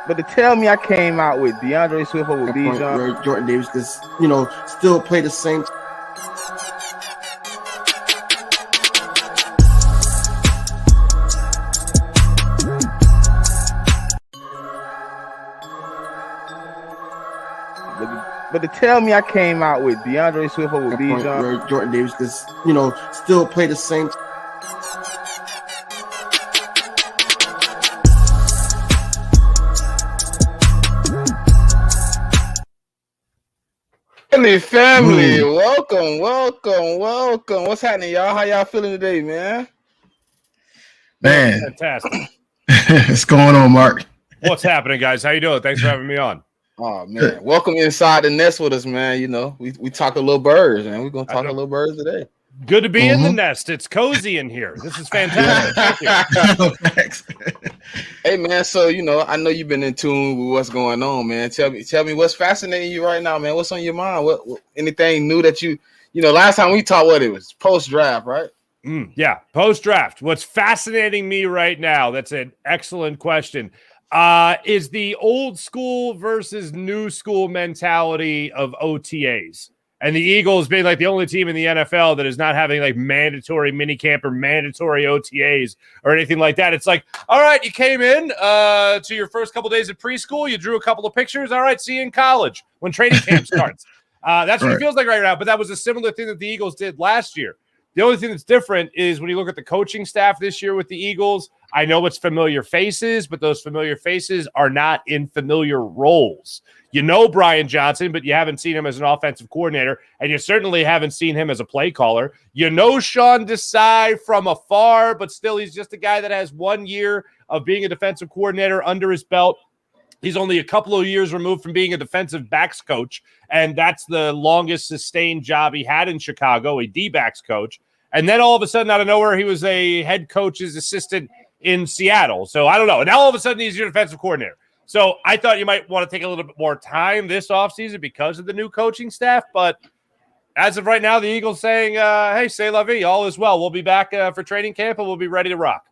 But to tell me I came out with DeAndre Swift over Bijan, where Jordan Davis just, still play the same. But to tell me I came out with DeAndre Swift over Bijan, where Jordan Davis just, still play the same. Family, welcome. What's happening, y'all? How y'all feeling today, man? Man, fantastic. What's going on, Mark? What's happening, guys? How you doing? Thanks for having me on. Oh man, welcome inside the nest with us, man. We talk a little birds, man. We're gonna talk a little birds today. Good to be in the nest. It's cozy in here. This is fantastic. Thank you. Hey man, so I know you've been in tune with what's going on, man. Tell me what's fascinating you right now, man. What's on your mind? What anything new that last time we talked, what it was post draft, right? Yeah, post draft. What's fascinating me right now? That's an excellent question. Is the old school versus new school mentality of OTAs. And the Eagles being like the only team in the NFL that is not having like mandatory minicamp or mandatory OTAs or anything like that. It's like, all right, you came in to your first couple days of preschool. You drew a couple of pictures. All right, see you in college when training camp starts. That's what it feels like right now. But that was a similar thing that the Eagles did last year. The only thing that's different is when you look at the coaching staff this year with the Eagles, I know it's familiar faces, but those familiar faces are not in familiar roles. You know Brian Johnson, but you haven't seen him as an offensive coordinator, and you certainly haven't seen him as a play caller. You know Sean Desai from afar, but still he's just a guy that has 1 year of being a defensive coordinator under his belt. He's only a couple of years removed from being a defensive backs coach, and that's the longest sustained job he had in Chicago, a D-backs coach. And then all of a sudden, out of nowhere, he was a head coach's assistant in Seattle. So I don't know. And now all of a sudden, he's your defensive coordinator. So I thought you might want to take a little bit more time this offseason because of the new coaching staff. But as of right now, the Eagles saying, hey, c'est la vie, all is well. We'll be back for training camp, and we'll be ready to rock.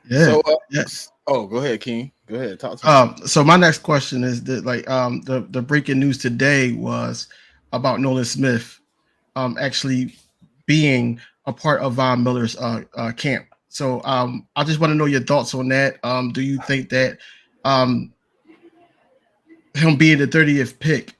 Yeah. So, yes. Oh, go ahead, King. Go ahead. Talk to me. So my next question is that, the breaking news today was about Nolan Smith actually being a part of Von Miller's camp. So I just want to know your thoughts on that. Do you think that him being the 30th pick,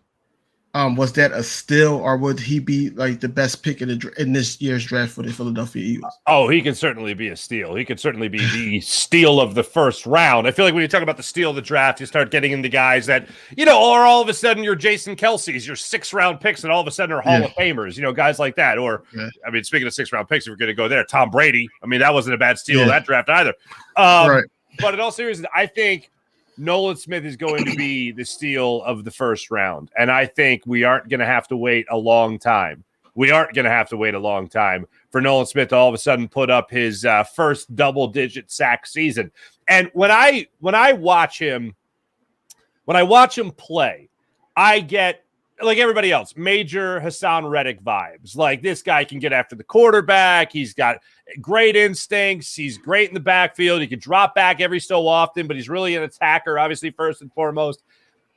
was that a steal, or would he be like the best pick in this year's draft for the Philadelphia Eagles? Oh, he can certainly be a steal. He could certainly be the steal of the first round. I feel like when you talk about the steal of the draft, you start getting into guys that, or all of a sudden you're Jason Kelsey's, your 6th-round picks that all of a sudden are Hall of Famers, guys like that. Or, I mean, speaking of 6th-round picks, if we're going to go there, Tom Brady. I mean, that wasn't a bad steal of that draft either. Right. But in all seriousness, I think Nolan Smith is going to be the steal of the first round. And I think we aren't going to have to wait a long time. For Nolan Smith to all of a sudden put up his first double-digit sack season. And when I watch him play, I get, like everybody else, major Hassan Reddick vibes. Like, this guy can get after the quarterback. He's got great instincts. He's great in the backfield. He can drop back every so often, but he's really an attacker, obviously, first and foremost.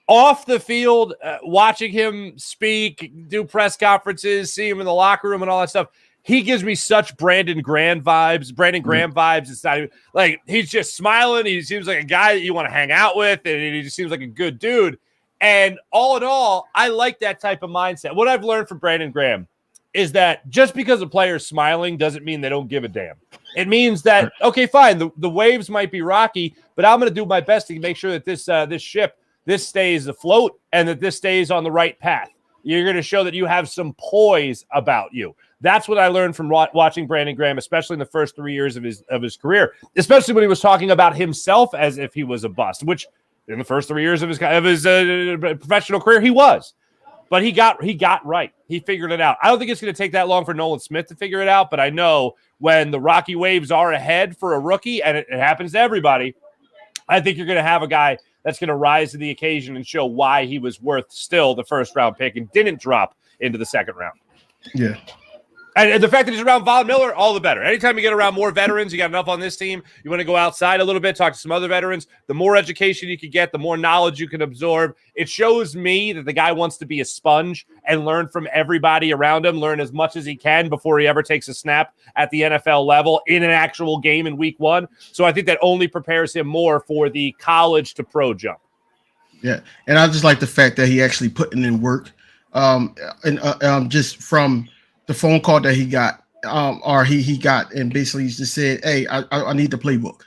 Off the field, watching him speak, do press conferences, see him in the locker room and all that stuff, he gives me such Brandon Graham vibes. It's not even like he's just smiling. He seems like a guy that you want to hang out with, and he just seems like a good dude. And all in all, I like that type of mindset. What I've learned from Brandon Graham is that just because a player's smiling doesn't mean they don't give a damn. It means that, okay, fine, the waves might be rocky, but I'm going to do my best to make sure that this ship stays afloat and that this stays on the right path. You're going to show that you have some poise about you. That's what I learned from watching Brandon Graham, especially in the first 3 years of his career, especially when he was talking about himself as if he was a bust, which in the first 3 years of his professional career, he was. But he got right. He figured it out. I don't think it's going to take that long for Nolan Smith to figure it out, but I know when the rocky waves are ahead for a rookie, and it happens to everybody, I think you're going to have a guy that's going to rise to the occasion and show why he was worth still the first-round pick and didn't drop into the second round. Yeah. And the fact that he's around Von Miller, all the better. Anytime you get around more veterans, you got enough on this team, you want to go outside a little bit, talk to some other veterans, the more education you can get, the more knowledge you can absorb. It shows me that the guy wants to be a sponge and learn from everybody around him, learn as much as he can before he ever takes a snap at the NFL level in an actual game in week 1. So I think that only prepares him more for the college to pro jump. Yeah, and I just like the fact that he actually putting in work, just from the phone call that he got, or he got, and basically just said, "Hey, I need the playbook."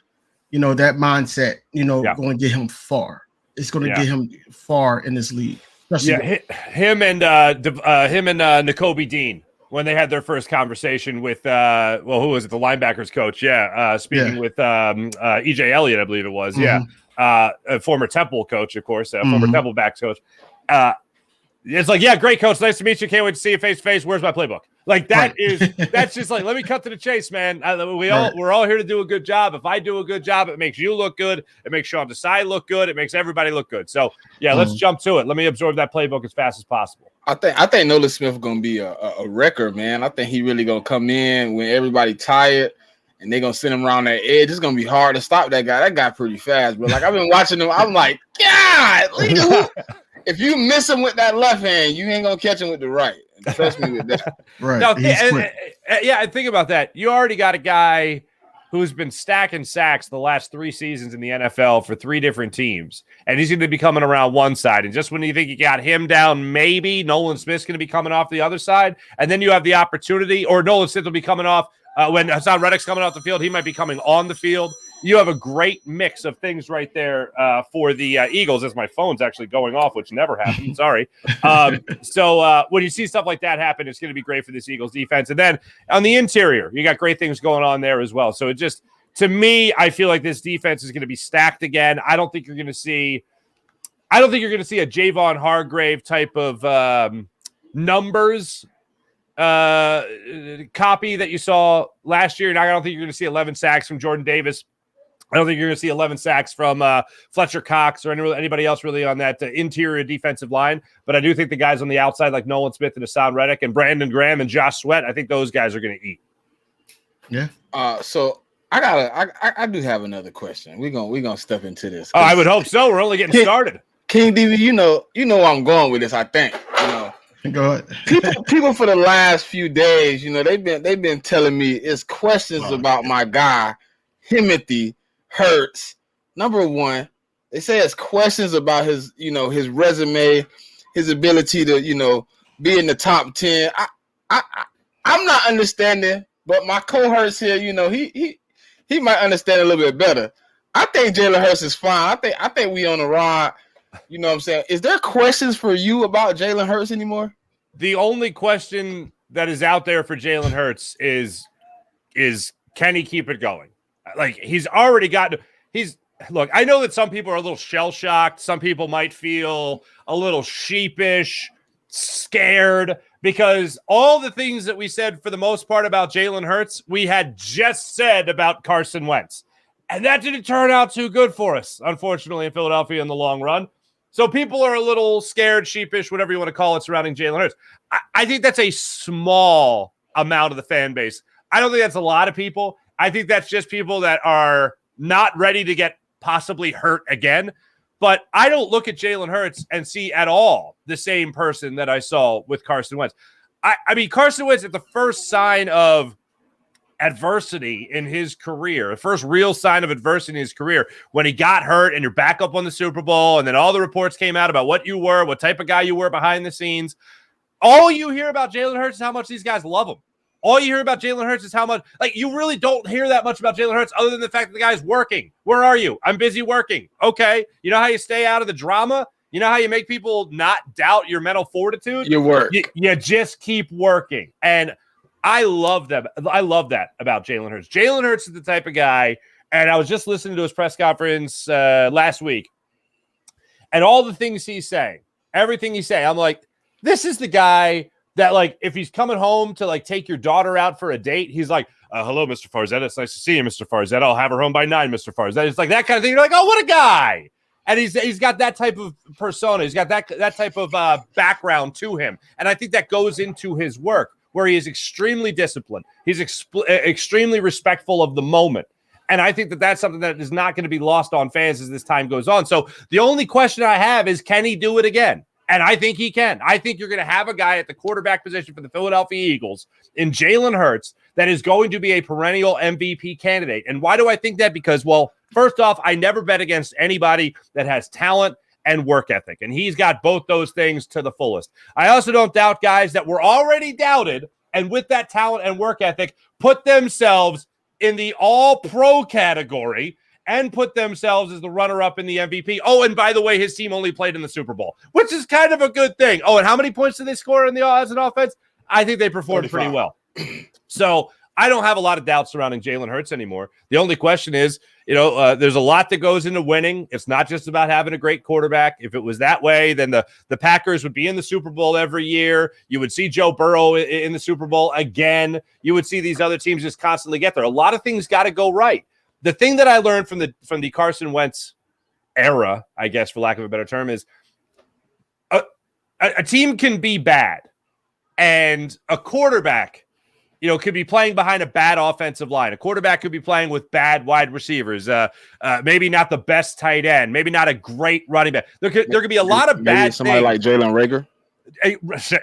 You know, that mindset, going to get him far. It's going to get him far in this league. Him and Nakobe Dean, when they had their first conversation with who was it? The linebackers coach. Speaking with EJ Elliott, I believe it was. A former Temple coach, of course, former Temple backs coach. It's like, yeah, great coach. Nice to meet you. Can't wait to see you face to face. Where's my playbook? Like that's just like, let me cut to the chase, man. We're all here to do a good job. If I do a good job, it makes you look good. It makes Sean Desai look good. It makes everybody look good. So let's jump to it. Let me absorb that playbook as fast as possible. I think Nolan Smith gonna be a wrecker, man. I think he really gonna come in when everybody tired. And they're going to send him around that edge. It's going to be hard to stop that guy. That guy pretty fast. But, I've been watching him. I'm like, God, if you miss him with that left hand, you ain't going to catch him with the right. Trust me with that. Right. Now, and think about that. You already got a guy who's been stacking sacks the last 3 seasons in the NFL for 3 different teams. And he's going to be coming around one side. And just when you think you got him down, maybe Nolan Smith's going to be coming off the other side. And then you have the opportunity, or Nolan Smith will be coming off. When Hassan Reddick's coming off the field, he might be coming on the field. You have a great mix of things right there for the Eagles, as my phone's actually going off, which never happened. Sorry. So when you see stuff like that happen, it's going to be great for this Eagles defense. And then on the interior, you got great things going on there as well. So it just, to me, I feel like this defense is going to be stacked again. I don't think you're going to see a Javon Hargrave type of numbers copy that you saw last year. And I don't think you're going to see 11 sacks from Jordan Davis. I don't think you're going to see 11 sacks from Fletcher Cox or anybody else really on that interior defensive line. But I do think the guys on the outside like Nolan Smith and Hassan Reddick and Brandon Graham and Josh Sweat, I think those guys are going to eat. Yeah. So I do have another question. We're gonna step into this. Oh, I would hope so. We're only getting started. King DB, you know where I'm going with this. I think Go ahead. people for the last few days, they've been telling me it's questions about my guy, Timothy Hurts. Number one, they say it's questions about his resume, his ability to, be in the top 10. I'm not understanding, but my co-Hurts here, he might understand a little bit better. I think Jalen Hurts is fine. I think we on the ride. You know what I'm saying? Is there questions for you about Jalen Hurts anymore? The only question that is out there for Jalen Hurts is can he keep it going? Like, he's already got – look, I know that some people are a little shell-shocked. Some people might feel a little sheepish, scared, because all the things that we said for the most part about Jalen Hurts, we had just said about Carson Wentz. And that didn't turn out too good for us, unfortunately, in Philadelphia in the long run. So people are a little scared, sheepish, whatever you want to call it, surrounding Jalen Hurts. I think that's a small amount of the fan base. I don't think that's a lot of people. I think that's just people that are not ready to get possibly hurt again. But I don't look at Jalen Hurts and see at all the same person that I saw with Carson Wentz. I mean, Carson Wentz, at the first sign of adversity in his career, the first real sign of adversity in his career, when he got hurt and you're back up on the Super Bowl, and then all the reports came out about what you were, what type of guy you were behind the scenes. All you hear about Jalen Hurts is how much these guys love him. All you hear about Jalen Hurts is how much, you really don't hear that much about Jalen Hurts other than the fact that the guy's working. Where are you? I'm busy working. Okay. You know how you stay out of the drama? You know how you make people not doubt your mental fortitude? Your work. You just keep working. And I love that. I love that about Jalen Hurts. Jalen Hurts is the type of guy, and I was just listening to his press conference last week, and all the things he's saying, everything he's saying, I'm like, this is the guy that, if he's coming home to, take your daughter out for a date, he's like, hello, Mr. Farzetta. It's nice to see you, Mr. Farzetta. I'll have her home by 9, Mr. Farzetta. It's like that kind of thing. You're like, oh, what a guy. And he's got that type of persona. He's got that type of background to him. And I think that goes into his work. where he is extremely disciplined. He's extremely respectful of the moment. And I think that that's something that is not going to be lost on fans as this time goes on. So the only question I have is, can he do it again? And I think he can. I think you're going to have a guy at the quarterback position for the Philadelphia Eagles in Jalen Hurts that is going to be a perennial MVP candidate. And why do I think that? Because, well, first off, I never bet against anybody that has talent and work ethic. And he's got both those things to the fullest. I also don't doubt guys that were already doubted and with that talent and work ethic put themselves in the all-pro category and put themselves as the runner-up in the MVP. Oh, and by the way, his team only played in the Super Bowl, which is kind of a good thing. Oh, and how many points did they score as an offense? I think they performed 35. pretty well. So I don't have a lot of doubts surrounding Jalen Hurts anymore. The only question is, there's a lot that goes into winning. It's not just about having a great quarterback. If it was that way, then the Packers would be in the Super Bowl every year. You would see Joe Burrow in the Super Bowl again. You would see these other teams just constantly get there. A lot of things got to go right. The thing that I learned from the Carson Wentz era, I guess, for lack of a better term, is a team can be bad, and a quarterback could be playing behind a bad offensive line. A quarterback could be playing with bad wide receivers, maybe not the best tight end, maybe not a great running back. There could be a lot of bad somebody things. like Jalen Rager.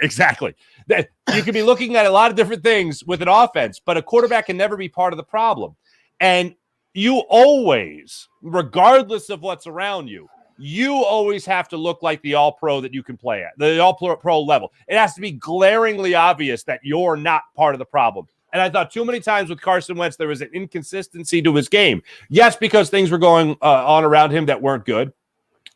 Exactly. You could be looking at a lot of different things with an offense, but a quarterback can never be part of the problem. And you always, regardless of what's around you, you always have to look like the all-pro that you can play at, the all-pro level. It has to be glaringly obvious that you're not part of the problem. And I thought too many times with Carson Wentz, there was an inconsistency to his game. Yes, because things were going on around him that weren't good.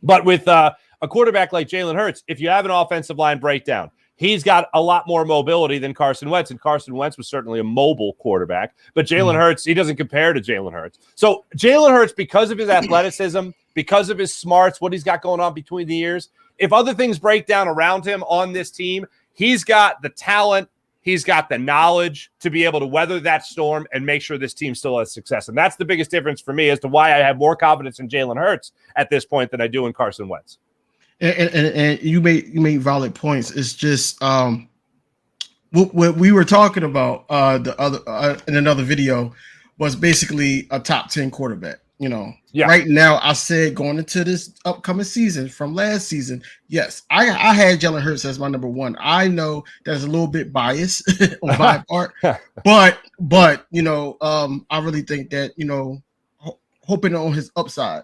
But with a quarterback like Jalen Hurts, if you have an offensive line breakdown, he's got a lot more mobility than Carson Wentz, and Carson Wentz was certainly a mobile quarterback. But Jalen Hurts, he doesn't compare to Jalen Hurts. So Jalen Hurts, because of his athleticism, because of his smarts, what he's got going on between the ears, if other things break down around him on this team, he's got the talent, he's got the knowledge to be able to weather that storm and make sure this team still has success. And that's the biggest difference for me as to why I have more confidence in Jalen Hurts at this point than I do in Carson Wentz. And you made valid points. It's just what we were talking about the other in another video was basically a top 10 quarterback. Right now, I said going into this upcoming season from last season, yes, I had Jalen Hurts as my number one. I know there's a little bit bias on my part, but I really think that hoping on his upside.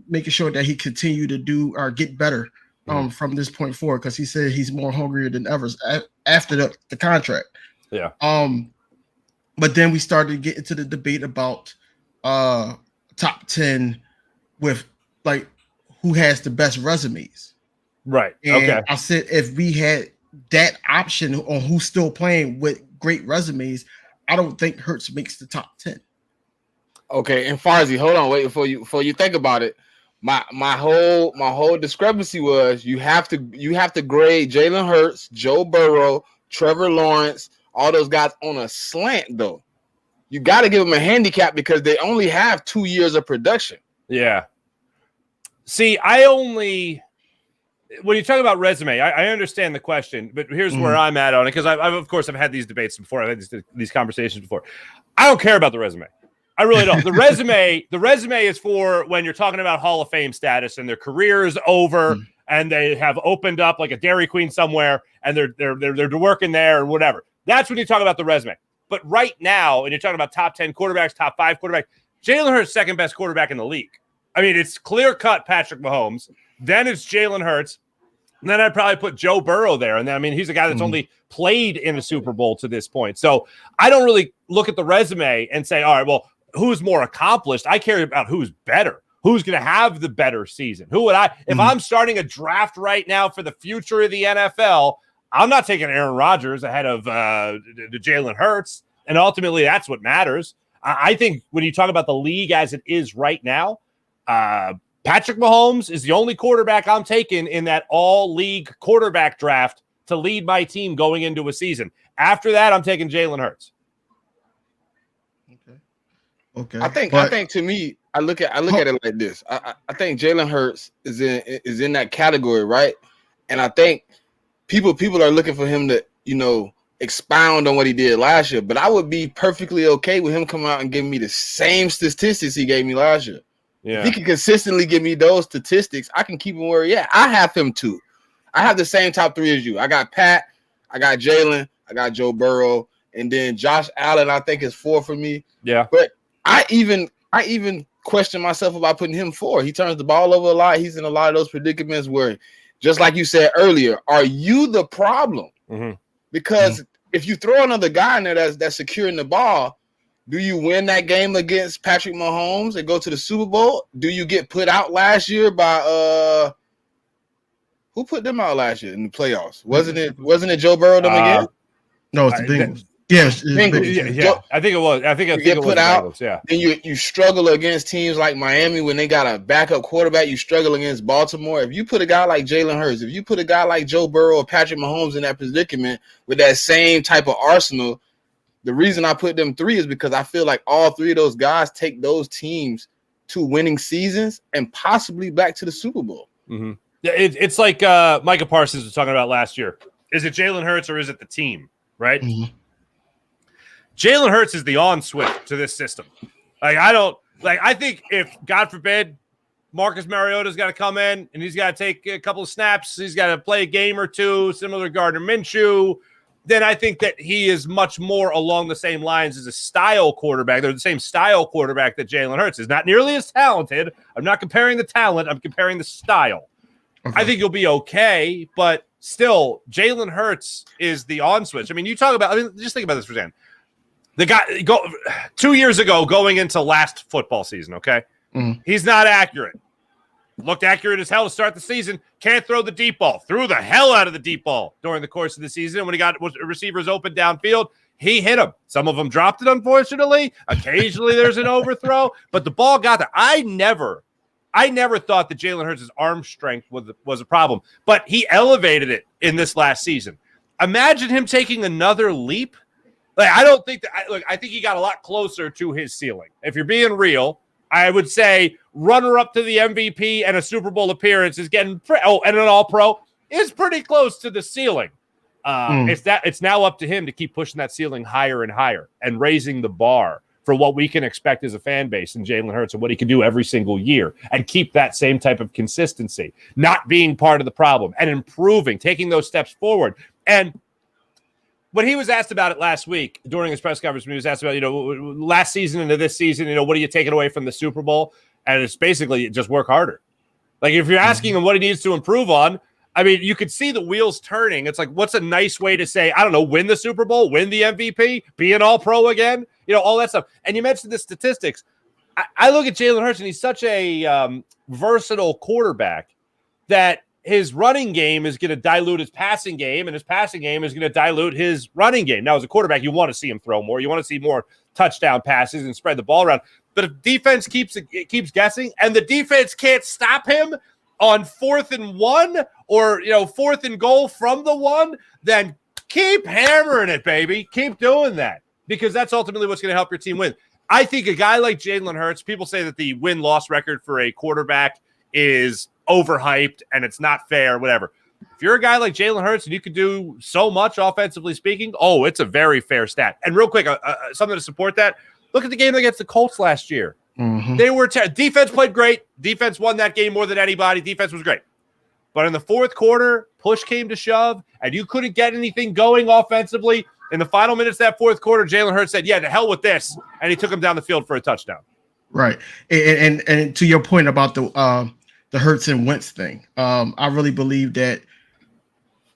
Making sure that he continue to do or get better from this point forward, because he said he's more hungrier than ever after the contract. Yeah. But then we started to get into the debate about top 10 with like who has the best resumes. Right. And okay. I said if we had that option on who's still playing with great resumes, I don't think Hurts makes the top 10. Okay, and Farzy, hold on, wait before you think about it. My whole discrepancy was you have to grade Jalen Hurts, Joe Burrow, Trevor Lawrence, all those guys on a slant though. You got to give them a handicap because they only have 2 years of production. Yeah. See, when you talk about resume, I understand the question, but here's where I'm at on it, because I've of course I've had these debates before. I've had these conversations before. I don't care about the resume. I really don't. The resume is for when you're talking about Hall of Fame status and their career is over and they have opened up like a Dairy Queen somewhere and they're working there or whatever. That's when you talk about the resume. But right now, and you're talking about top 10 quarterbacks, top 5 quarterbacks, Jalen Hurts second best quarterback in the league. I mean, it's clear cut Patrick Mahomes. Then it's Jalen Hurts. And then I'd probably put Joe Burrow there. And then, I mean, he's a guy that's only played in a Super Bowl to this point. So I don't really look at the resume and say, all right, well, who's more accomplished? I care about who's better. Who's going to have the better season? Who would I, if I'm starting a draft right now for the future of the NFL, I'm not taking Aaron Rodgers ahead of Jalen Hurts. And ultimately, that's what matters. I think when you talk about the league as it is right now, Patrick Mahomes is the only quarterback I'm taking in that all-league quarterback draft to lead my team going into a season. After that, I'm taking Jalen Hurts. Okay. I think to me, I look at it like this. I think Jalen Hurts is in that category, right? And I think people are looking for him to, expound on what he did last year, but I would be perfectly okay with him coming out and giving me the same statistics he gave me last year. Yeah. If he can consistently give me those statistics, I can keep him where he at. I have him too. I have the same top 3 as you. I got Pat, I got Jalen, I got Joe Burrow, and then Josh Allen, I think is 4 for me. Yeah. But I even question myself about putting him 4. He turns the ball over a lot. He's in a lot of those predicaments where, just like you said earlier, are you the problem? Mm-hmm. Because if you throw another guy in there that's securing the ball, do you win that game against Patrick Mahomes and go to the Super Bowl? Do you get put out last year by who put them out last year in the playoffs? Wasn't it Joe Burrow them again? No, it's the Bengals. Yes, Bengals. Yeah. I think it was. I think it was put out. Bengals, yeah. Then you struggle against teams like Miami when they got a backup quarterback. You struggle against Baltimore. If you put a guy like Jalen Hurts, if you put a guy like Joe Burrow or Patrick Mahomes in that predicament with that same type of arsenal, the reason I put them 3 is because I feel like all 3 of those guys take those teams to winning seasons and possibly back to the Super Bowl. Mm-hmm. It's like Micah Parsons was talking about last year. Is it Jalen Hurts or is it the team, right? Mm-hmm. Jalen Hurts is the on switch to this system. I think if, God forbid, Marcus Mariota's got to come in and he's got to take a couple of snaps, he's got to play a game or two, similar to Gardner Minshew, then I think that he is much more along the same lines as a style quarterback. They're the same style quarterback that Jalen Hurts is. Not nearly as talented. I'm not comparing the talent. I'm comparing the style. Okay. I think you'll be okay, but still, Jalen Hurts is the on switch. I mean, just think about this for a second. The guy 2 years ago going into last football season, okay? Mm-hmm. He's not accurate. Looked accurate as hell to start the season. Can't throw the deep ball. Threw the hell out of the deep ball during the course of the season. When he got receivers open downfield, he hit them. Some of them dropped it, unfortunately. Occasionally there's an overthrow, but the ball got there. I never thought that Jalen Hurts' arm strength was a problem, but he elevated it in this last season. Imagine him taking another leap. I don't think that. I think he got a lot closer to his ceiling. If you're being real, I would say runner-up to the MVP and a Super Bowl appearance is getting and an All-Pro is pretty close to the ceiling. It's now up to him to keep pushing that ceiling higher and higher and raising the bar for what we can expect as a fan base in Jalen Hurts and what he can do every single year and keep that same type of consistency, not being part of the problem and improving, taking those steps forward. And when he was asked about it last week during his press conference, when he was asked about, last season into this season, what are you taking away from the Super Bowl? And it's basically just work harder. Like if you're asking him what he needs to improve on, I mean, you could see the wheels turning. It's like, what's a nice way to say, I don't know, win the Super Bowl, win the MVP, be an All-Pro again, all that stuff. And you mentioned the statistics. I look at Jalen Hurts, and he's such a versatile quarterback that his running game is going to dilute his passing game, and his passing game is going to dilute his running game. Now, as a quarterback, you want to see him throw more. You want to see more touchdown passes and spread the ball around. But if defense keeps guessing, and the defense can't stop him on 4th and 1 or 4th and goal from the 1, then keep hammering it, baby. Keep doing that, because that's ultimately what's going to help your team win. I think a guy like Jalen Hurts, people say that the win-loss record for a quarterback is overhyped and it's not fair, whatever. If you're a guy like Jalen Hurts and you could do so much offensively speaking, it's a very fair stat. And real quick, something to support that. Look at the game against the Colts last year. Mm-hmm. They were defense played great. Defense won that game more than anybody. Defense was great. But in the fourth quarter, push came to shove, and you couldn't get anything going offensively. In the final minutes of that fourth quarter, Jalen Hurts said, yeah, to hell with this, and he took him down the field for a touchdown. Right. And to your point about the Hurts and Wentz thing, I really believe that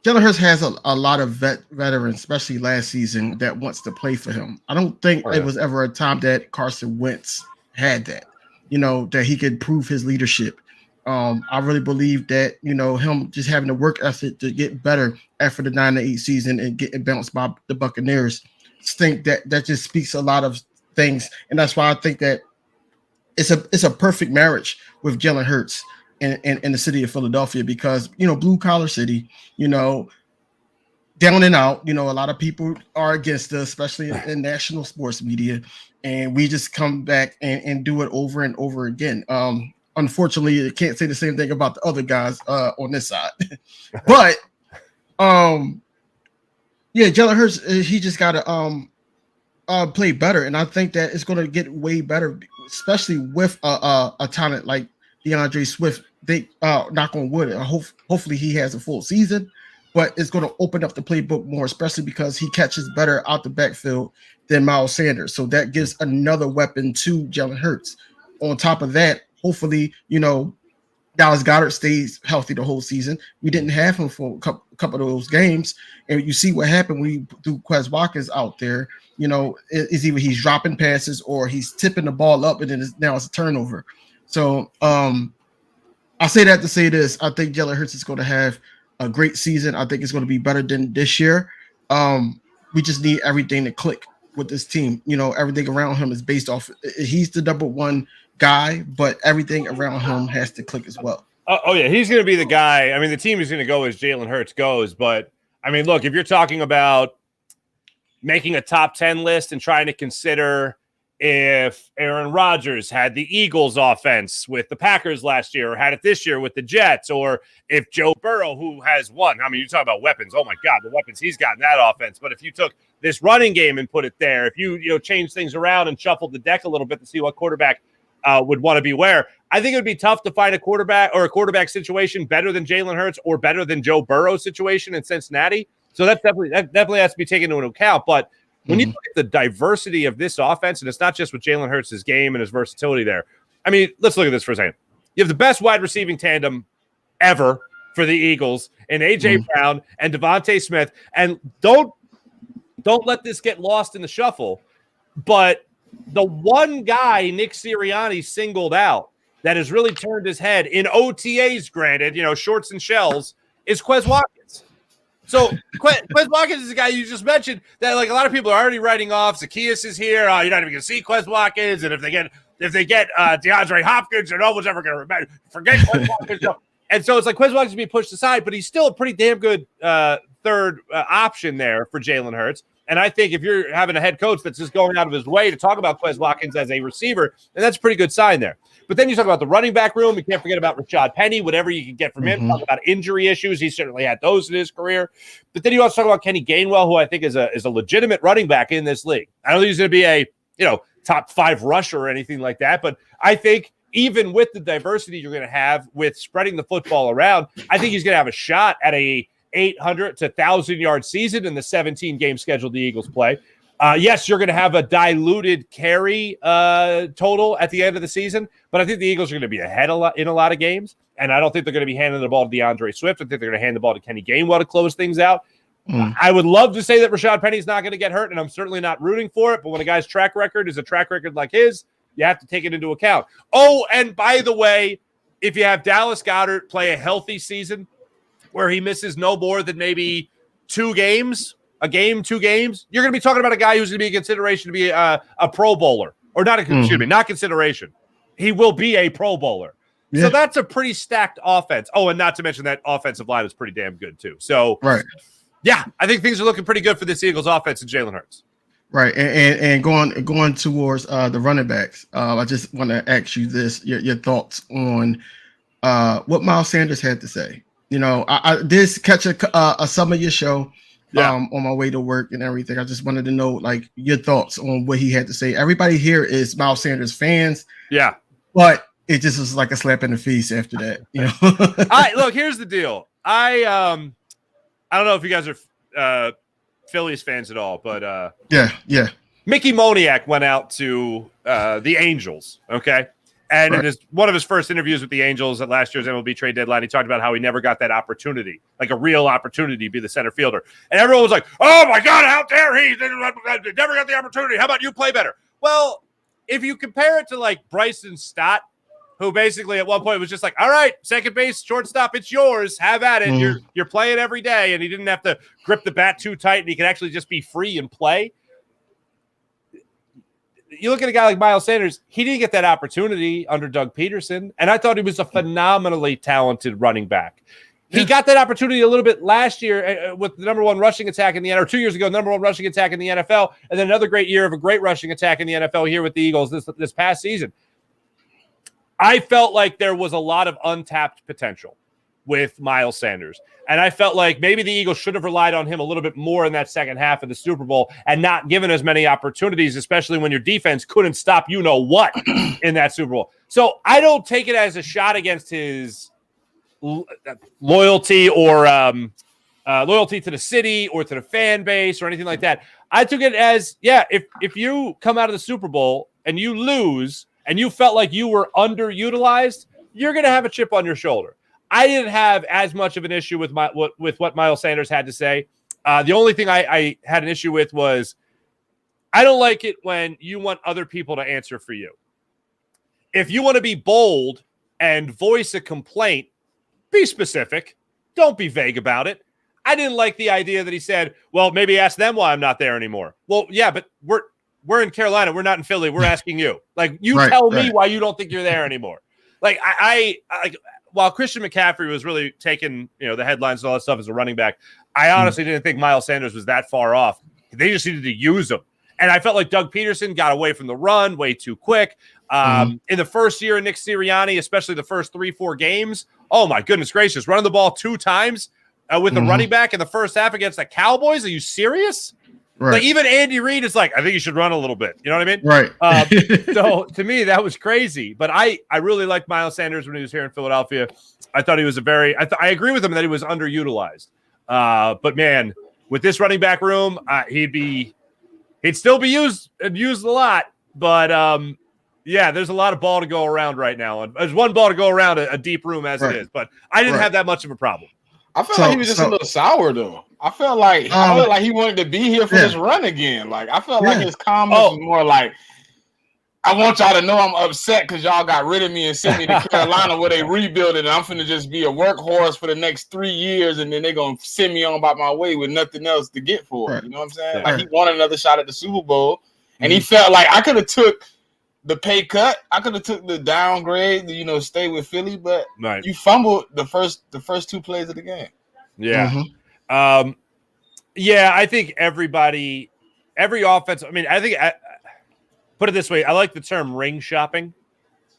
Jalen Hurts has a lot of veterans, especially last season, that wants to play for him. I don't think it was ever a time that Carson Wentz had that, that he could prove his leadership. I really believe that, him just having the work ethic to get better after the 9-8 season and getting bounced by the Buccaneers, think that just speaks a lot of things. And that's why I think that it's a perfect marriage with Jalen Hurts in the city of Philadelphia, because, blue collar city, down and out, a lot of people are against us, especially in national sports media. And we just come back and do it over and over again. Unfortunately, I can't say the same thing about the other guys on this side. But Yeah, Jalen Hurts, he just got to play better, and I think that it's going to get way better, especially with a talent like DeAndre Swift. They knock on wood, hopefully he has a full season, but it's going to open up the playbook more, especially because he catches better out the backfield than Miles Sanders. So that gives another weapon to Jalen Hurts. On top of that, hopefully, Dallas Goedert stays healthy the whole season. We didn't have him for a couple of those games, and you see what happened when you threw Quez Watkins out there. It's either he's dropping passes or he's tipping the ball up, and then now it's a turnover. So I say that to say this. I think Jalen Hurts is going to have a great season. I think it's going to be better than this year. We just need everything to click with this team. Everything around him is based off. He's the number one guy, but everything around him has to click as well. Oh yeah, he's going to be the guy. I mean, the team is going to go as Jalen Hurts goes. But I mean, look, if you're talking about making a top 10 list and trying to consider if Aaron Rodgers had the Eagles offense with the Packers last year or had it this year with the Jets, or if Joe Burrow, who has one, I mean, you talk about weapons. Oh my God, the weapons he's got in that offense. But if you took this running game and put it there, if you change things around and shuffled the deck a little bit to see what quarterback would want to be where, I think it would be tough to find a quarterback situation better than Jalen Hurts or better than Joe Burrow's situation in Cincinnati. So that definitely has to be taken into account. But when you look at the diversity of this offense, and it's not just with Jalen Hurts' game and his versatility there. I mean, let's look at this for a second. You have the best wide receiving tandem ever for the Eagles in A.J. Brown and Devontae Smith. And don't let this get lost in the shuffle. But the one guy Nick Sirianni singled out that has really turned his head in OTAs, granted, shorts and shells, is Quez Watkins. So Quez Watkins is the guy you just mentioned that like a lot of people are already writing off. Zacchaeus is here. You're not even going to see Quez Watkins. And if they get DeAndre Hopkins, no one's ever going to forget Quez Watkins. And so it's like Quez Watkins being pushed aside, but he's still a pretty damn good third option there for Jalen Hurts. And I think if you're having a head coach that's just going out of his way to talk about Quez Watkins as a receiver, then that's a pretty good sign there. But then you talk about the running back room. You can't forget about Rashad Penny, whatever you can get from him. Talk about injury issues. He certainly had those in his career. But then you also talk about Kenny Gainwell, who I think is a legitimate running back in this league. I don't think he's going to be a top 5 rusher or anything like that. But I think even with the diversity you're going to have with spreading the football around, I think he's going to have a shot at a 800 to 1,000-yard season in the 17-game schedule the Eagles play. Yes, you're going to have a diluted carry total at the end of the season, but I think the Eagles are going to be ahead in a lot of games, and I don't think they're going to be handing the ball to DeAndre Swift. I think they're going to hand the ball to Kenny Gainwell to close things out. I would love to say that Rashad Penny's not going to get hurt, and I'm certainly not rooting for it, but when a guy's track record is a track record like his, you have to take it into account. Oh, and by the way, if you have Dallas Goedert play a healthy season where he misses no more than maybe 2 games, a game, 2 games, you're going to be talking about a guy who's going to be a consideration to be a Pro Bowler, or not not consideration. He will be a Pro Bowler. Yeah. So that's a pretty stacked offense. Oh, and not to mention that offensive line is pretty damn good too. So, right. Yeah, I think things are looking pretty good for this Eagles offense and Jalen Hurts. Right, and going towards the running backs, I just want to ask you this: your thoughts on what Miles Sanders had to say. I did catch some of your show on my way to work and everything. I just wanted to know, like, your thoughts on what he had to say. Everybody here is Miles Sanders fans. Yeah. But it just was like a slap in the face after that. Look, here's the deal. I don't know if you guys are Phillies fans at all, but yeah. Mickey Moniak went out to the Angels, okay? And in one of his first interviews with the Angels at last year's MLB trade deadline, he talked about how he never got that opportunity, like a real opportunity to be the center fielder. And everyone was like, oh, my God, how dare he? Never got the opportunity. How about you play better? Well, if you compare it to, like, Bryson Stott, who basically at one point was just like, all right, second base, shortstop, it's yours. Have at it. You're playing every day. And he didn't have to grip the bat too tight, and he could actually just be free and play. You look at a guy like Miles Sanders, he didn't get that opportunity under Doug Peterson, and I thought he was a phenomenally talented running back. He got that opportunity a little bit last year with the number 1 rushing attack in the NFL, or 2 years ago, number 1 rushing attack in the NFL, and then another great year of a great rushing attack in the NFL here with the Eagles this past season. I felt like there was a lot of untapped potential. with Miles Sanders. And I felt like maybe the Eagles should have relied on him a little bit more in that second half of the Super Bowl and not given as many opportunities, especially when your defense couldn't stop what in that Super Bowl. So I don't take it as a shot against his loyalty or loyalty to the city or to the fan base or anything like that. I took it as, if you come out of the Super Bowl and you lose and you felt like you were underutilized, you're going to have a chip on your shoulder. I didn't have as much of an issue with what Miles Sanders had to say. The only thing I had an issue with was I don't like it when you want other people to answer for you. If you want to be bold and voice a complaint, be specific. Don't be vague about it. I didn't like the idea that he said, well, maybe ask them why I'm not there anymore. Well, yeah, but we're in Carolina. We're not in Philly. We're asking you. Like, you tell me why you don't think you're there anymore. Like, I while Christian McCaffrey was really taking, the headlines and all that stuff as a running back, I honestly didn't think Miles Sanders was that far off. They just needed to use him. And I felt like Doug Peterson got away from the run way too quick. In the first year of Nick Sirianni, especially the first 3-4 games, oh my goodness gracious, running the ball 2 times with the running back in the first half against the Cowboys. Are you serious? Right. Like, even Andy Reid is like, I think you should run a little bit. You know what I mean? Right. So to me, that was crazy. But I really liked Miles Sanders when he was here in Philadelphia. I thought he was I agree with him that he was underutilized. But man, with this running back room, he'd still be used a lot. But there's a lot of ball to go around right now. And there's one ball to go around a deep room as it is. But I didn't have that much of a problem. I felt like he was just a little sour, though. I felt like he wanted to be here for this run again. Like, I felt like his comments was more like, I want y'all to know I'm upset because y'all got rid of me and sent me to Carolina where they rebuilding, and I'm finna just be a workhorse for the next 3 years, and then they're gonna send me on about my way with nothing else to get for it. You know what I'm saying? Yeah. Like, he wanted another shot at the Super Bowl, and he felt like I could have took the pay cut, I could have took the downgrade, stay with Philly, but you fumbled the first 2 plays of the game. Yeah. I think every offense. I mean, I think put it this way. I like the term ring shopping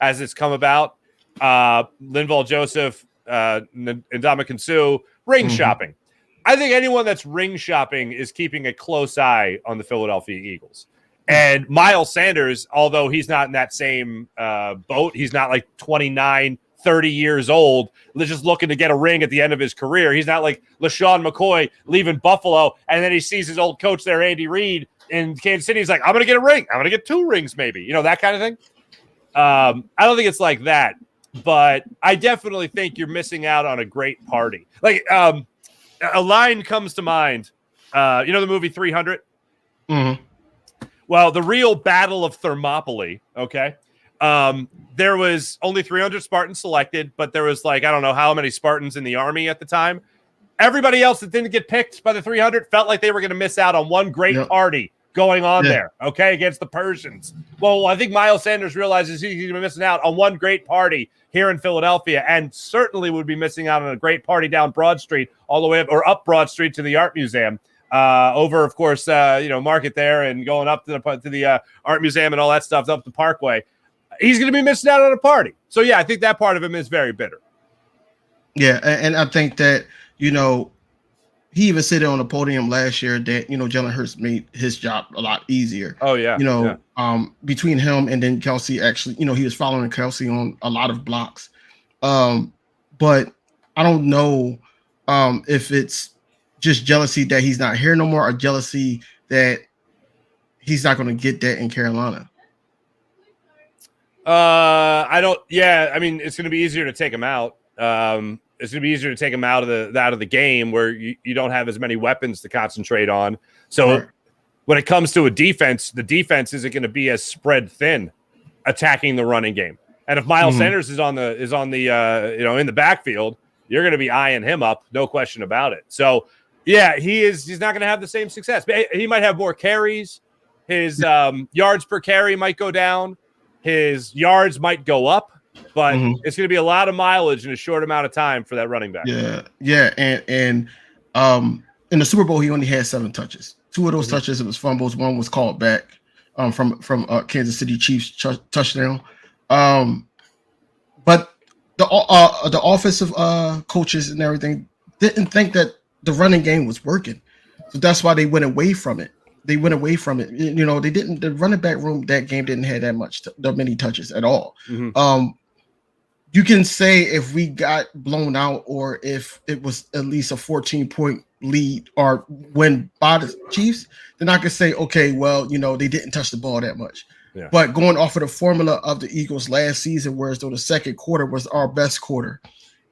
as it's come about. Linval Joseph, Ndamukong Suh, ring shopping. I think anyone that's ring shopping is keeping a close eye on the Philadelphia Eagles. And Miles Sanders, although he's not in that same boat, he's not like 29, 30 years old, just looking to get a ring at the end of his career. He's not like LaShawn McCoy leaving Buffalo, and then he sees his old coach there, Andy Reid, in Kansas City. He's like, I'm going to get a ring. I'm going to get 2 rings maybe. That kind of thing. I don't think it's like that, but I definitely think you're missing out on a great party. Like, a line comes to mind. The movie 300? Mm-hmm. Well, the real Battle of Thermopylae, okay? There was only 300 Spartans selected, but there was I don't know how many Spartans in the army at the time. Everybody else that didn't get picked by the 300 felt like they were going to miss out on one great party going on there, okay, against the Persians. Well, I think Miles Sanders realizes he's going to be missing out on one great party here in Philadelphia, and certainly would be missing out on a great party down Broad Street all the way up Broad Street to the Art Museum. Over, of course, Market there, and going up to the Art Museum and all that stuff up the Parkway. He's going to be missing out on a party. So, yeah, I think that part of him is very bitter. Yeah, and I think that, he even said it on the podium last year that, Jalen Hurts made his job a lot easier. Oh, yeah. Between him and then Kelsey, actually, he was following Kelsey on a lot of blocks. But I don't know if it's just jealousy that he's not here no more, or jealousy that he's not going to get that in Carolina. I don't. Yeah, I mean, it's going to be easier to take him out. It's going to be easier to take him out of the game where you don't have as many weapons to concentrate on. So when it comes to a defense, the defense isn't going to be as spread thin attacking the running game. And if Miles Sanders is on the in the backfield, you're going to be eyeing him up, no question about it. So yeah, he's not going to have the same success. He might have more carries. His yards per carry might go down. His yards might go up, but it's going to be a lot of mileage in a short amount of time for that running back. Yeah, and in the Super Bowl he only had 7 touches. 2 of those touches, it was fumbles. 1 was called back from Kansas City Chiefs touchdown. But the offensive coaches and everything didn't think that the running game was working, so that's why they went away from it. They went away from it. You know, they didn't. The running back room that game didn't have that many touches at all. You can say if we got blown out or if it was at least a 14-point lead or win by the Chiefs, then I could say, okay, well, you know, they didn't touch the ball that much. Yeah. But going off of the formula of the Eagles last season, whereas though the second quarter was our best quarter.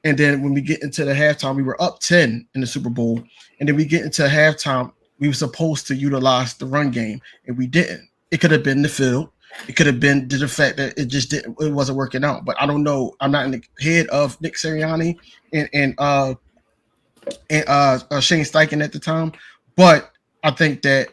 And then when we get into the halftime, we were up 10 in the Super Bowl. And then we get into halftime, we were supposed to utilize the run game, and we didn't. It could have been the field. It could have been the fact that it wasn't working out. But I don't know. I'm not in the head of Nick Sirianni and Shane Steichen at the time. But I think that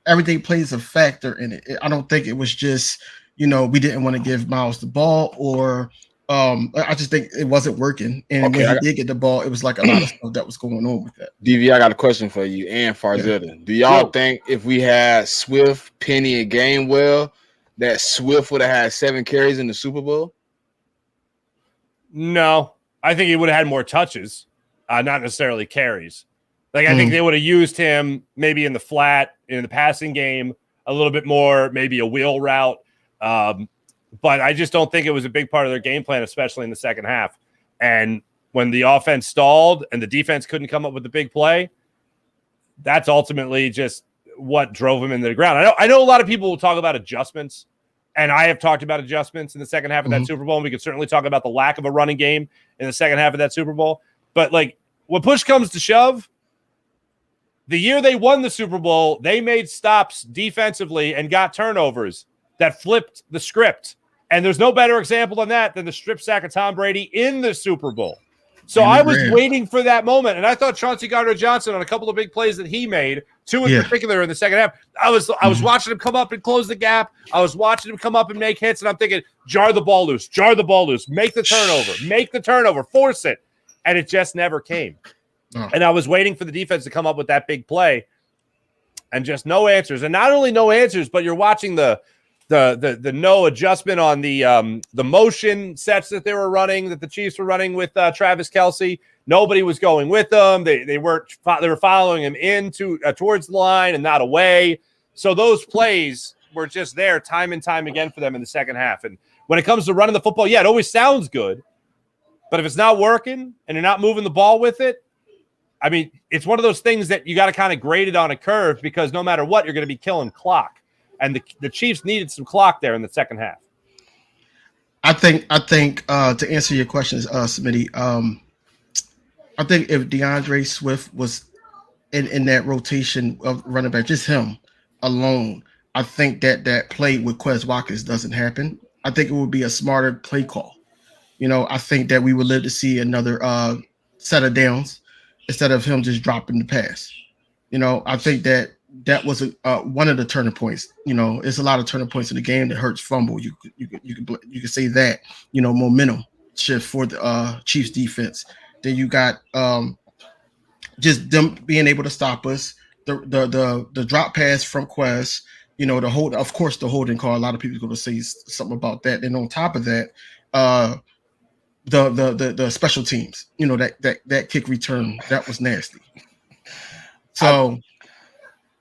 everything plays a factor in it. I don't think it was just, you know, we didn't want to give Miles the ball or I just think it wasn't working. And when he did get the ball, it was like a lot of stuff that was going on with that. DV, I got a question for you and Farzetta. Yeah. Do y'all think if we had Swift, Penny, and Gainwell, that Swift would have had 7 carries in the Super Bowl? No. I think he would have had more touches, not necessarily carries. Like, I think they would have used him maybe in the flat, in the passing game, a little bit more, maybe a wheel route. But I just don't think it was a big part of their game plan, especially in the second half. And when the offense stalled and the defense couldn't come up with the big play, that's ultimately just what drove him into the ground. I know a lot of people will talk about adjustments, and I have talked about adjustments in the second half of that Super Bowl, and we could certainly talk about the lack of a running game in the second half of that Super Bowl. But, like, when push comes to shove, the year they won the Super Bowl, they made stops defensively and got turnovers that flipped the script. And there's no better example than that than the strip sack of Tom Brady in the Super Bowl. So I was waiting for that moment, and I thought Chauncey Gardner-Johnson on a couple of big plays that he made, 2 in particular in the second half. I was watching him come up and close the gap. I was watching him come up and make hits, and I'm thinking, jar the ball loose, make the turnover, force it. And it just never came. Oh. And I was waiting for the defense to come up with that big play, and just no answers. And not only no answers, but you're watching the no adjustment on the motion sets that they were running, that the Chiefs were running with Travis Kelce. Nobody was going with them. They were following him into towards the line and not away. So those plays were just there time and time again for them in the second half. And when it comes to running the football, yeah, it always sounds good. But if it's not working and you're not moving the ball with it, I mean, it's one of those things that you got to kind of grade it on a curve, because no matter what, you're going to be killing clock. And the Chiefs needed some clock there in the second half. I think to answer your questions, Smitty, I think if DeAndre Swift was in that rotation of running back, just him alone, I think that play with Quez Watkins doesn't happen. I think it would be a smarter play call. You know, I think that we would live to see another set of downs instead of him just dropping the pass. You know, I think that was one of the turning points. You know, it's a lot of turning points in the game that hurts fumble. You could say that, you know, momentum shift for the Chiefs defense. Then you got just them being able to stop us. The drop pass from Quez. You know, the holding call. A lot of people are going to say something about that. And on top of that, the special teams. You know, that kick return, that was nasty. So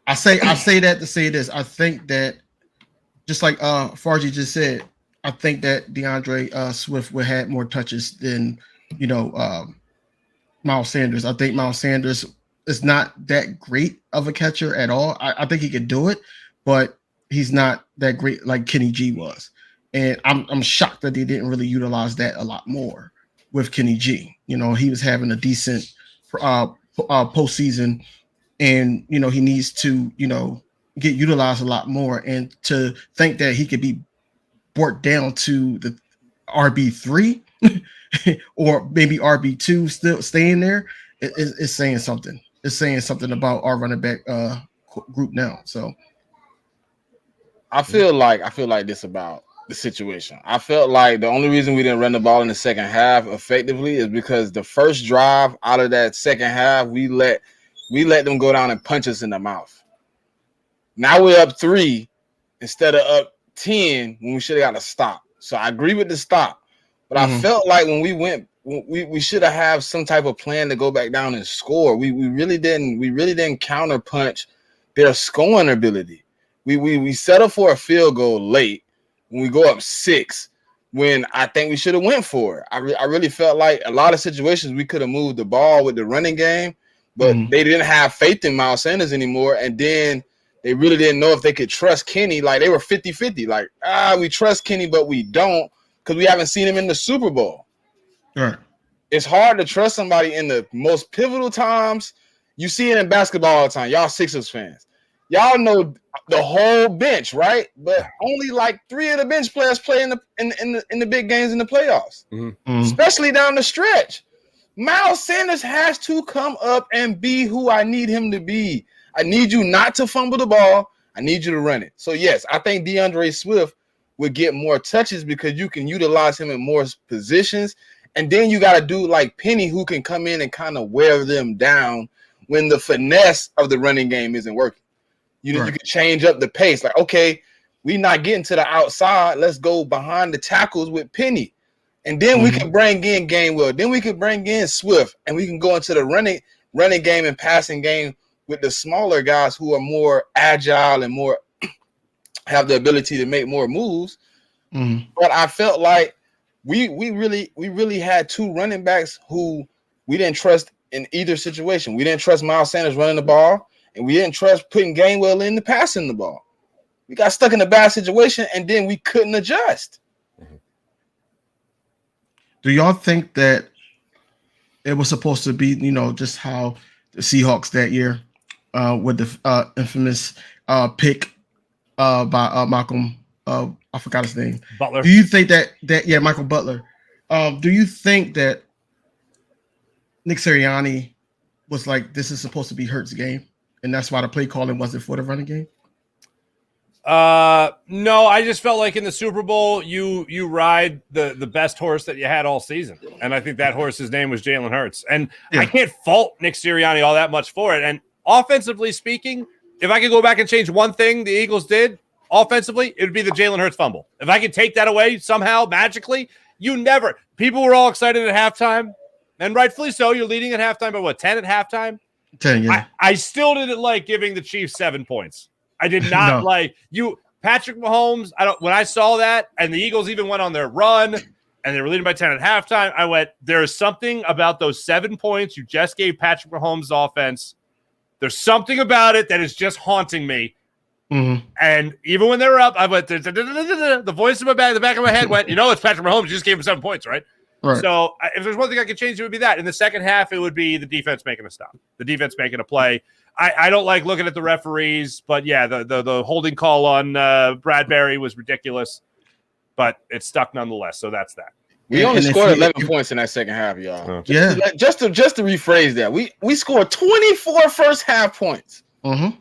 I say that to say this. I think that, just like Farji just said, I think that DeAndre Swift would have more touches than, you know, Miles Sanders. I think Miles Sanders is not that great of a catcher at all. I think he could do it, but he's not that great like Kenny G was. And I'm shocked that they didn't really utilize that a lot more with Kenny G. You know, he was having a decent postseason. And, you know, he needs to, you know, get utilized a lot more. And to think that he could be brought down to the RB3 or maybe RB2 still staying there, it's saying something. It's saying something about our running back group now. So I feel like this about the situation. I felt like the only reason we didn't run the ball in the second half effectively is because the first drive out of that second half, we let them go down and punch us in the mouth. Now we're up 3 instead of up 10 when we should have got a stop. So I agree with the stop. But I felt like when we went, we should have some type of plan to go back down and score. We really didn't. We really didn't counterpunch their scoring ability. We settled for a field goal late when we go up 6. When I think we should have went for it. I really felt like a lot of situations we could have moved the ball with the running game, but they didn't have faith in Miles Sanders anymore. And then they really didn't know if they could trust Kenny. Like they were 50-50. Like, we trust Kenny, but we don't because we haven't seen him in the Super Bowl. Right. It's hard to trust somebody in the most pivotal times. You see it in basketball all the time. Y'all Sixers fans. Y'all know the whole bench, right? But only like 3 of the bench players play in the big games in the playoffs, especially down the stretch. Miles Sanders has to come up and be who I need him to be. I need you not to fumble the ball. I need you to run it. So, yes, I think DeAndre Swift would get more touches because you can utilize him in more positions. And then you got a dude like Penny who can come in and kind of wear them down when the finesse of the running game isn't working. You can change up the pace. Like, okay, we not getting to the outside. Let's go behind the tackles with Penny. And then we can bring in Gainwell. Then we can bring in Swift. And we can go into the running game and passing game with the smaller guys who are more agile and more have the ability to make more moves. But I felt like we really had 2 running backs who we didn't trust in either situation. We didn't trust Miles Sanders running the ball. And we didn't trust putting Gainwell in the passing the ball. We got stuck in a bad situation, and then we couldn't adjust. Do y'all think that it was supposed to be, just how the Seahawks that year with the infamous pick by Malcolm, I forgot his name. Butler. Do you think that Michael Butler. Do you think that Nick Sirianni was like, this is supposed to be Hurts' game? And that's why the play calling wasn't for the running game? No, I just felt like in the Super Bowl, you ride the best horse that you had all season. And I think that horse's name was Jalen Hurts. And I can't fault Nick Sirianni all that much for it. And offensively speaking, if I could go back and change one thing the Eagles did offensively, it would be the Jalen Hurts fumble. If I could take that away somehow, magically, people were all excited at halftime. And rightfully so, you're leading at halftime by 10 at halftime? 10, yeah. I still didn't like giving the Chiefs 7 points. I did not like you, Patrick Mahomes. When I saw that, and the Eagles even went on their run, and they were leading by 10 at halftime. I went, there is something about those 7 points you just gave Patrick Mahomes' offense. There's something about it that is just haunting me. And even when they were up, I went, the voice in the back of my head went, it's Patrick Mahomes. You just gave him 7 points, right? Right. So if there's one thing I could change, it would be that. In the second half, it would be the defense making a stop, the defense making a play. I don't like looking at the referees, but yeah, the holding call on Bradbury was ridiculous, but it stuck nonetheless. So that's that. We only scored 11 points in that second half, y'all. Just to rephrase that, we scored 24 first half points.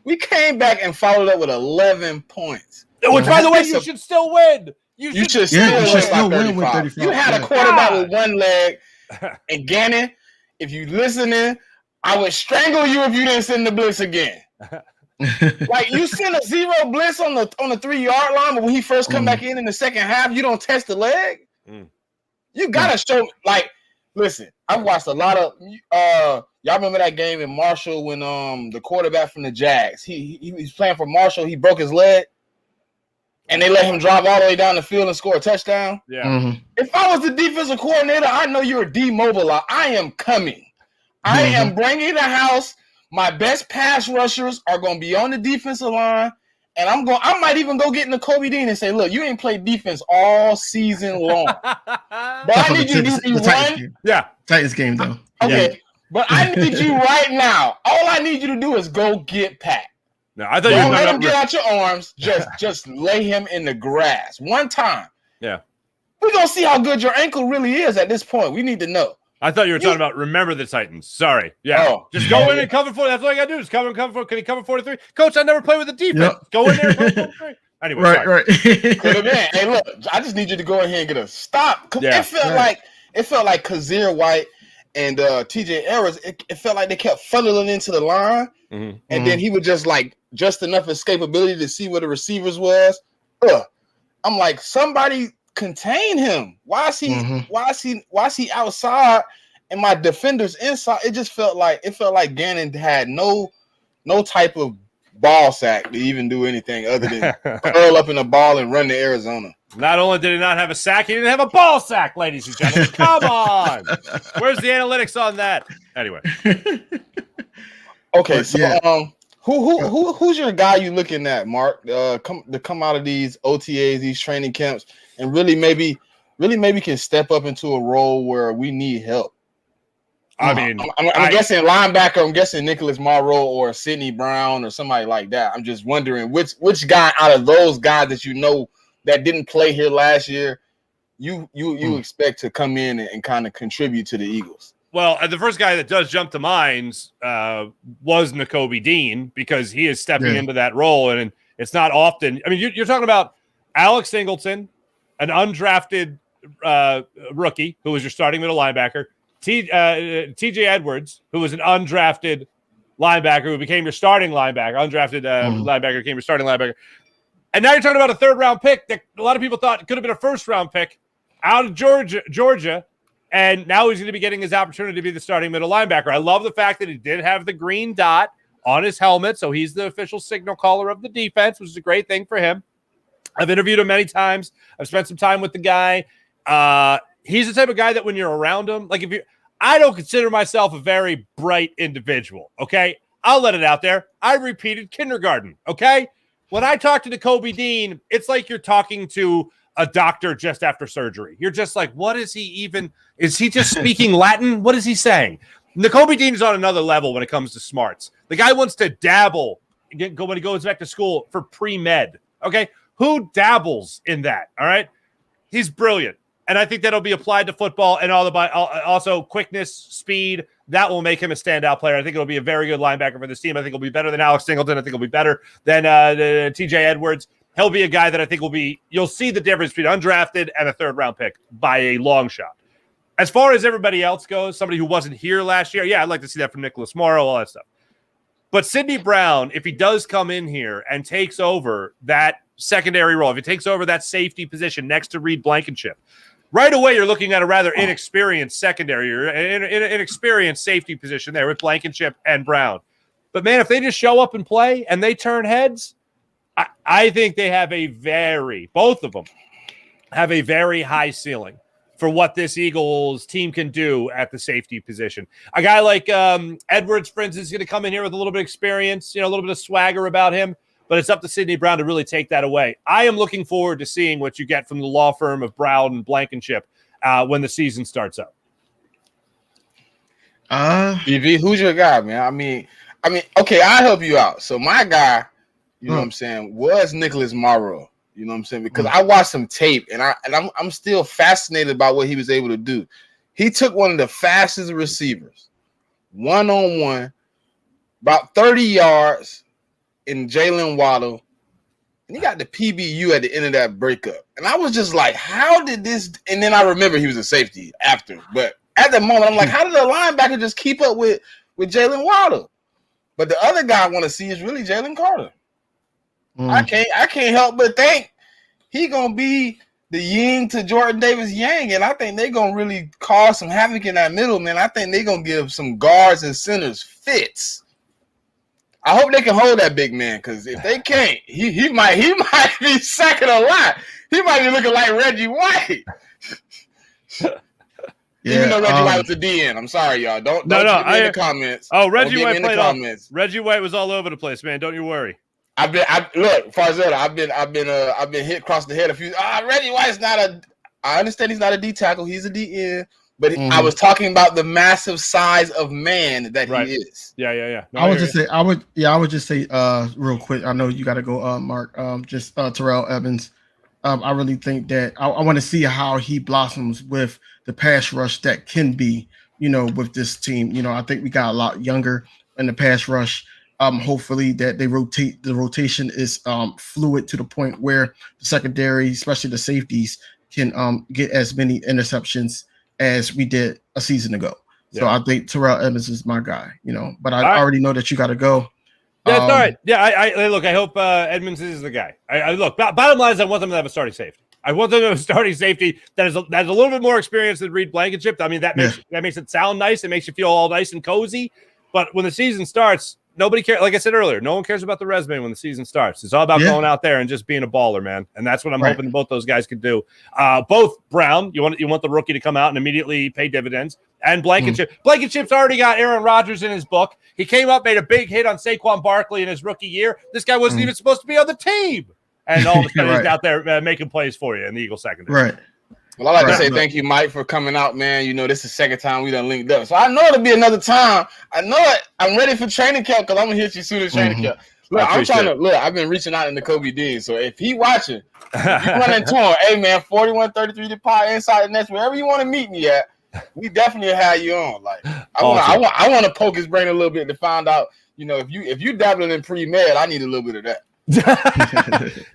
We came back and followed up with 11 points. Which, by the way, you should still win. You should still win with 35. You had a quarterback with one leg, and Gannon, if you listening, I would strangle you if you didn't send the blitz again. Like you send a 0 blitz on the 3-yard line, but when he first come back in the second half, you don't test the leg. You gotta show. Like, listen, I've watched a lot of. Y'all remember that game in Marshall when the quarterback from the Jags he's playing for Marshall, he broke his leg. And they let him drive all the way down the field and score a touchdown. Yeah. If I was the defensive coordinator, I know you're demobilized. I am coming. I am bringing the house. My best pass rushers are going to be on the defensive line, and I might even go get in the Kobe Dean and say, "Look, you ain't played defense all season long, but I need you to do one." Titans game though. Okay, but I need you right now. All I need you to do is go get Pat. No, I thought don't let him get out your arms. Just lay him in the grass one time. Yeah, we're gonna see how good your ankle really is at this point. We need to know. I thought you were talking about remember the Titans. Sorry. Yeah. Just go in and cover 40. That's all I got to do is cover. Can he cover 43? Coach, I never play with the defense. Yep. Go in there and cover 43. Anyway, right. Could have been. Hey, look, I just need you to go ahead and get a stop. Yeah. It felt like Kazir White and TJ Harris, it felt like they kept funneling into the line. And then he would just enough escapability to see where the receivers was. I'm like, somebody contain him? Why is he Mm-hmm. why is he outside and my defenders inside? It just felt like Gannon had no type of ball sack to even do anything other than curl up in the ball and run to Arizona. Not only did he not have a sack, he didn't have a ball sack, ladies and gentlemen. Come on. Where's the analytics on that? Anyway. Okay, But, so yeah. who's your guy you looking at, Mark? Come out of these OTAs, these training camps, and really maybe can step up into a role where we need help. I mean, I'm guessing linebacker. I'm guessing Nicholas Morrow or Sidney Brown or somebody like that. I'm just wondering which guy out of those guys that you know that didn't play here last year, you expect to come in and kind of contribute to the Eagles. Well, the first guy that does jump to mind was Nakobe Dean, because he is stepping into that role, and it's not often. I mean, you're talking about Alex Singleton, an undrafted rookie who was your starting middle linebacker, TJ Edwards, who was an undrafted linebacker who became your starting linebacker, undrafted linebacker became your starting linebacker. And now you're talking about a third-round pick that a lot of people thought could have been a first-round pick out of Georgia, and now he's going to be getting his opportunity to be the starting middle linebacker. I love the fact that he did have the green dot on his helmet, so he's the official signal caller of the defense, which is a great thing for him. I've interviewed him many times. I've spent some time with the guy. He's the type of guy that when you're around him, like I don't consider myself a very bright individual, okay? I'll let it out there. I repeated kindergarten, okay? When I talk to Nakobe Dean, it's like you're talking to a doctor just after surgery. You're just like, what is he even? Is he just speaking Latin? What is he saying? Nakobe Dean is on another level when it comes to smarts. The guy wants to dabble when he goes back to school for pre-med, okay? Who dabbles in that, all right? He's brilliant. And I think that'll be applied to football and also quickness, speed. That will make him a standout player. I think it'll be a very good linebacker for this team. I think he'll be better than Alex Singleton. I think he'll be better than TJ Edwards. He'll be a guy that I think you'll see the difference between undrafted and a third-round pick by a long shot. As far as everybody else goes, somebody who wasn't here last year, yeah, I'd like to see that from Nicholas Morrow, all that stuff. But Sidney Brown, if he does come in here and takes over that secondary role, if he takes over that safety position next to Reed Blankenship, right away, you're looking at a rather inexperienced secondary or inexperienced safety position there with Blankenship and Brown. But, man, if they just show up and play and they turn heads, I think they have both of them have a very high ceiling for what this Eagles team can do at the safety position. A guy like Edwards, for instance, is going to come in here with a little bit of experience, a little bit of swagger about him. But it's up to Sidney Brown to really take that away. I am looking forward to seeing what you get from the law firm of Brown and Blankenship when the season starts up. BV, who's your guy, man? I mean, okay, I'll help you out. So my guy, you know what I'm saying, was Nicholas Morrow. You know what I'm saying? Because I watched some tape and I'm still fascinated by what he was able to do. He took one of the fastest receivers, one-on-one, about 30 yards. In Jalen Waddle, and he got the PBU at the end of that breakup. And I was just like, how did this? And then I remember he was a safety after. But at the moment, I'm like, how did the linebacker just keep up with Jalen Waddle? But the other guy I want to see is really Jalen Carter. I can't help but think he gonna be the yin to Jordan Davis Yang, and I think they're gonna really cause some havoc in that middle, man. I think they're gonna give some guards and centers fits. I hope they can hold that big man, because if they can't, he might be sacking a lot. He might be looking like Reggie White. Even though Reggie White was a DN. I'm sorry, y'all. Don't get me in the comments. Oh, Reggie White played off. Reggie White was all over the place, man. Don't you worry. Look, Farzetta, I've been hit across the head a few. Reggie White's not a. I understand he's not a D tackle. He's a DN. But I was talking about the massive size of man that he is. Yeah. No, I would just say real quick. I know you got to go, Mark. Just Terrell Evans. I really think that I want to see how he blossoms with the pass rush that can be, with this team. I think we got a lot younger in the pass rush. Hopefully that the rotation is fluid to the point where the secondary, especially the safeties, can get as many interceptions as we did a season ago. So I think Terrell Evans is my guy, but I already know that you got to go. That's all right. Yeah, I look, I hope Edmonds is the guy. I look, bottom line is I want them to have a starting safety. I want them to have a starting safety that has a little bit more experience than Reed Blankenship. I mean, that makes it sound nice. It makes you feel all nice and cozy. But when the season starts, nobody cares. Like I said earlier, no one cares about the resume when the season starts. It's all about going out there and just being a baller, man. And that's what I'm hoping both those guys can do. Both Brown, you want the rookie to come out and immediately pay dividends. And Blankenship. Blankenship's already got Aaron Rodgers in his book. He came up, made a big hit on Saquon Barkley in his rookie year. This guy wasn't even supposed to be on the team. And all of a sudden he's out there making plays for you in the Eagle secondary. Right. Well, I'd like to say thank you, Mike, for coming out, man. You know, this is the second time we done linked up. So I know it'll be another time. I know it. I'm ready for training camp because I'm going to hit you soon as training camp. Look, I've been reaching out in the Kobe Dean. So if he watching, if you run into him, hey, man, 4133 the pod inside the nest, wherever you want to meet me at, we definitely have you on. Like, I want to poke his brain a little bit to find out, you know, if you dabbling in pre-med, I need a little bit of that.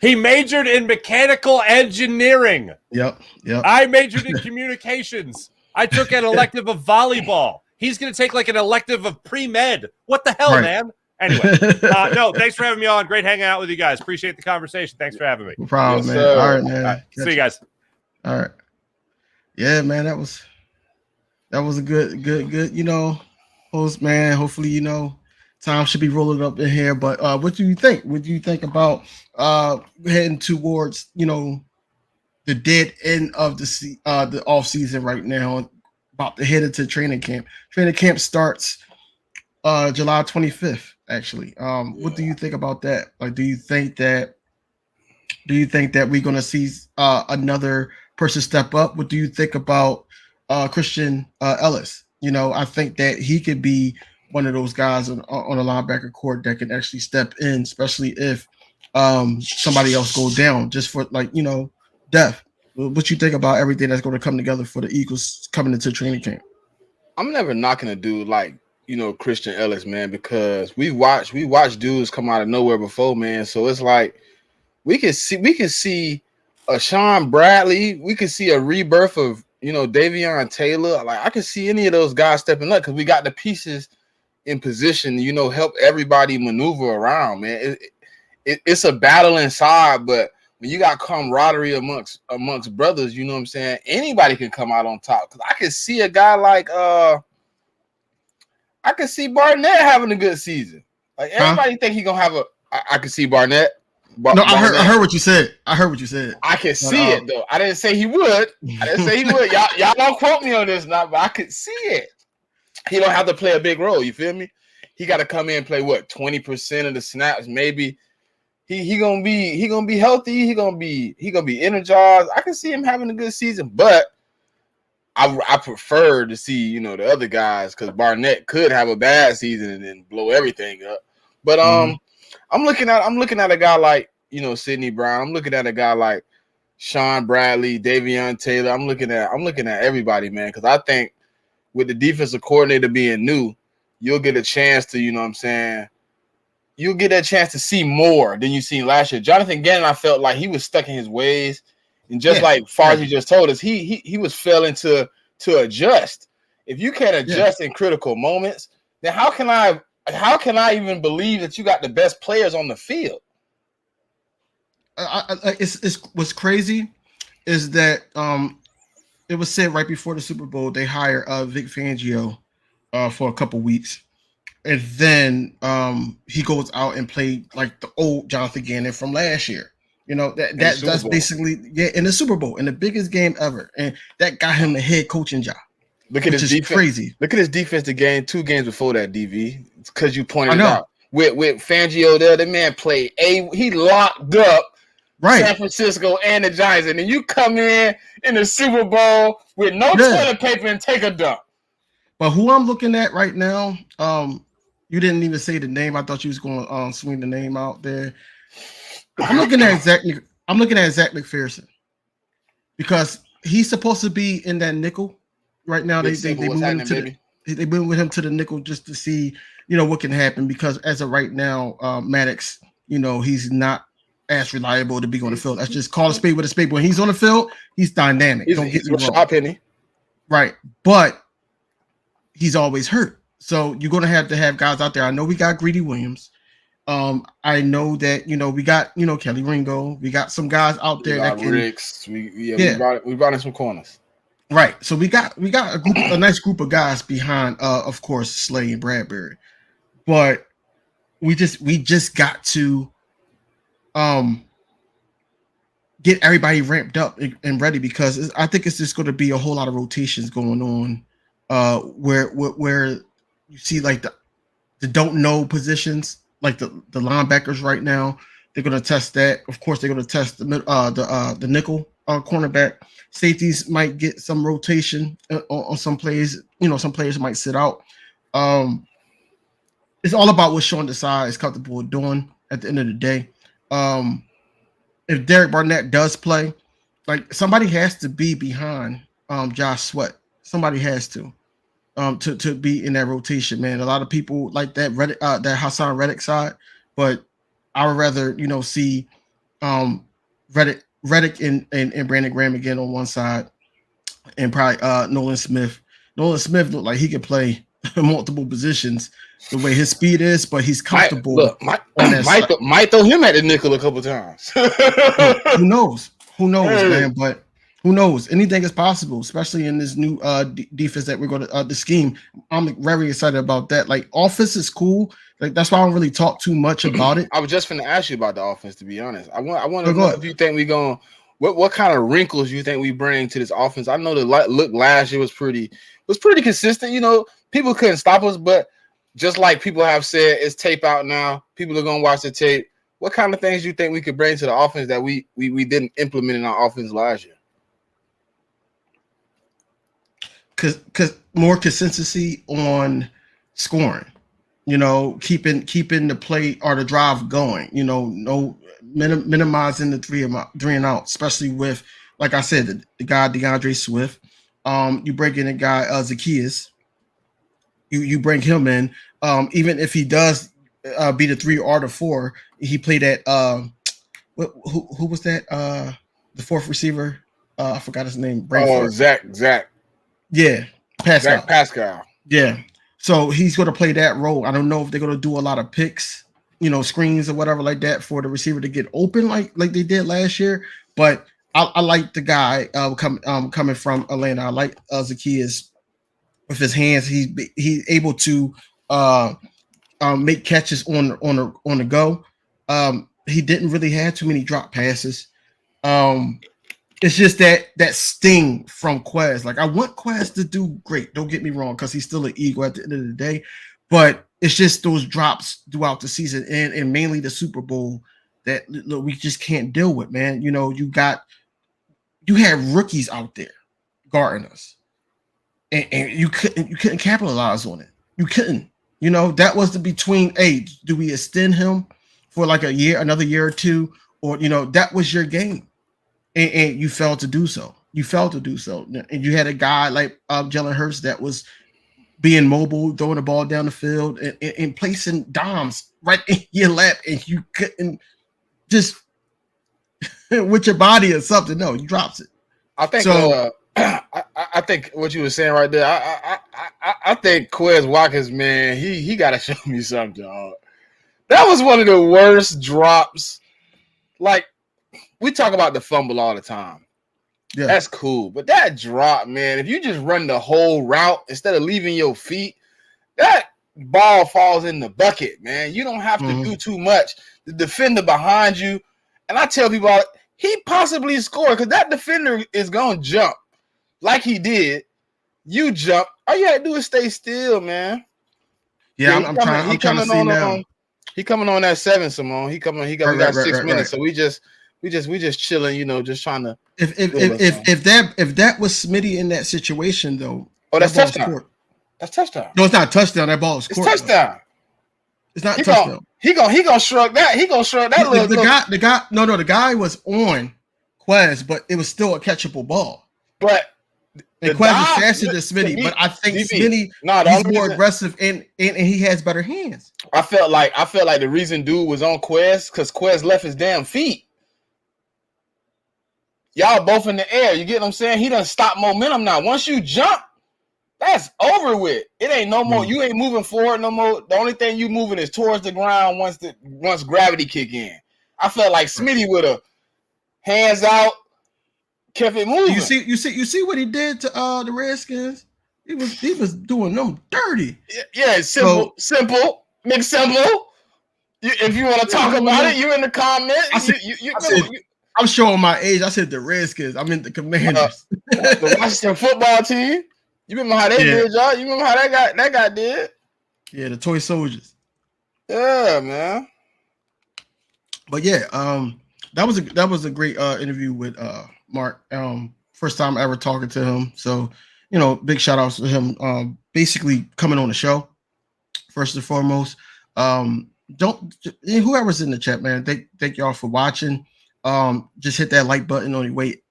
He majored in mechanical engineering. Yep. I majored in communications. I took an elective of volleyball. He's going to take like an elective of pre-med. What the hell, man? Anyway, no, thanks for having me on. Great hanging out with you guys. Appreciate the conversation. Thanks for having me. No problem, man. All right, man. All right. See you guys. All right. Yeah, man, that was a good, you know, host, man. Hopefully, you know, time should be rolling up in here. But what do you think? What do you think about heading towards, you know, the dead end of the off season right now, about to head into training camp? Training camp starts July 25th, actually. What do you think about that? Like, do you think that we're gonna see another person step up? What do you think about Christian Ellis? You know, I think that he could be one of those guys on a linebacker court that can actually step in, especially if somebody else goes down, just for, like, you know, depth. What you think about everything that's going to come together for the Eagles coming into training camp? I'm never knocking a dude like, you know, Christian Ellis, man, because we watch dudes come out of nowhere before, man. So it's like we can see a Sean Bradley, we can see a rebirth of, you know, Davion Taylor. Like, I can see any of those guys stepping up because we got the pieces in position, you know, help everybody maneuver around, man. It's a battle inside, but when you got camaraderie amongst brothers, you know what I'm saying, anybody can come out on top. Because I can see a guy like I can see Barnett having a good season. Like, everybody think he gonna have I can see Barnett. No, I heard what you said. I can see it though. I didn't say he would. Y'all don't quote me on this now, but I could see it. He don't have to play a big role. You feel me? He got to come in and play 20% of the snaps, maybe. He gonna be healthy. He gonna be energized. I can see him having a good season, but I prefer to see, you know, the other guys, because Barnett could have a bad season and then blow everything up. But I'm looking at a guy like, you know, Sidney Brown. I'm looking at a guy like Sean Bradley, Davion Taylor. I'm looking at everybody, man, because I think with the defensive coordinator being new, you'll get a chance to, you know what I'm saying, you'll get a chance to see more than you seen last year. Jonathan Gannon, I felt like he was stuck in his ways, and just like Farzetta just told us, he was failing to adjust. If you can't adjust in critical moments, then how can I even believe that you got the best players on the field? It's what's crazy is that it was said right before the Super Bowl they hired Vic Fangio for a couple weeks, and then he goes out and played like the old Jonathan Gannon from last year. You know, that's basically in the Super Bowl, in the biggest game ever, and that got him a head coaching job. Look at his defense. Crazy. Look at his defensive game 2 games before that, DV. It's because you pointed it out. With Fangio there, the man played he locked up San Francisco and the Giants, and then you come in the Super Bowl with no toilet paper and take a dump. But who I'm looking at right now, you didn't even say the name. I thought you was going to swing the name out there. I'm looking at Zach McPherson, because he's supposed to be in that nickel right now. They moved with him to the nickel just to see, you know, what can happen, because as of right now, Maddox, you know, he's not as reliable to be on the field. Let's just call a spade with a spade. When he's on the field, he's dynamic. Don't get me wrong. Right, but he's always hurt. So you're going to have guys out there. I know we got Greedy Williams. I know that we got Kelly Ringo, we got some guys out there that can. Ricks. We brought in some corners. Right, so we got a nice group of guys behind, of course, Slay and Bradbury, but we just got to get everybody ramped up and ready, because I think it's just going to be a whole lot of rotations going on, where you see like the don't know positions, like the linebackers right now. They're going to test that. Of course, they're going to test the nickel cornerback. Safeties might get some rotation on some plays. Some players might sit out. It's all about what Sean Desai is comfortable doing at the end of the day. If Derek Barnett does play, like, somebody has to be behind Josh Sweat. Somebody has to be in that rotation, man. A lot of people like that that Hassan Reddick side, but I would rather see Reddick and Brandon Graham again on one side, and probably Nolan Smith. Nolan Smith looked like he could play multiple positions the way his speed is, but he's comfortable. Might throw him at the nickel a couple times. Who knows? Man? But who knows? Anything is possible, especially in this new defense that we're going to the scheme. I'm very excited about that. Like, offense is cool. Like, that's why I don't really talk too much about it. I was just going to ask you about the offense, to be honest. I want to know if you think we're going. What kind of wrinkles you think we bring to this offense? I know the look last year was pretty consistent. People couldn't stop us, but just like people have said, it's tape out now. People are going to watch the tape. What kind of things you think we could bring to the offense that we didn't implement in our offense last year? Because more consistency on scoring, keeping the play or the drive going, no minimizing the three and out, especially with, like I said, the guy DeAndre Swift. You bring in a guy Zacchaeus. You bring him in, even if he does be the 3 or the 4. He played at who was that? The 4th receiver. I forgot his name. Zach. Yeah, Pascal. Yeah, so he's going to play that role. I don't know if they're going to do a lot of picks, screens or whatever like that for the receiver to get open like they did last year. But I like the guy coming from Atlanta. I like Zacchaeus with his hands. He's able to make catches on the go. He didn't really have too many drop passes. It's just that sting from Quez. Like, I want Quez to do great. Don't get me wrong, because he's still an Eagle at the end of the day. But it's just those drops throughout the season and mainly the Super Bowl that we just can't deal with, man. You had rookies out there guarding us, and you couldn't capitalize on it. You couldn't. That was the between. Hey, do we extend him for like another year or two, or that was your game. And you failed to do so. And you had a guy like Jalen Hurts that was being mobile, throwing the ball down the field and placing dimes right in your lap, and you couldn't just with your body or something. No, you drops it. I think so. I think what you were saying right there. I think Quez Watkins, man, he got to show me something, dog. That was one of the worst drops. Like, we talk about the fumble all the time. Yeah, that's cool. But that drop, man, if you just run the whole route instead of leaving your feet, that ball falls in the bucket, man. You don't have to do too much. The defender behind you, and I tell people, he possibly scored because that defender is going to jump like he did. You jump. All you had to do is stay still, man. Yeah, I'm trying to see now. He coming on that 7, Simone. We got 6 minutes, so we just chilling, just trying to. If that was Smitty in that situation though, that's touchdown. That's touchdown. No, it's not touchdown. That ball is court. It's touchdown. Though. It's not touchdown. He gonna shrug that. He gonna shrug that. The guy was on Quez, but it was still a catchable ball. But and Quez was faster than Smitty, but I think Smitty he's more aggressive and he has better hands. I felt like the reason dude was on Quez because Quez left his damn feet. Y'all both in the air. You get what I'm saying? He done stop momentum now. Once you jump, That's over with. It ain't no more. You ain't moving forward no more. The only thing you moving is towards the ground once gravity kick in. I felt like Smitty would have hands out, kept it moving. You see what he did to the Redskins? He was doing them dirty. Yeah, simple. Make simple. If you want to talk about it, you in the comments. I'm showing my age. I said the Redskins. I meant the Commanders. The Washington football team. You remember how they did, y'all? You remember how that guy did? Yeah, the toy soldiers. Yeah, man. But yeah, that was a great interview with Marc. First time ever talking to him. So, big shout outs to him. Basically coming on the show first and foremost. Whoever's in the chat, man, thank y'all for watching. Just hit that like button on your way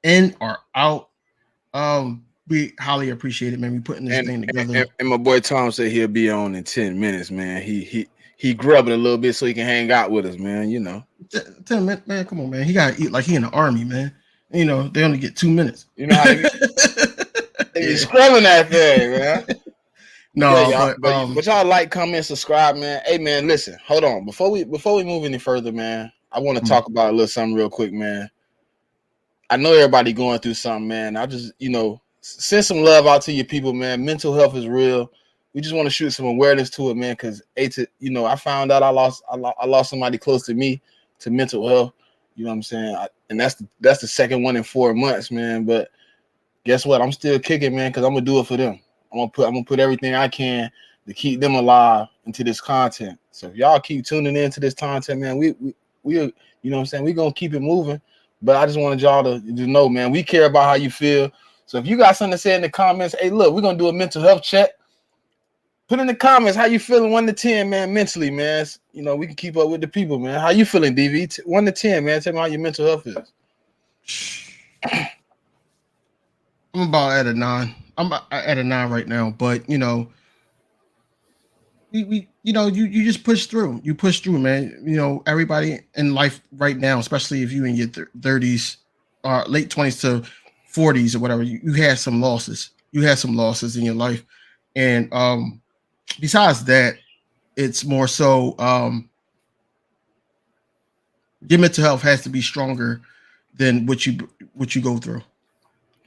in or out. We highly appreciate it, man. We putting this thing together. And my boy Tom said he'll be on in 10 minutes, man. He grubbing a little bit so he can hang out with us, man. 10 minutes, man. Come on, man. He gotta eat like he in the army, man. They only get 2 minutes. You know how they be scrubbing that thing, man. No, yeah, but y'all like, comment, subscribe, man. Hey, man, listen, hold on. Before we move any further, man, I want to talk about a little something real quick, man. I know everybody going through something, man. I just, send some love out to your people, man. Mental health is real. We just want to shoot some awareness to it, man, because I found out I lost somebody close to me to mental health. You know what I'm saying? And that's the second one in 4 months, man. But guess what? I'm still kicking, man, because I'm gonna do it for them. I'm gonna put everything I can to keep them alive into this content. So if y'all keep tuning into this content, man, we you know what I'm saying? We're gonna keep it moving. But I just wanted y'all to know, man, we care about how you feel. So if you got something to say in the comments, hey, look, we're gonna do a mental health check. Put in the comments how you feeling 1 to 10, man, mentally, man. We can keep up with the people, man. How you feeling, DV? 1 to 10, man. Tell me how your mental health is. I'm about at a 9. I'm at a 9 right now, but you just push through. You push through, man. Everybody in life right now, especially if you in your 30s or late 20s to 40s or whatever, you had some losses. You had some losses in your life, and besides that, it's more so your mental health has to be stronger than what you go through.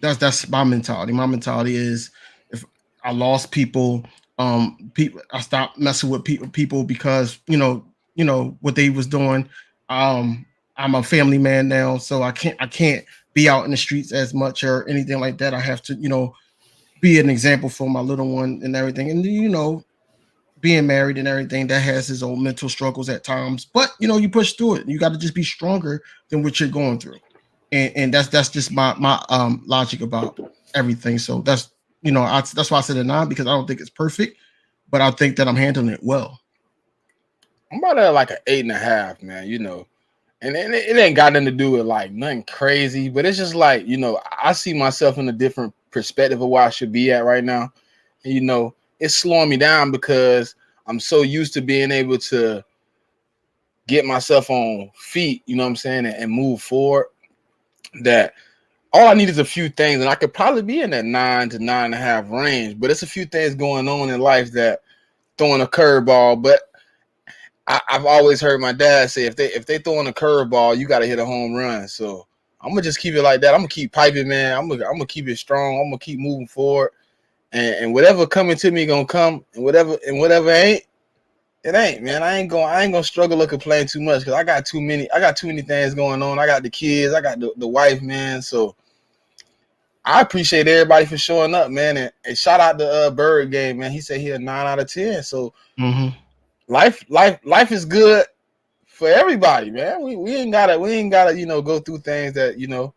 That's my mentality. My mentality is if I lost people, I stopped messing with people because what they was doing. I'm a family man now, so I can't be out in the streets as much or anything like that. I have to be an example for my little one and everything, and being married and everything, that has his own mental struggles at times, but you push through it. You got to just be stronger than what you're going through, and that's just my logic about everything. So that's that's why I said a 9, because I don't think it's perfect, but I think that I'm handling it well. I'm about at like an 8.5, man. And it ain't got nothing to do with like nothing crazy, but it's just like I see myself in a different perspective of where I should be at right now, and it's slowing me down because I'm so used to being able to get myself on feet, you know what I'm saying, and move forward, that all I need is a few things, and I could probably be in that 9 to 9.5 range, but it's a few things going on in life that throwing a curveball. But I've always heard my dad say if they throwing a curveball, you got to hit a home run. So I'm gonna just keep it like that. I'm gonna keep piping, man. I'm gonna keep it strong. I'm gonna keep moving forward. And whatever coming to me gonna come, and whatever ain't, it ain't, man. I ain't gonna struggle or complain too much because I got too many things going on. I got the kids, I got the wife, man. So I appreciate everybody for showing up, man. And shout out to Bird Game, man. He said he a 9 out of 10. So life is good for everybody, man. We ain't gotta go through things that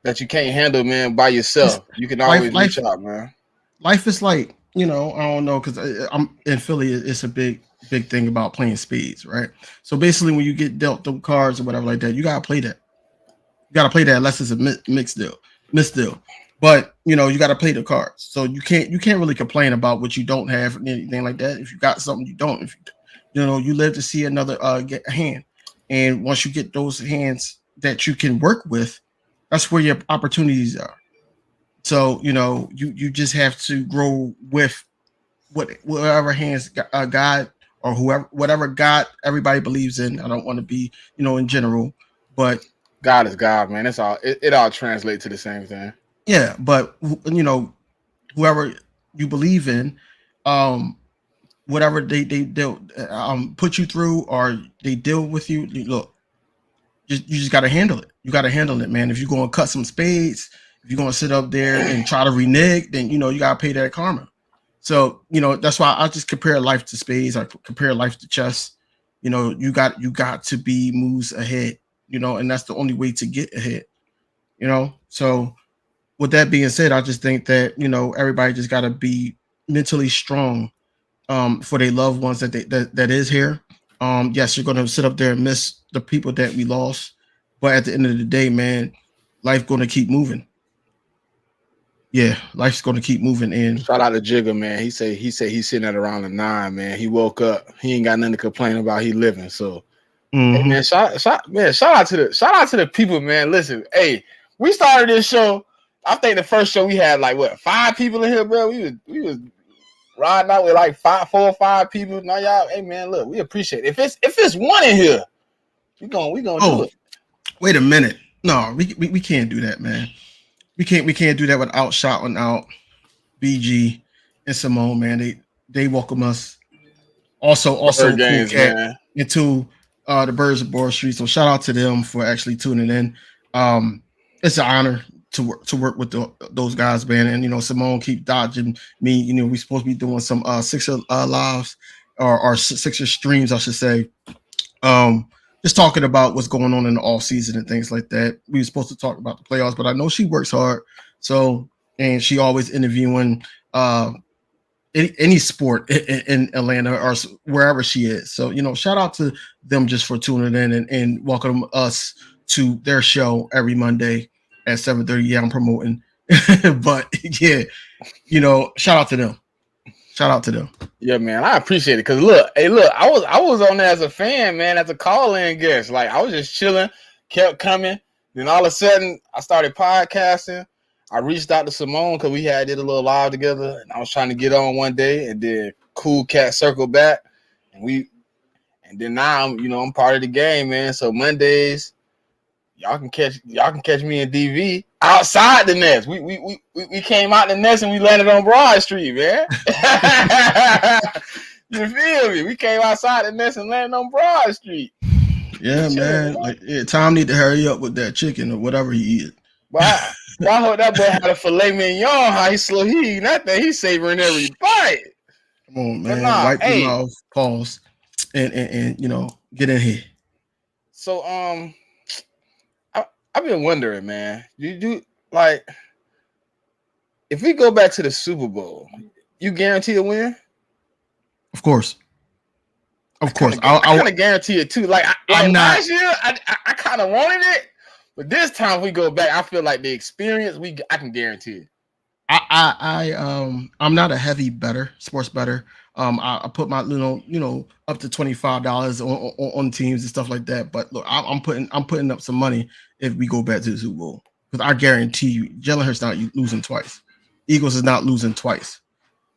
that you can't handle, man, by yourself. You can always reach out, man. Life is like, I don't know, because I'm in Philly. It's a big thing about playing spades, right? So basically, when you get dealt them cards or whatever like that, you gotta play that. You gotta play that unless it's a mixed deal. But you gotta play the cards. So you can't really complain about what you don't have or anything like that. If you got something, you don't. If you live to see another get a hand, and once you get those hands that you can work with, that's where your opportunities are. So you just have to grow with whatever hands God or whatever God everybody believes in. I don't want to be in general, but God is God, man. That's all. It all translates to the same thing. yeah, but whoever you believe in, whatever they'll put you through or they deal with you. Look, you just got to handle it. You got to handle it, man. If you're going to cut some spades, if you're going to sit up there and try to renege, then you got to pay that karma. So that's why I just compare life to spades. I compare life to chess. You got to be moves ahead. And that's the only way to get ahead. So with that being said, I just think that everybody just got to be mentally strong for their loved ones that is here. Yes, you're going to sit up there and miss the people that we lost, but at the end of the day, man, life going to keep moving. Yeah, life's going to keep moving. And shout out to Jigger, man. He said he's sitting at around the 9, man. He woke up. He ain't got nothing to complain about. He living. So, hey, man, shout out to the people, man. Listen, hey, we started this show. I think the first show we had like 5 people in here, bro. We was riding out with like 4 or 5 people. Now y'all, hey man, look, we appreciate it. If it's one in here, we gonna do it. Wait a minute. No, we can't do that, man. We can't do that without shouting out BG and Simone, man. They welcome us. Also Cool Cat into the Birds of Board Street. So shout out to them for actually tuning in. It's an honor to work with those guys, man. And Simone keep dodging me. We supposed to be doing some Sixer lives or Sixer streams, I should say. Just talking about what's going on in the off season and things like that. We were supposed to talk about the playoffs, but I know she works hard. So, and she always interviewing any sport in Atlanta or wherever she is. So, shout out to them just for tuning in and welcome us to their show every Monday at 7:30. Yeah, I'm promoting, but yeah, shout out to them. Shout out to them. Yeah, man, I appreciate it. Cause look, I was on there as a fan, man, as a call-in guest. Like I was just chilling, kept coming. Then all of a sudden, I started podcasting. I reached out to Simone because we did a little live together, and I was trying to get on one day, and then Cool Cat circled back, and then now I'm part of the game, man. So Mondays, y'all can catch me in DV outside the nest. We came out the nest and we landed on Broad Street, man. You feel me? We came outside the nest and landed on Broad Street. Yeah, man. Like Tom need to hurry up with that chicken or whatever he eat. But I hope that boy had a filet mignon. How he eating that thing? He's savoring every bite. Come on, man. Wipe your mouth, pause, and get in here. So I've been wondering, man. You do like if we go back to the Super Bowl, you guarantee a win? Of course. I kind of guarantee it too. Like last year, I kind of wanted it, but this time we go back, I feel like the experience I can guarantee it. I'm not a heavy bettor, sports bettor. I put my up to $25 on teams and stuff like that. But look, I'm putting up some money if we go back to the Super Bowl because I guarantee you, Jalen Hurts not losing twice. Eagles is not losing twice.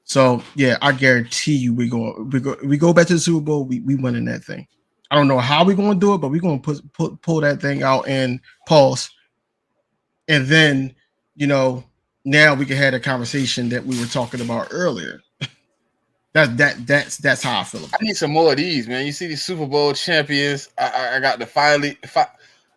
So yeah, I guarantee you we go back to the Super Bowl. We winning that thing. I don't know how we're going to do it, but we're going to pull that thing out and pause, and then now we can have a conversation that we were talking about earlier. That's how I feel about it. I need some more of these, man. You see these Super Bowl champions. I got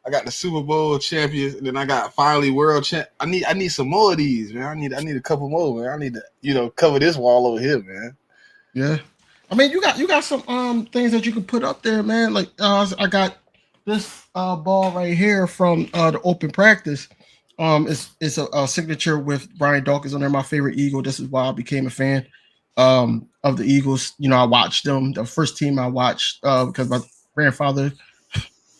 I got the Super Bowl champions, and then I got finally world champ. I need some more of these, man. I need a couple more, man. I need to cover this wall over here, man. Yeah, I mean you got some things that you can put up there, man. Like I got this ball right here from the open practice. It's a signature with Brian Dawkins on there. My favorite Eagle. This is why I became a fan of the Eagles. I watched them. The first team I watched because my grandfather,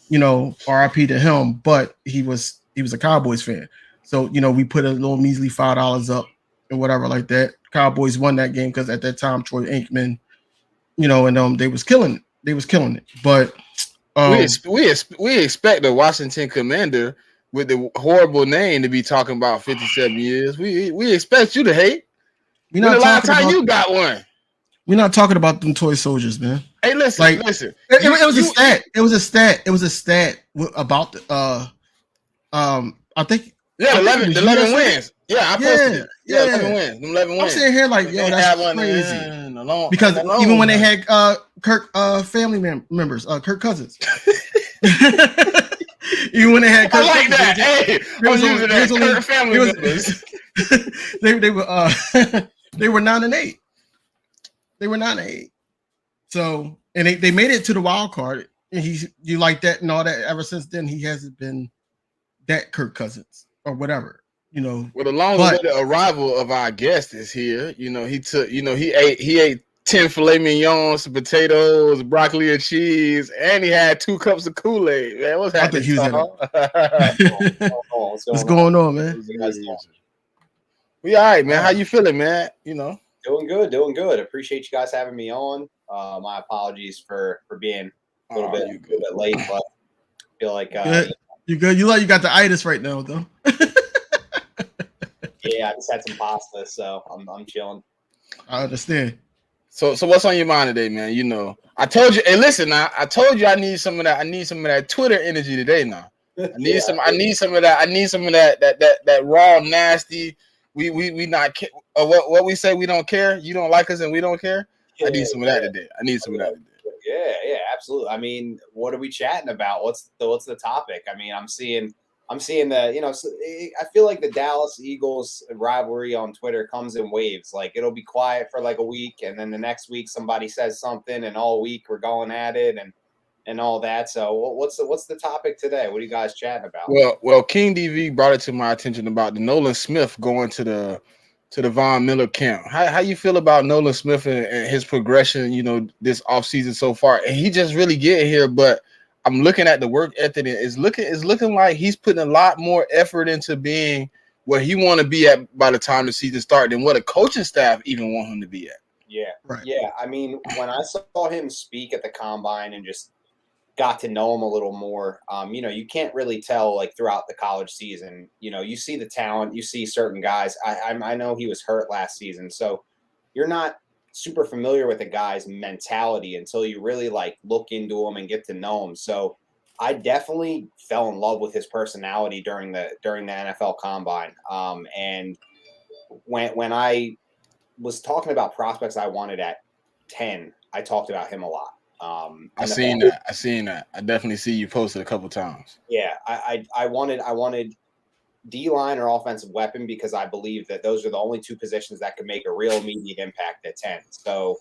RIP to him, but he was a Cowboys fan. So we put a little measly $5 up and whatever like that. Cowboys won that game because at that time Troy Aikman, and they was killing it. But we expect the Washington Commander with the horrible name to be talking about 57 years. We expect you to hate. We're When not the last talking time about. you got one? We're not talking about them toy soldiers, man. Hey, listen, Like listen. it was a stat. It was a stat. It was a stat about the I think Yeah, I think it was the you that 11 said it. wins. Yeah, I posted Yeah, it. Yeah, 11 yeah. wins. Them 11 I'm wins. sitting here like, We yo, ain't that's had one crazy. in a long, Because in a long even when they time. had Kirk family members, Kirk Cousins. Even when they had Kirk I like Cousins, that. Hey, I'm using that. Kurt family members. they were they were 9-8. They were 9-8. So and they made it to the wild card. And you like that and all that. Ever since then, he hasn't been that Kirk Cousins or whatever, you know. Well, the long-awaited arrival of our guest is here. You know, he ate 10 filet mignons, potatoes, broccoli and cheese, and he had 2 cups of Kool-Aid. Man, what's happening, Tom? What's going on, man? We all right, man. How you feeling, man? You know, doing good. Appreciate you guys having me on. My apologies for being a little bit late, but I feel like you good. You got the itis right now, though. Yeah, I just had some pasta, so I'm chilling. I understand. So what's on your mind today, man? You know, I told you. Hey, listen, now I told you I need some of that. I need some of that Twitter energy today. Now I need some. I need some of that. I need some of that raw, nasty. We not what we say. We don't care. You don't like us, and we don't care. I need some of that today. I need some of that today. Yeah, absolutely. I mean, what are we chatting about? What's the topic? I mean, I'm seeing the I feel like the Dallas Eagles rivalry on Twitter comes in waves. Like it'll be quiet for like a week, and then the next week somebody says something, and all week we're going at it and all that. So what's the topic today? What are you guys chatting about? Well, King DV brought it to my attention about the Nolan Smith going to the Von Miller camp. How you feel about Nolan Smith and his progression, you know, this offseason so far? And he just really getting here, but I'm looking at the work ethic, and it's looking like he's putting a lot more effort into being where he want to be at by the time the season starts than what a coaching staff even want him to be at. Yeah. Right. Yeah. I mean, when I saw him speak at the combine and just got to know him a little more, you can't really tell like throughout the college season. You see the talent, you see certain guys. I know he was hurt last season, so you're not super familiar with a guy's mentality until you really like look into him and get to know him. So I definitely fell in love with his personality during the NFL combine. And when I was talking about prospects I wanted at 10, I talked about him a lot. I seen that. I definitely see you posted a couple times. Yeah, I wanted D-line or offensive weapon because I believe that those are the only 2 positions that could make a real immediate impact at 10. So,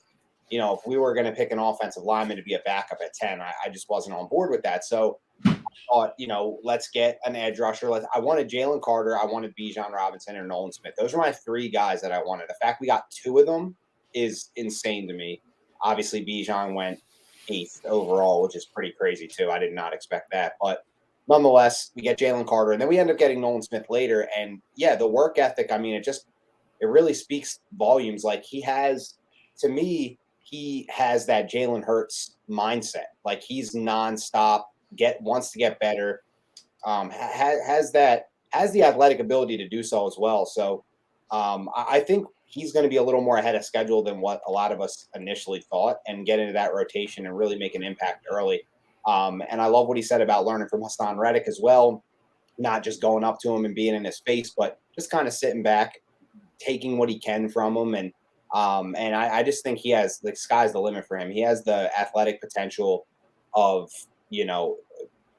if we were going to pick an offensive lineman to be a backup at 10, I just wasn't on board with that. So I thought, let's get an edge rusher. I wanted Jalen Carter, I wanted Bijan Robinson, or Nolan Smith. Those are my 3 guys that I wanted. The fact we got 2 of them is insane to me. Obviously, Bijan went 8th overall, which is pretty crazy too. I did not expect that, but nonetheless, we get Jalen Carter, and then we end up getting Nolan Smith later. And yeah, the work ethic, I mean, it really speaks volumes. Like he has that Jalen Hurts mindset. Like he's nonstop, wants to get better, has the athletic ability to do so as well. So I think he's going to be a little more ahead of schedule than what a lot of us initially thought, and get into that rotation and really make an impact early. And I love what he said about learning from Hassan Reddick as well, not just going up to him and being in his face, but just kind of sitting back, taking what he can from him. And I just think he has the sky's the limit for him. He has the athletic potential of,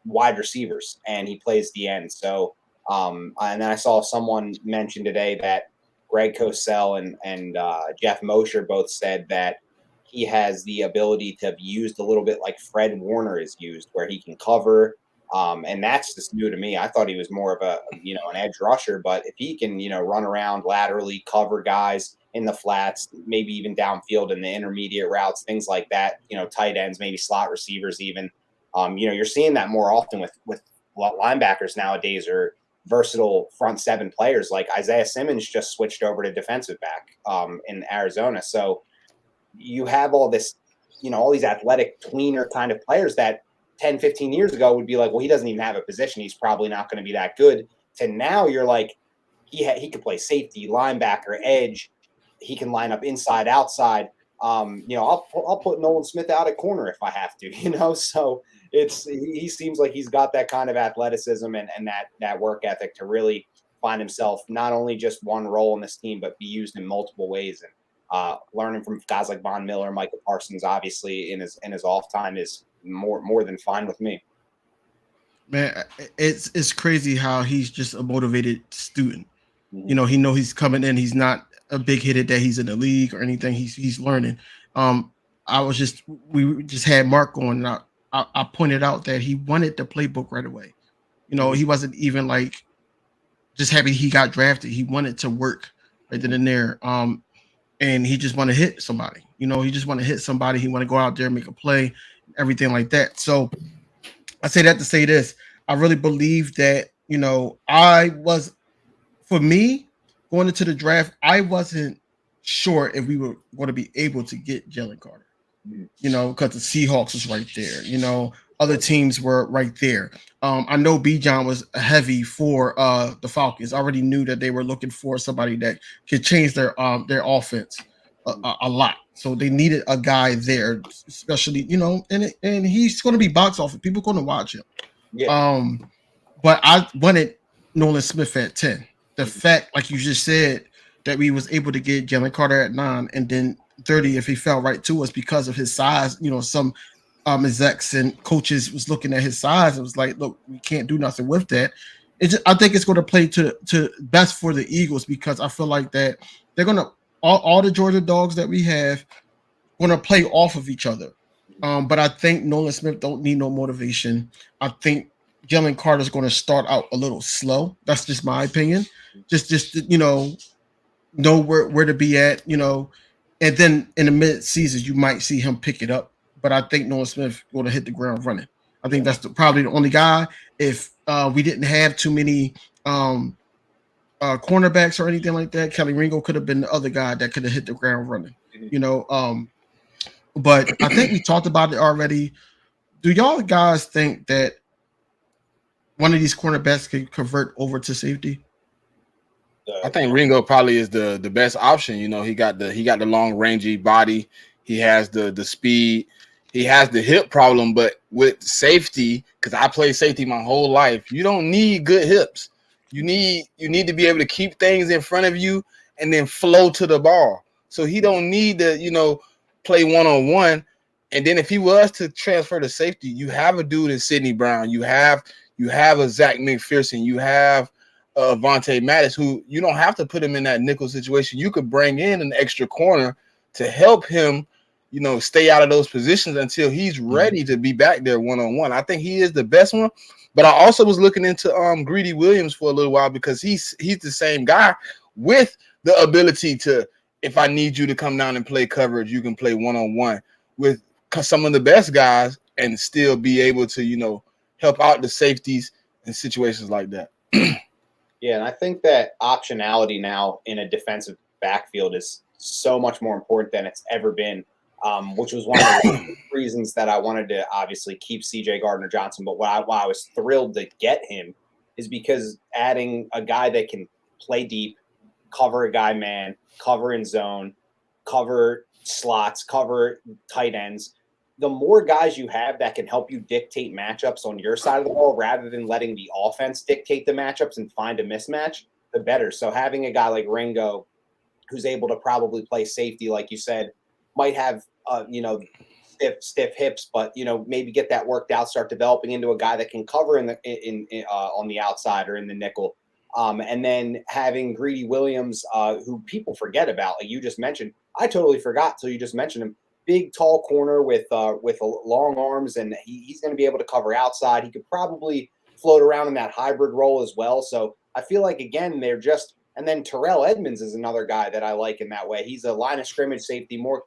wide receivers, and he plays the end. So, and then I saw someone mention today that Greg Cosell and Jeff Mosher both said that he has the ability to be used a little bit like Fred Warner is used, where he can cover. And that's just new to me. I thought he was more of an edge rusher, but if he can, run around laterally, cover guys in the flats, maybe even downfield in the intermediate routes, things like that, tight ends, maybe slot receivers even, you're seeing that more often with linebackers nowadays, or versatile front 7 players. Like Isaiah Simmons just switched over to defensive back in Arizona. So you have all this, all these athletic tweener kind of players that 10, 15 years ago would be like, well, he doesn't even have a position. He's probably not going to be that good. To now you're like, he could play safety, linebacker, edge. He can line up inside, outside. I'll put Nolan Smith out at corner if I have to, so he seems like he's got that kind of athleticism and that work ethic to really find himself not only just one role in this team, but be used in multiple ways. And learning from guys like Von Miller, Michael Parsons, obviously in his off time is more than fine with me. Man, it's crazy how he's just a motivated student. Mm-hmm. He know he's coming in. He's not a big hitter that he's in the league or anything. He's learning. We just had Marc on, and I pointed out that he wanted the playbook right away. He wasn't even like just happy he got drafted. He wanted to work right then and there. And he just want to hit somebody. He just want to hit somebody. He want to go out there and make a play, everything like that. So I say that to say this. I really believe that, for me, going into the draft, I wasn't sure if we were going to be able to get Jalen Carter, because the Seahawks was right there. Other teams were right there. I know Bijan was heavy for the Falcons. I already knew that they were looking for somebody that could change their offense a lot. So they needed a guy there, especially, and he's going to be box office. People are going to watch him. Yeah. But I wanted Nolan Smith at 10. The fact, like you just said, that we was able to get Jalen Carter at 9 and then 30 if he fell right to us because of his size. Some execs and coaches was looking at his size and was like, look, we can't do nothing with that. I think it's going to play to best for the Eagles because I feel like that they're going to all the Georgia dogs that we have going to play off of each other. But I think Nolan Smith don't need no motivation. I think Jalen Carter is going to start out a little slow. That's just my opinion. Just know where to be at, and then in the mid-season you might see him pick it up. But I think Nolan Smith going to hit the ground running. I think that's probably the only guy. If we didn't have too many cornerbacks or anything like that, Kelly Ringo could have been the other guy that could have hit the ground running. But I think we talked about it already. Do y'all guys think that one of these cornerbacks could convert over to safety? I think Ringo probably is the best option. He got the long rangy body. He has the speed. He has the hip problem, but with safety, because I played safety my whole life, you don't need good hips. You need to be able to keep things in front of you and then flow to the ball. So he don't need to, play one-on-one. And then if he was to transfer to safety, you have a dude in Sidney Brown. You have a Zach McPherson. You have Vontae Mattis, who you don't have to put him in that nickel situation. You could bring in an extra corner to help him, stay out of those positions until he's ready to be back there one-on-one. I think he is the best one. But I also was looking into Greedy Williams for a little while because he's the same guy with the ability to, if I need you to come down and play coverage, you can play one-on-one with some of the best guys and still be able to, help out the safeties in situations like that. Yeah, and I think that optionality now in a defensive backfield is so much more important than it's ever been, which was one of the reasons that I wanted to obviously keep CJ Gardner-Johnson. But why I was thrilled to get him is because adding a guy that can play deep, cover a guy man, cover in zone, cover slots, cover tight ends, the more guys you have that can help you dictate matchups on your side of the ball rather than letting the offense dictate the matchups and find a mismatch, the better. So having a guy like Ringo who's able to probably play safety, like you said, might have, stiff hips, but, maybe get that worked out, start developing into a guy that can cover on the outside or in the nickel. And then having Greedy Williams, who people forget about, like you just mentioned. I totally forgot till you just mentioned him. Big, tall corner with long arms, and he's going to be able to cover outside. He could probably float around in that hybrid role as well. So I feel like, again, and then Terrell Edmonds is another guy that I like in that way. He's a line of scrimmage safety, more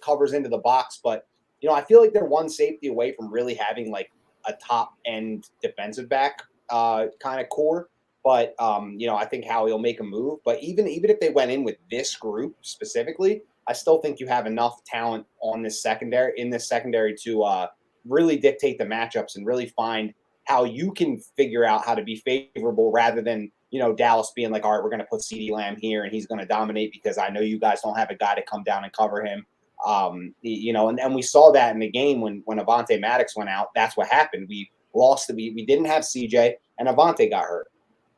covers into the box. But, I feel like they're one safety away from really having like a top end defensive back kind of core. But, I think Howie will make a move. But even if they went in with this group specifically, I still think you have enough talent in this secondary to really dictate the matchups and really find how you can figure out how to be favorable rather than, Dallas being like, all right, we're going to put CeeDee Lamb here and he's going to dominate because I know you guys don't have a guy to come down and cover him. And we saw that in the game when Avonte Maddox went out. That's what happened. We lost. We didn't have CJ and Avonte got hurt.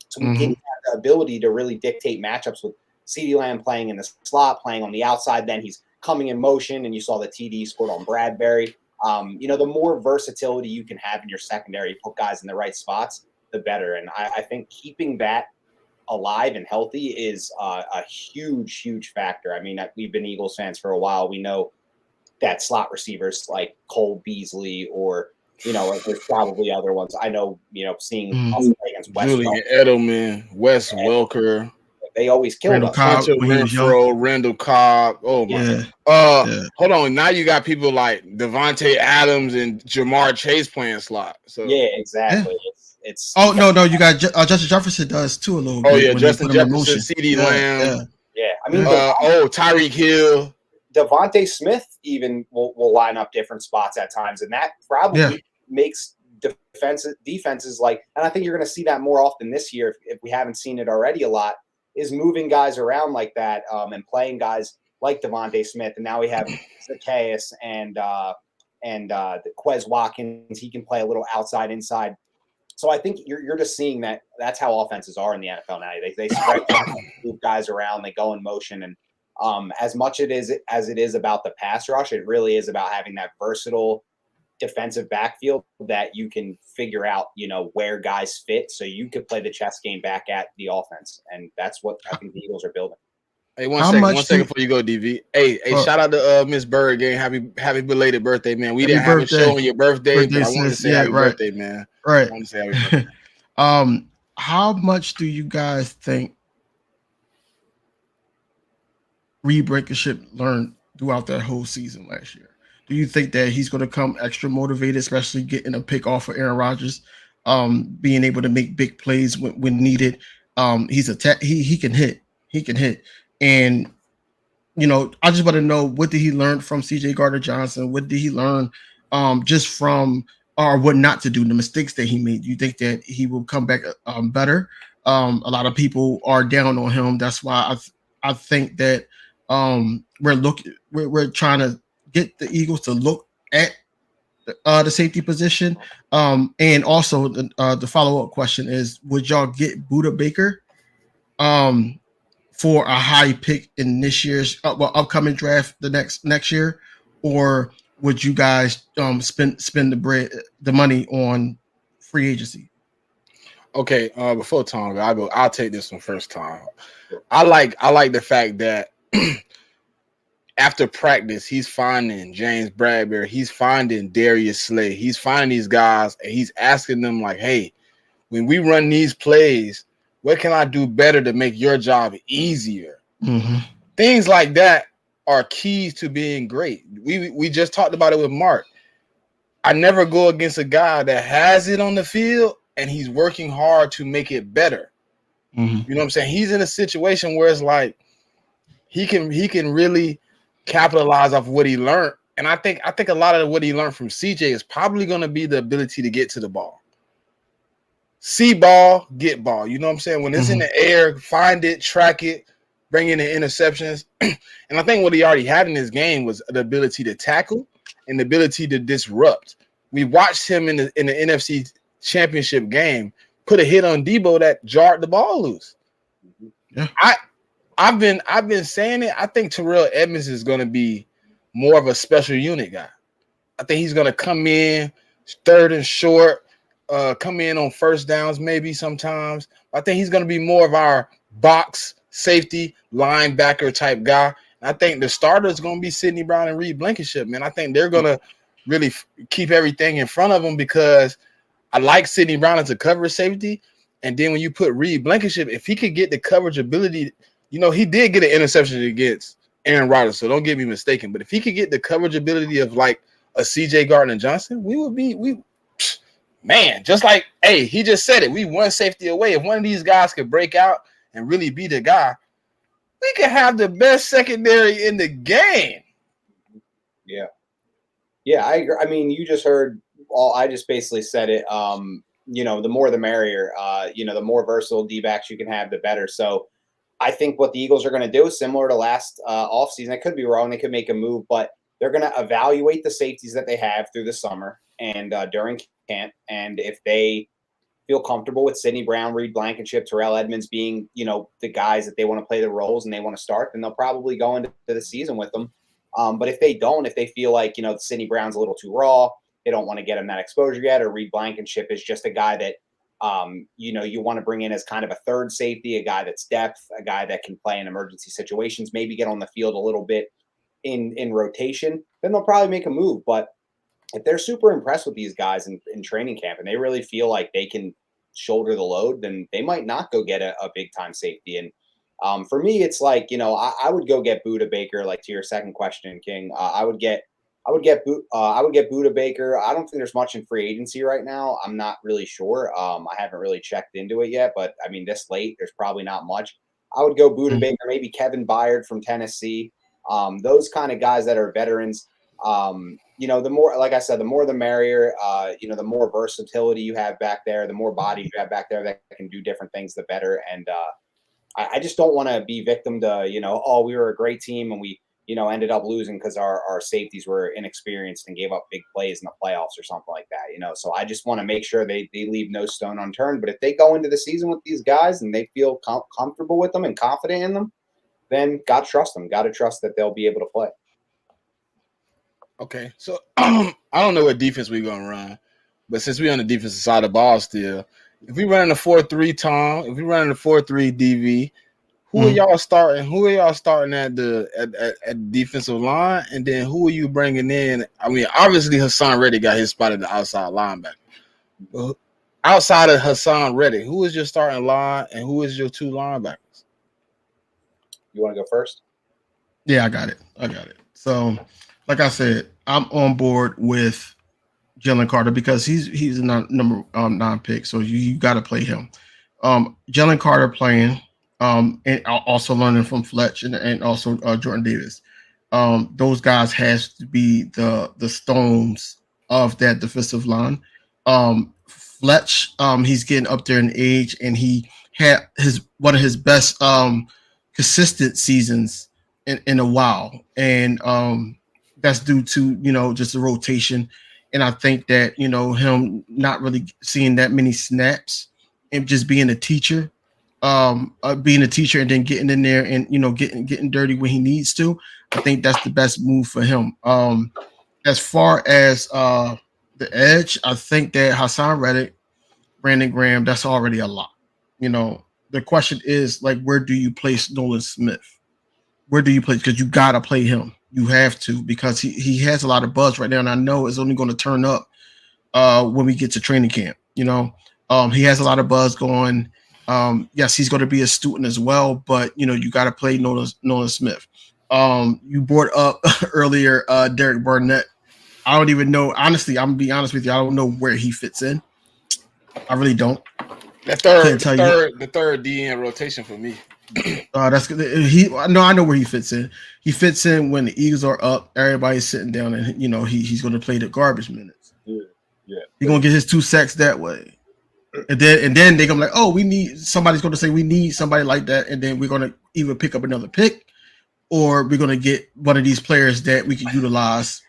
So we didn't have the ability to really dictate matchups with CeeDee Lamb playing in the slot, playing on the outside. Then he's coming in motion, and you saw the TD scored on Bradbury. The more versatility you can have in your secondary, put guys in the right spots, the better. And I think keeping that alive and healthy is a huge, huge factor. I mean, we've been Eagles fans for a while. We know that slot receivers like Cole Beasley or, there's probably other ones. I know, seeing us play against West Julian Edelman, Wes Welker. They always killed Randall us. Cobb, Renfro, Randall Cobb. Oh my! Hold on. Now you got people like Devontae Adams and Jamar Chase playing slot. So yeah, exactly. Yeah. It's no. You got Justin Jefferson does too a little bit. Oh yeah, Justin Jefferson, CeeDee Lamb. Yeah. I mean, Tyreek Hill, Devontae Smith even will line up different spots at times, and that probably makes defenses like. And I think you're going to see that more often this year if we haven't seen it already a lot. Is moving guys around like that and playing guys like Devontae Smith. And now we have Zacchaeus and the Quez Watkins. He can play a little outside, inside. So I think you're just seeing that that's how offenses are in the NFL now. They spread move guys around, they go in motion. And as much as it is about the pass rush, it really is about having that versatile defensive backfield that you can figure out, where guys fit so you could play the chess game back at the offense. And that's what I think the Eagles are building. Hey, one second before you go, DV. Hey, shout out to Miss Bird gang. Happy belated birthday, man. We didn't have a show on your birthday, but I wanted to say happy birthday, man. Right. I want to say happy birthday. How much do you guys think Reed Blankenship learned throughout that whole season last year? Do you think that he's going to come extra motivated, especially getting a pick off of Aaron Rodgers, being able to make big plays when needed? He can hit. And, I just want to know, what did he learn from CJ Gardner-Johnson? What did he learn just from or what not to do, the mistakes that he made? Do you think that he will come back better? A lot of people are down on him. That's why I think that we're trying to get the Eagles to look at the safety position. And also the follow-up question is, would y'all get Budda Baker for a high pick in this year's upcoming draft the next year, or would you guys spend the money on free agency? Okay, before Tom, I'll take this one first, Tom. I like the fact that after practice, he's finding James Bradbury, he's finding Darius Slay, he's finding these guys, and he's asking them like, hey, when we run these plays, what can I do better to make your job easier? Mm-hmm. Things like that are keys to being great. We just talked about it with Marc. I never go against a guy that has it on the field and he's working hard to make it better. Mm-hmm. You know what I'm saying? He's in a situation where it's like he can really capitalize off what he learned. And I think a lot of what he learned from CJ is probably going to be the ability to get to the ball. See ball, get ball. You know what I'm saying? When it's in the air, find it, track it, bring in the interceptions. And I think what he already had in his game was the ability to tackle and the ability to disrupt. We watched him in the NFC Championship game put a hit on Debo that jarred the ball loose. Yeah. I've been saying it. I think Terrell Edmonds is going to be more of a special unit guy. I think he's going to come in third and short, come in on first downs maybe sometimes. I think he's going to be more of our box safety linebacker type guy. And I think the starter is going to be Sidney Brown and Reed Blankenship, man. I think they're going to really keep everything in front of them because I like Sidney Brown as a coverage safety. And then when you put Reed Blankenship, if he could get the coverage ability, he did get an interception against Aaron Rodgers, so don't get me mistaken. But if he could get the coverage ability of like a CJ Gardner-Johnson, just like, hey, he just said it. We one safety away. If one of these guys could break out and really be the guy, we could have the best secondary in the game. Yeah. Yeah, I agree. I mean, you just heard all. I just basically said it. The more the merrier. The more versatile D-backs you can have, the better. So I think what the Eagles are going to do is similar to last offseason. I could be wrong. They could make a move, but they're going to evaluate the safeties that they have through the summer and during camp. And if they feel comfortable with Sidney Brown, Reed Blankenship, Terrell Edmonds being, the guys that they want to play the roles and they want to start, then they'll probably go into the season with them. But if they don't, if they feel like, Sidney Brown's a little too raw, they don't want to get him that exposure yet, or Reed Blankenship is just a guy that, you want to bring in as kind of a third safety, a guy that's depth, a guy that can play in emergency situations, maybe get on the field a little bit in rotation, then they'll probably make a move. But if they're super impressed with these guys in training camp and they really feel like they can shoulder the load, then they might not go get a big time safety. And for me, it's like, I would go get Buda Baker. Like to your second question, King, I would get Buda Baker. I don't think there's much in free agency right now. I'm not really sure. I haven't really checked into it yet, but I mean, this late, there's probably not much. I would go Buda Baker, maybe Kevin Byard from Tennessee. Those kind of guys that are veterans. The more, like I said, the more the merrier. The more versatility you have back there, the more bodies you have back there that can do different things, the better. And I just don't want to be victim to, we were a great team and we, ended up losing because our safeties were inexperienced and gave up big plays in the playoffs or something like that, So I just want to make sure they leave no stone unturned. But if they go into the season with these guys and they feel comfortable with them and confident in them, then got to trust them. Got to trust that they'll be able to play. Okay, so I don't know what defense we're gonna run, but since we're on the defensive side of the ball still, if we run the 4-3 Tom, if we run the 4-3 DV, who are y'all starting? Who are y'all starting at the defensive line, and then who are you bringing in? I mean, obviously Hassan Reddick got his spot at the outside linebacker. But outside of Hassan Reddick, who is your starting line, and who is your two linebackers? You want to go first? Yeah, I got it. So, like I said, I'm on board with Jalen Carter because he's a number 9 pick, so you got to play him. Jalen Carter playing, and also learning from Fletch and also Jordan Davis. Those guys has to be the stones of that defensive line. Fletch, he's getting up there in age, and he had one of his best consistent seasons in a while, and that's due to and the rotation. And I think that him not really seeing that many snaps and just being a teacher, and then getting in there and getting dirty when he needs to. I think that's the best move for him. As far as the edge, I think that Hassan Reddick, Brandon Graham, that's already a lot. The question is, like, where do you place Nolan Smith? Where do you play? Because you gotta play him. You have to, because he has a lot of buzz right now, and I know it's only going to turn up when we get to training camp. He has a lot of buzz going. Yes, he's going to be a student as well, but you got to play Nolan Smith. You brought up earlier Derek Barnett. I don't even know. Honestly, I'm gonna be honest with you. I don't know where he fits in. I really don't. The third DN rotation for me. That's good. I know where he fits in. He fits in when the Eagles are up, everybody's sitting down, and he's going to play the garbage minutes. Yeah. He's going to get his 2 sacks that way, and then they're going to be like, oh, somebody's going to say we need somebody like that, and then we're going to either pick up another pick, or we're going to get one of these players that we can utilize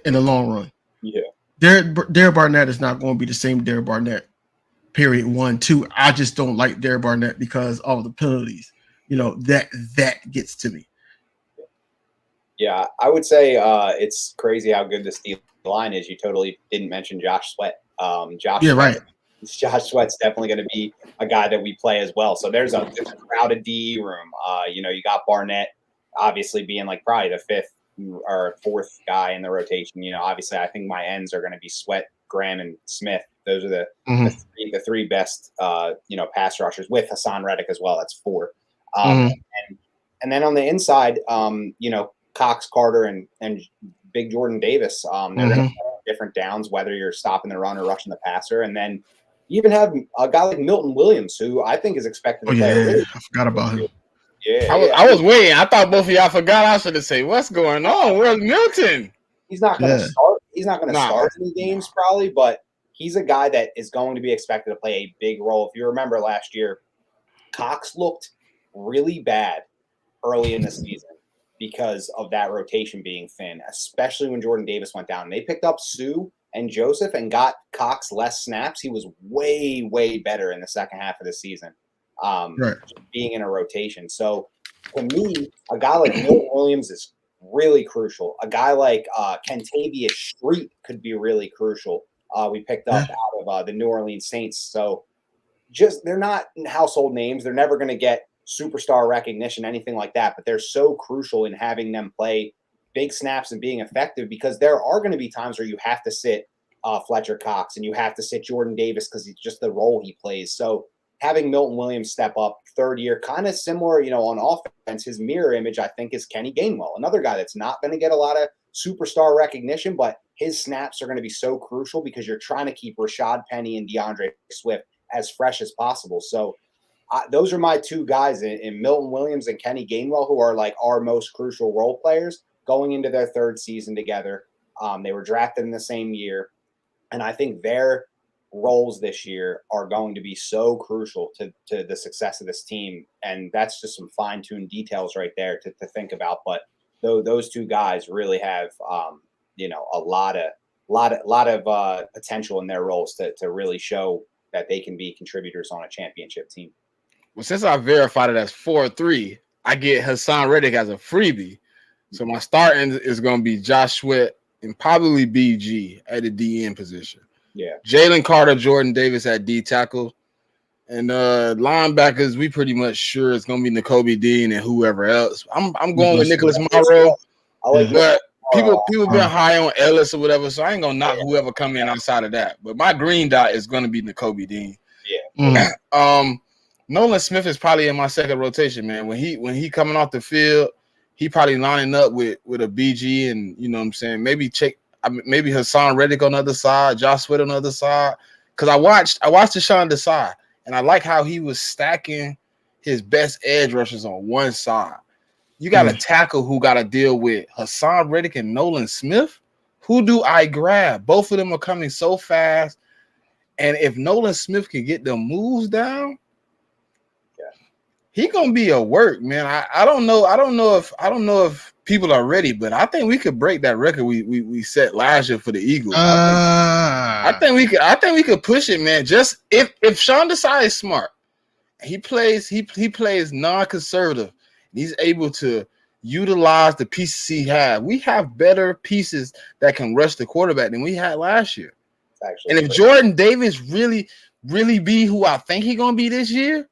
in the long run. Yeah, Derek Barnett is not going to be the same Derek Barnett. Period. 1, 2. I just don't like Derek Barnett because all the penalties. That gets to me. Yeah, I would say it's crazy how good this D line is. You totally didn't mention Josh Sweat. Right. Josh Sweat's definitely going to be a guy that we play as well. So there's a crowded DE room. You got Barnett obviously being like probably the 5th or 4th guy in the rotation. Obviously I think my ends are going to be Sweat, Graham, and Smith. Those are the three best pass rushers with Hassan Reddick as well. That's 4. And then on the inside, Cox, Carter, and Big Jordan Davis, they're going to play different downs, whether you're stopping the run or rushing the passer. And then you even have a guy like Milton Williams, who I think is expected to play. I forgot about him. Yeah, I was waiting. I thought both of y'all forgot. I should have said, "What's going on? Where's Milton?" He's not going to start. He's not going to Nah, start any games probably, but he's a guy that is going to be expected to play a big role. If you remember last year, Cox looked really bad early in the season because of that rotation being thin, especially when Jordan Davis went down. They picked up Sue and Joseph and got Cox less snaps. He was way, way better in the second half of the season, being in a rotation. So to me, a guy like Milton Williams is really crucial. A guy like Kentavious Street could be really crucial. We picked up out of the New Orleans Saints. So they're not household names. They're never going to get superstar recognition, anything like that. But they're so crucial in having them play big snaps and being effective, because there are going to be times where you have to sit Fletcher Cox and you have to sit Jordan Davis because it's just the role he plays. So having Milton Williams step up third year, kind of similar, on offense, his mirror image, I think, is Kenny Gainwell, another guy that's not going to get a lot of superstar recognition, but his snaps are going to be so crucial because you're trying to keep Rashad Penny and DeAndre Swift as fresh as possible. So those are my two guys in Milton Williams and Kenny Gainwell, who are like our most crucial role players going into their third season together. They were drafted in the same year. And I think their roles this year are going to be so crucial to the success of this team. And that's just some fine-tuned details right there to think about. But those two guys really have, a lot of potential in their roles to really show that they can be contributors on a championship team. Well, since I verified it as 4-3, I get Hassan Reddick as a freebie. So my starting is going to be Josh Sweat and probably BG at the DN position. Yeah. Jalen Carter, Jordan Davis at D tackle. And linebackers, we pretty much sure it's going to be Nakobe Dean and whoever else. I'm going with Nicholas Morrow. But people been high on Ellis or whatever, so I ain't going to knock whoever come in outside of that. But my green dot is going to be Nakobe Dean. Yeah. Nolan Smith is probably in my second rotation, man. When he coming off the field, he probably lining up with a BG, and you know what I'm saying, maybe Hassan Reddick on the other side, Josh Sweat on the other side. Because I watched Deshaun Desai, and I like how he was stacking his best edge rushers on one side. You got a tackle who got to deal with Hassan Reddick and Nolan Smith. Who do I grab? Both of them are coming so fast, and if Nolan Smith can get the moves down, he gonna be a work, man. I don't know if people are ready, but I think we could break that record we set last year for the Eagles. I think we could push it, man. Just if Sean Desai is smart, he plays non-conservative, and he's able to utilize the pieces he has. We have better pieces that can rush the quarterback than we had last year. And if Jordan Davis really be who I think he's gonna be this year,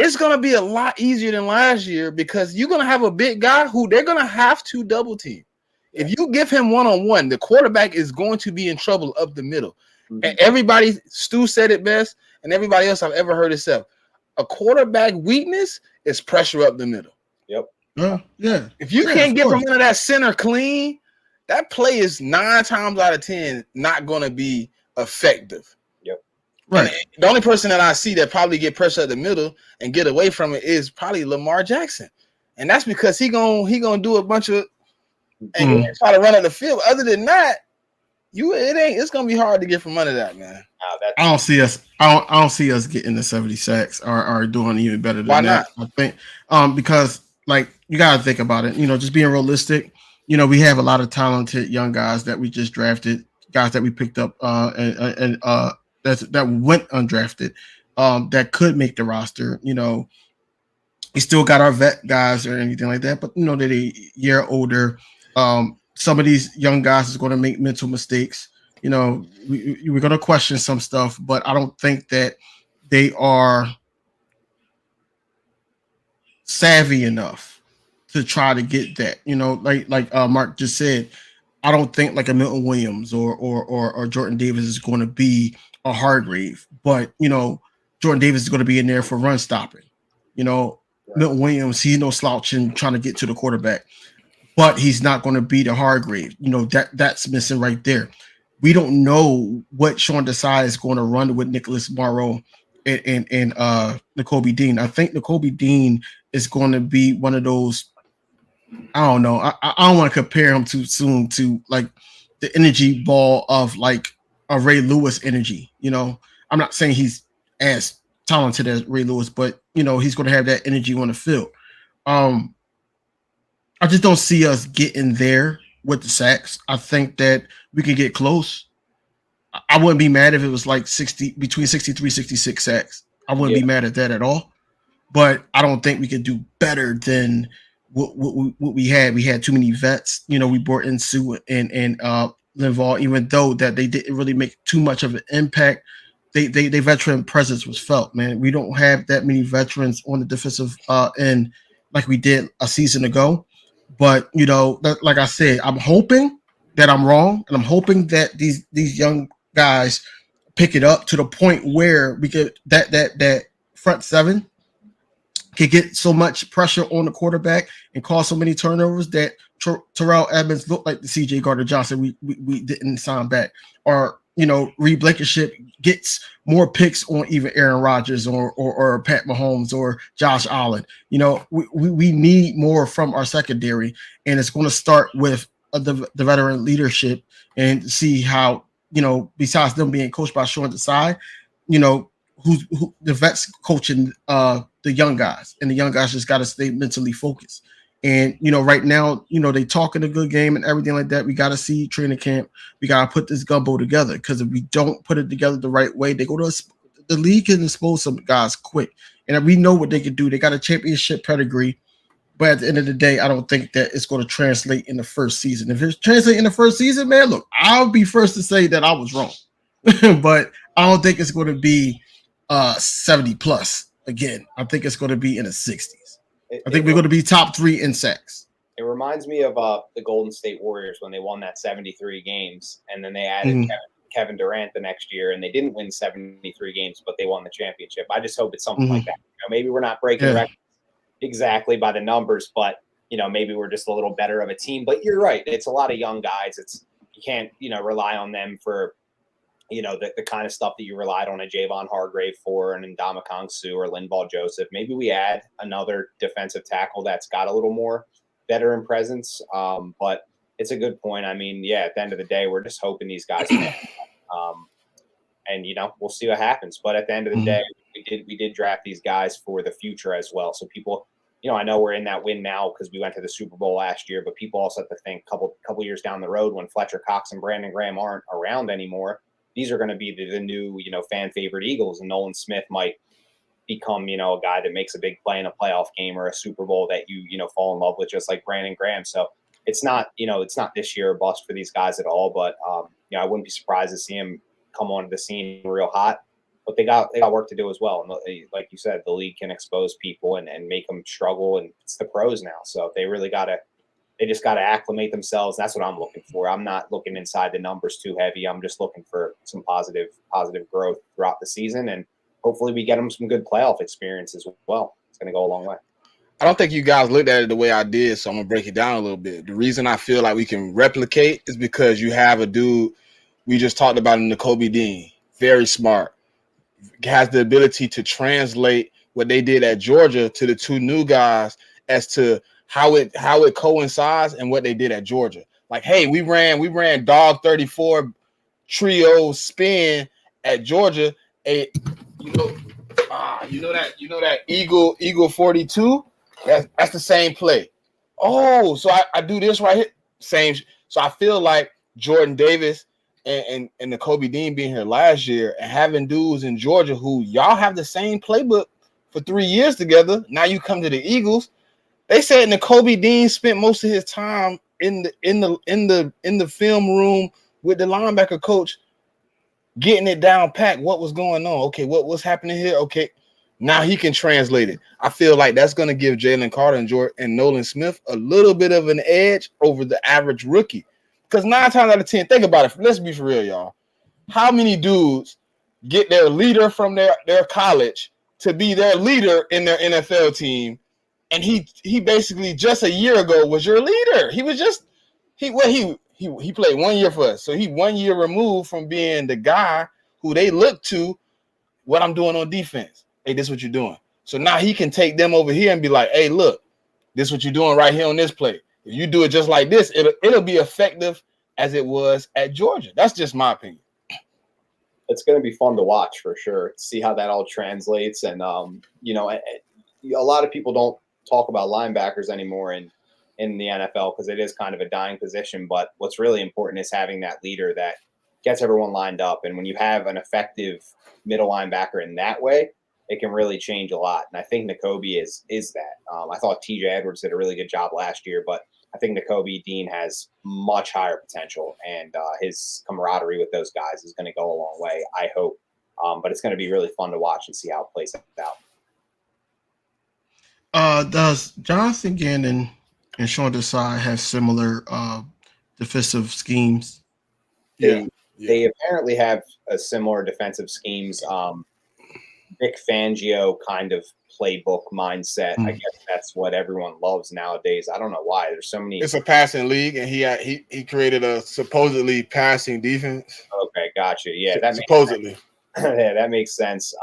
it's going to be a lot easier than last year, because you're going to have a big guy who they're going to have to double team. If you give him one-on-one, the quarterback is going to be in trouble up the middle. And Stu said it best, and everybody else I've ever heard it said, a quarterback weakness is pressure up the middle. Yep. Yeah. If you can't get from under that center clean, that play is 9 times out of 10 not going to be effective. Right. And the only person that I see that probably get pressure at the middle and get away from it is probably Lamar Jackson, and that's because he gonna do a bunch of and try to run up the field. Other than that, it's gonna be hard to get from under that, man. I don't see us getting the 70 sacks or doing even better than Why that. not? I think because like you gotta think about it. Just being realistic. We have a lot of talented young guys that we just drafted, guys that we picked up and that went undrafted, that could make the roster. We still got our vet guys or anything like that, but they're a year older. Some of these young guys is going to make mental mistakes. We're going to question some stuff, but I don't think that they are savvy enough to try to get that. Like Mark just said, I don't think like a Milton Williams or Jordan Davis is going to be a Hargrave, but Jordan Davis is going to be in there for run stopping. Milton Williams, he's no slouching trying to get to the quarterback, but he's not going to be the Hargrave. That's missing right there. We don't know what Sean Desai is going to run with Nicholas Morrow and Nakobe Dean. I think Nakobe Dean is going to be one of those. I don't know. I don't want to compare him too soon to like the energy ball of like a Ray Lewis energy. You know, I'm not saying he's as talented as Ray Lewis, but you know, he's going to have that energy on the field. I just don't see us getting there with the sacks. I think that we can get close. I wouldn't be mad if it was like 60 between 63, 66 sacks. I wouldn't be mad at that at all. But I don't think we could do better than what we had. We had too many vets. You know, we brought in Sue and Linval, even though that they didn't really make too much of an impact. They veteran presence was felt, man. We don't have that many veterans on the defensive end like we did a season ago. But you know, like I said, I'm hoping that I'm wrong, and I'm hoping that these young guys pick it up to the point where we get that front seven can get so much pressure on the quarterback and cause so many turnovers that Terrell Edmonds looked like the CJ Gardner-Johnson we didn't sign back, or you know, Reed Blankenship gets more picks on even Aaron Rodgers or Pat Mahomes or Josh Allen. You know, we need more from our secondary, and it's going to start with the veteran leadership and see how, you know, besides them being coached by Sean Desai, you know, who the vets coaching the young guys, and the young guys just got to stay mentally focused. And, you know, right now, you know, they talking a good game and everything like that. We got to see training camp. We got to put this gumbo together, because if we don't put it together the right way, they go to the league can expose some guys quick. And we know what they can do. They got a championship pedigree. But at the end of the day, I don't think that it's going to translate in the first season. If it's translating in the first season, man, look, I'll be first to say that I was wrong. But I don't think it's going to be 70 plus again. I think it's going to be in the 60s. I think we're going to be top 3 in sacks. It reminds me of the Golden State Warriors when they won that 73 games, and then they added Kevin Durant the next year, and they didn't win 73 games, but they won the championship. I just hope it's something like that. You know, maybe we're not breaking records exactly by the numbers, but you know, maybe we're just a little better of a team. But you're right; it's a lot of young guys. You can't, you know, rely on them for, you know, the kind of stuff that you relied on a Javon Hargrave for, and Ndamukong Suh or Linval Joseph. Maybe we add another defensive tackle that's got a little more veteran presence. But it's a good point. I mean, yeah, at the end of the day, we're just hoping these guys can. And, you know, we'll see what happens. But at the end of the day, we did draft these guys for the future as well. So people, you know, I know we're in that win now because we went to the Super Bowl last year, but people also have to think couple years down the road when Fletcher Cox and Brandon Graham aren't around anymore. These are going to be the new, you know, fan favorite Eagles, and Nolan Smith might become, you know, a guy that makes a big play in a playoff game or a Super Bowl that you know, fall in love with, just like Brandon Graham. So it's not, you know, it's not this year a bust for these guys at all, but you know, I wouldn't be surprised to see him come onto the scene real hot, but they got work to do as well. And like you said, the league can expose people and make them struggle, and it's the pros now. So they really they just got to acclimate themselves. That's what I'm looking for. I'm not looking inside the numbers too heavy. I'm just looking for some positive growth throughout the season. And hopefully we get them some good playoff experience as well. It's going to go a long way. I don't think you guys looked at it the way I did, so I'm going to break it down a little bit. The reason I feel like we can replicate is because you have a dude we just talked about in Nakobe Dean, very smart, has the ability to translate what they did at Georgia to the 2 new guys as to how it coincides and what they did at Georgia. Like, hey, we ran dog 34 trio spin at Georgia. You know that Eagle 42. That's the same play. Oh, so I do this right here. Same. So I feel like Jordan Davis and Nakobe Dean being here last year and having dudes in Georgia who y'all have the same playbook for 3 years together. Now you come to the Eagles. They said Nakobe Dean spent most of his time in the film room with the linebacker coach, getting it down pat. What was going on? Okay, what's happening here? Okay, now he can translate it. I feel like that's going to give Jalen Carter and Nolan Smith a little bit of an edge over the average rookie. Because 9 times out of 10, think about it. Let's be for real, y'all. How many dudes get their leader from their college to be their leader in their NFL team? And he basically just a year ago was your leader. He was just he played 1 year for us. So he 1 year removed from being the guy who they look to, what I'm doing on defense. Hey, this is what you're doing. So now he can take them over here and be like, hey, look, this is what you're doing right here on this play. If you do it just like this, it'll be effective as it was at Georgia. That's just my opinion. It's going to be fun to watch for sure. See how that all translates, and you know, a lot of people don't talk about linebackers anymore in the NFL because it is kind of a dying position. But what's really important is having that leader that gets everyone lined up. And when you have an effective middle linebacker in that way, it can really change a lot. And I think Nakobe is that. I thought TJ Edwards did a really good job last year, but I think Nakobe Dean has much higher potential, and his camaraderie with those guys is going to go a long way, I hope. But it's going to be really fun to watch and see how it plays out. Does Jonathan Gannon and Sean Desai have similar defensive schemes? They apparently have a similar defensive schemes. Vic Fangio kind of playbook mindset. I guess that's what everyone loves nowadays. I don't know why. There's so many. It's a passing league, and he created a supposedly passing defense. Okay, gotcha. Yeah, that supposedly. Yeah, that makes sense.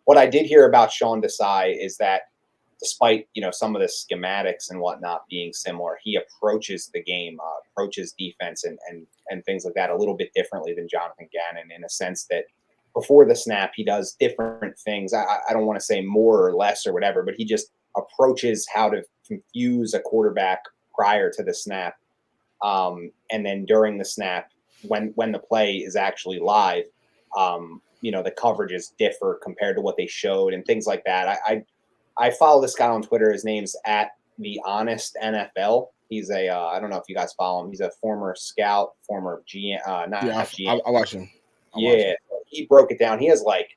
What I did hear about Sean Desai is that despite some of the schematics and whatnot being similar, he approaches the game, approaches defense and things like that a little bit differently than Jonathan Gannon, in a sense that before the snap, he does different things. I don't want to say more or less or whatever, but he just approaches how to confuse a quarterback prior to the snap. And then during the snap, when the play is actually live, the coverages differ compared to what they showed and things like that. I follow this guy on Twitter. His name's @TheHonestNFL. He's I don't know if you guys follow him. He's a former scout, former GM. GM. I watch him. He broke it down. He has like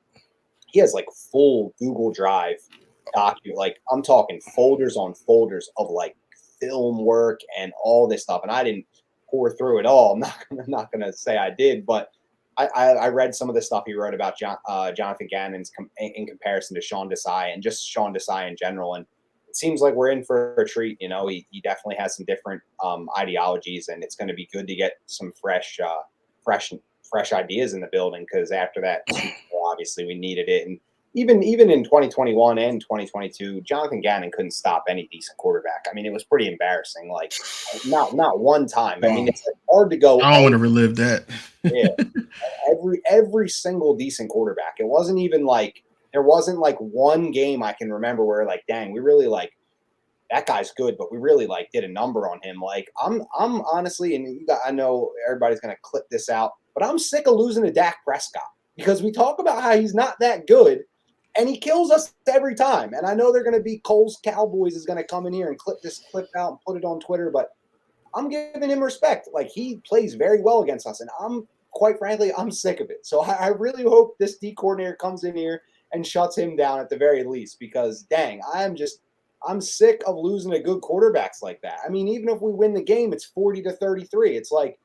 full Google Drive document. Like, I'm talking folders on folders of like film work and all this stuff. And I didn't pour through it all. I'm not gonna say I did, but I read some of the stuff he wrote about Jonathan Gannon's in comparison to Sean Desai and just Sean Desai in general. And it seems like we're in for a treat. He definitely has some different ideologies, and it's going to be good to get some fresh ideas in the building, because after that, obviously we needed it. And even in 2021 and 2022, Jonathan Gannon couldn't stop any decent quarterback. I mean, it was pretty embarrassing. Like, not one time. I mean, it's hard to go. I don't want to relive that. Yeah, every single decent quarterback. It wasn't even like there wasn't like one game I can remember where like, dang, we really like that guy's good, but we really like did a number on him. Like, I'm honestly, and I know everybody's gonna clip this out, but I'm sick of losing to Dak Prescott, because we talk about how he's not that good, and he kills us every time. And I know they're gonna be Cole's Cowboys is gonna come in here and clip this clip out and put it on Twitter, but I'm giving him respect. Like, he plays very well against us, and quite frankly, I'm sick of it. So I really hope this D coordinator comes in here and shuts him down at the very least, because dang, I'm sick of losing to good quarterbacks like that. I mean, even if we win the game, it's 40-33. It's like,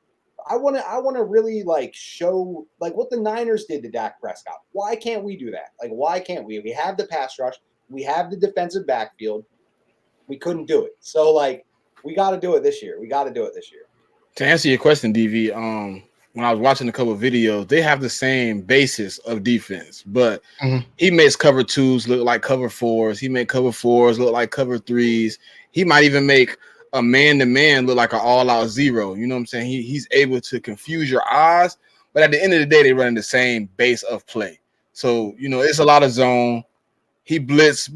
I want to really like show like what the Niners did to Dak Prescott. Why can't we do that? Like, why can't we? We have the pass rush. We have the defensive backfield. We couldn't do it. So like, we got to do it this year. To answer your question, DV, when I was watching a couple of videos, they have the same basis of defense, but he makes cover twos look like cover fours. He makes cover fours look like cover threes. He might even make a man-to-man look like an all-out zero. You know what I'm saying? He's able to confuse your eyes, but at the end of the day, they run the same base of play. So, it's a lot of zone. He blitzed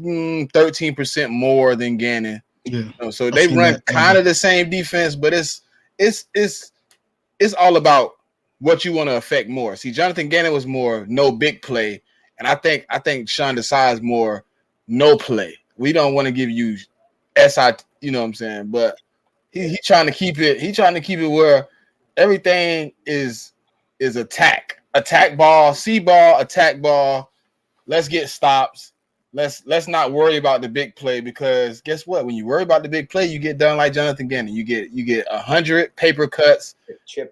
13% more than Gannon. Yeah. So they run kind of the same defense, but it's all about what you want to affect more. See, Jonathan Gannon was more no big play, and I think Sean Desai is more no play. We don't want to give you SI, you know what I'm saying? But he trying to keep it. He trying to keep it where everything is attack ball, see ball, attack ball. Let's get stops. Let's not worry about the big play, because guess what? When you worry about the big play, you get done like Jonathan Gannon. You get 100 paper cuts,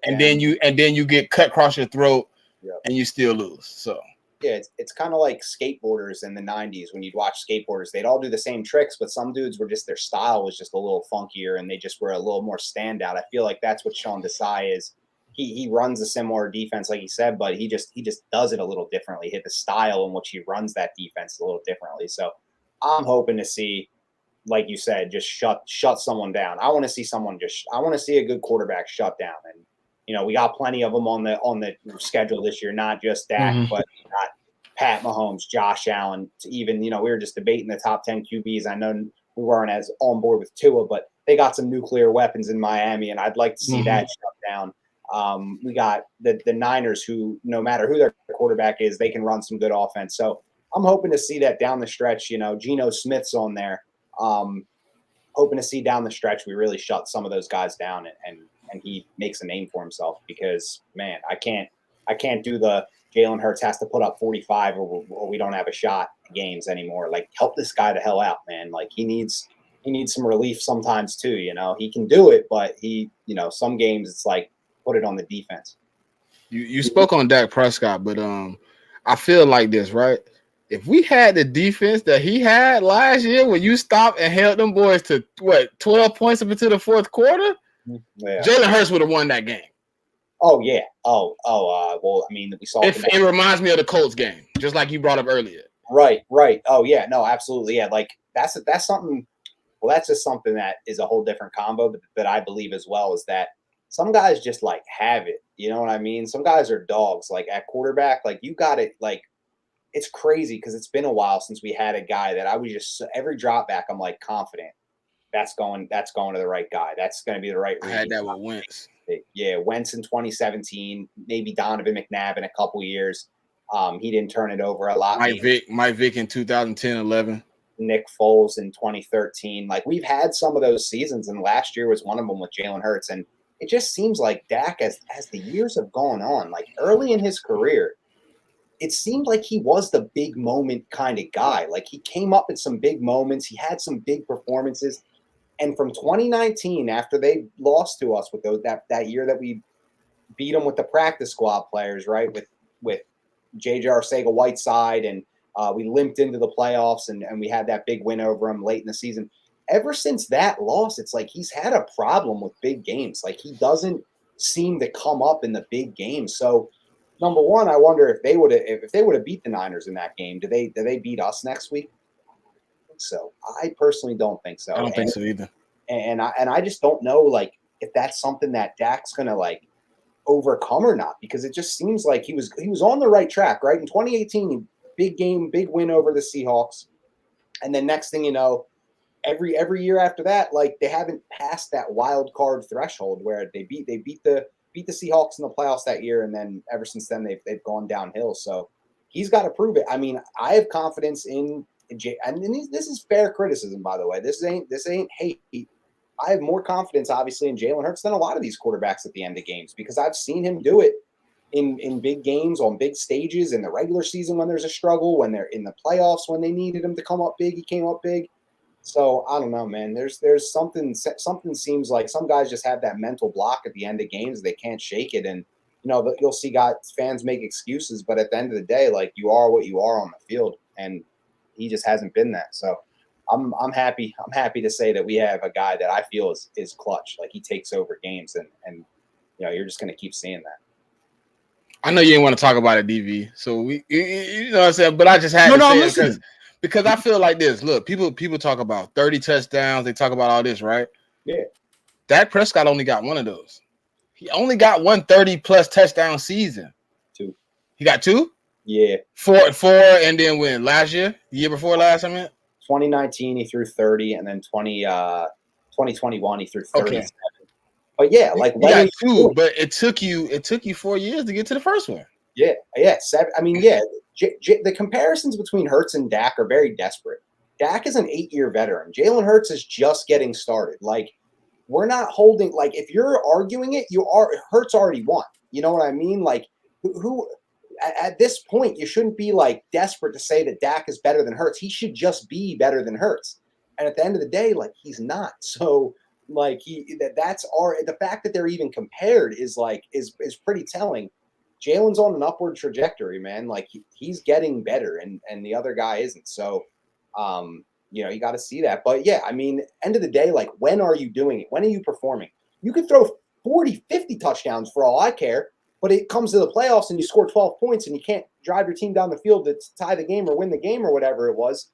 and then you get cut across your throat, and you still lose. So yeah, it's kind of like skateboarders in the 90s. When you'd watch skateboarders, they'd all do the same tricks, but some dudes were just, their style was just a little funkier, and they just were a little more standout. I feel like that's what Sean Desai is. He runs a similar defense, like he said, but he just does it a little differently. Hit the style in which he runs that defense a little differently. So I'm hoping to see, like you said, just shut someone down. I want to see a good quarterback shut down, and we got plenty of them on the schedule this year, not just Dak, but we got Pat Mahomes, Josh Allen. Even we were just debating the top 10 QBs. I know we weren't as on board with Tua, but they got some nuclear weapons in Miami, and I'd like to see that shut down. We got the Niners, who no matter who their quarterback is, they can run some good offense. So I'm hoping to see that down the stretch. Geno Smith's on there. Hoping to see down the stretch we really shut some of those guys down and he makes a name for himself, because man, I can't do the Jalen Hurts has to put up 45 or we don't have a shot games anymore. Like, help this guy the hell out, man. Like, he needs some relief sometimes too. He can do it, but some games it's like put it on the defense. You spoke on Dak Prescott, but I feel like this, right? If we had the defense that he had last year, when you stopped and held them boys to 12 points up into the fourth quarter, Jalen Hurts would have won that game. Oh yeah. Well, I mean, we saw it reminds me of the Colts game, just like you brought up earlier. Right. Oh yeah, no, absolutely, yeah. Like that's something. Well, that's just something that is a whole different combo, but that I believe as well is that some guys just like have it. You know what I mean? Some guys are dogs. Like at quarterback, like you got it. Like it's crazy because it's been a while since we had a guy that I was just every drop back I'm like confident that's going to the right guy. That's going to be the right. I had that with Wentz. Yeah, Wentz in 2017, maybe Donovan McNabb in a couple years. He didn't turn it over a lot. Mike Vick in 2010-11. Nick Foles in 2013. Like, we've had some of those seasons, and last year was one of them with Jalen Hurts. And it just seems like Dak, as the years have gone on, like early in his career, it seemed like he was the big moment kind of guy. Like, he came up in some big moments. He had some big performances. And from 2019, after they lost to us with that year that we beat them with the practice squad players, right, with J.J. Arcega-Whiteside, and we limped into the playoffs, and we had that big win over him late in the season. Ever since that loss, it's like he's had a problem with big games. Like, he doesn't seem to come up in the big games. So, number one, I wonder if they would have beat the Niners in that game. Do they beat us next week? So I personally don't think so. I don't think so either. And I just don't know, like, if that's something that Dak's gonna like overcome or not, because it just seems like he was on the right track, right? In 2018, big game, big win over the Seahawks, and then next thing you know, every year after that, like, they haven't passed that wild card threshold where they beat the Seahawks in the playoffs that year, and then ever since then they've gone downhill. So he's got to prove it. I mean, I have confidence in. And this is fair criticism, by the way. This ain't hate. I have more confidence, obviously, in Jalen Hurts than a lot of these quarterbacks at the end of games, because I've seen him do it in big games, on big stages, in the regular season when there's a struggle, when they're in the playoffs when they needed him to come up big, he came up big. So I don't know, man. There's something seems like some guys just have that mental block at the end of games. They can't shake it, and you'll see fans make excuses, but at the end of the day, like, you are what you are on the field, and he just hasn't been that. So I'm happy. I'm happy to say that we have a guy that I feel is clutch. Like, he takes over games, and you're just going to keep seeing that. I know you didn't want to talk about it, DV. So you know what I'm saying, but I just had to say it because I feel like this. Look, people talk about 30 touchdowns. They talk about all this, right? Yeah. Dak Prescott only got one of those. He only got 130+ touchdown season. 2. He got 2? Yeah. 4, and then when? Last year? The year before last, I mean? 2019, he threw 30, and then 2021, he threw 37. Okay. But yeah, like, he got 2, but it took you 4 years to get to the first one. Yeah. 7. I mean, yeah, the comparisons between Hurts and Dak are very desperate. Dak is an 8-year veteran. Jalen Hurts is just getting started. Like, we're not holding, like, if you're arguing it, Hurts already won. You know what I mean? Like, who at this point, you shouldn't be like desperate to say that Dak is better than Hurts. He should just be better than Hurts. And at the end of the day, like, he's not. So, like, the fact that they're even compared is pretty telling. Jalen's on an upward trajectory, man. Like, he's getting better, and the other guy isn't. So, you got to see that. But yeah, I mean, end of the day, like, when are you doing it? When are you performing? You could throw 40, 50 touchdowns for all I care. But it comes to the playoffs and you score 12 points and you can't drive your team down the field to tie the game or win the game or whatever it was.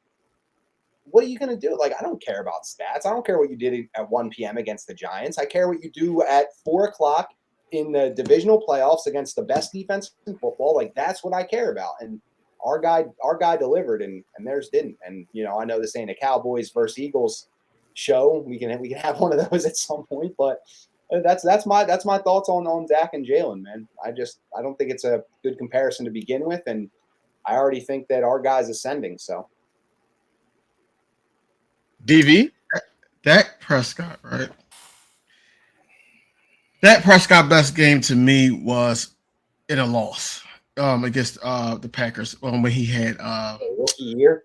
What are you going to do? Like, I don't care about stats. I don't care what you did at 1 p.m. against the Giants. I care what you do at 4 o'clock in the divisional playoffs against the best defense in football. Like, that's what I care about. And our guy delivered, and theirs didn't. And I know this ain't a Cowboys versus Eagles show. We can have one of those at some point, but that's my thoughts on Dak and Jalen, man. I don't think it's a good comparison to begin with, and I already think that our guy's ascending. So, DV, Dak Prescott, right? Dak Prescott best game to me was in a loss against the Packers when he had rookie year.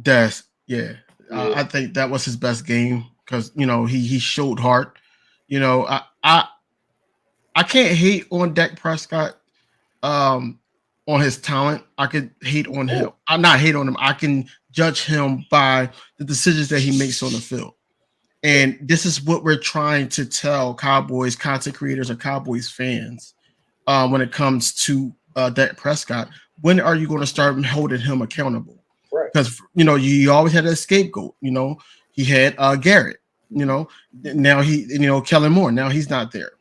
Des. Yeah. I think that was his best game because he showed heart. I can't hate on Dak Prescott on his talent. I could hate on him. I'm not hate on him. I can judge him by the decisions that he makes on the field. And this is what we're trying to tell Cowboys content creators or Cowboys fans when it comes to Dak Prescott. When are you going to start holding him accountable? Because you always had a scapegoat. He had Garrett. Now Kellen Moore. Now he's not there.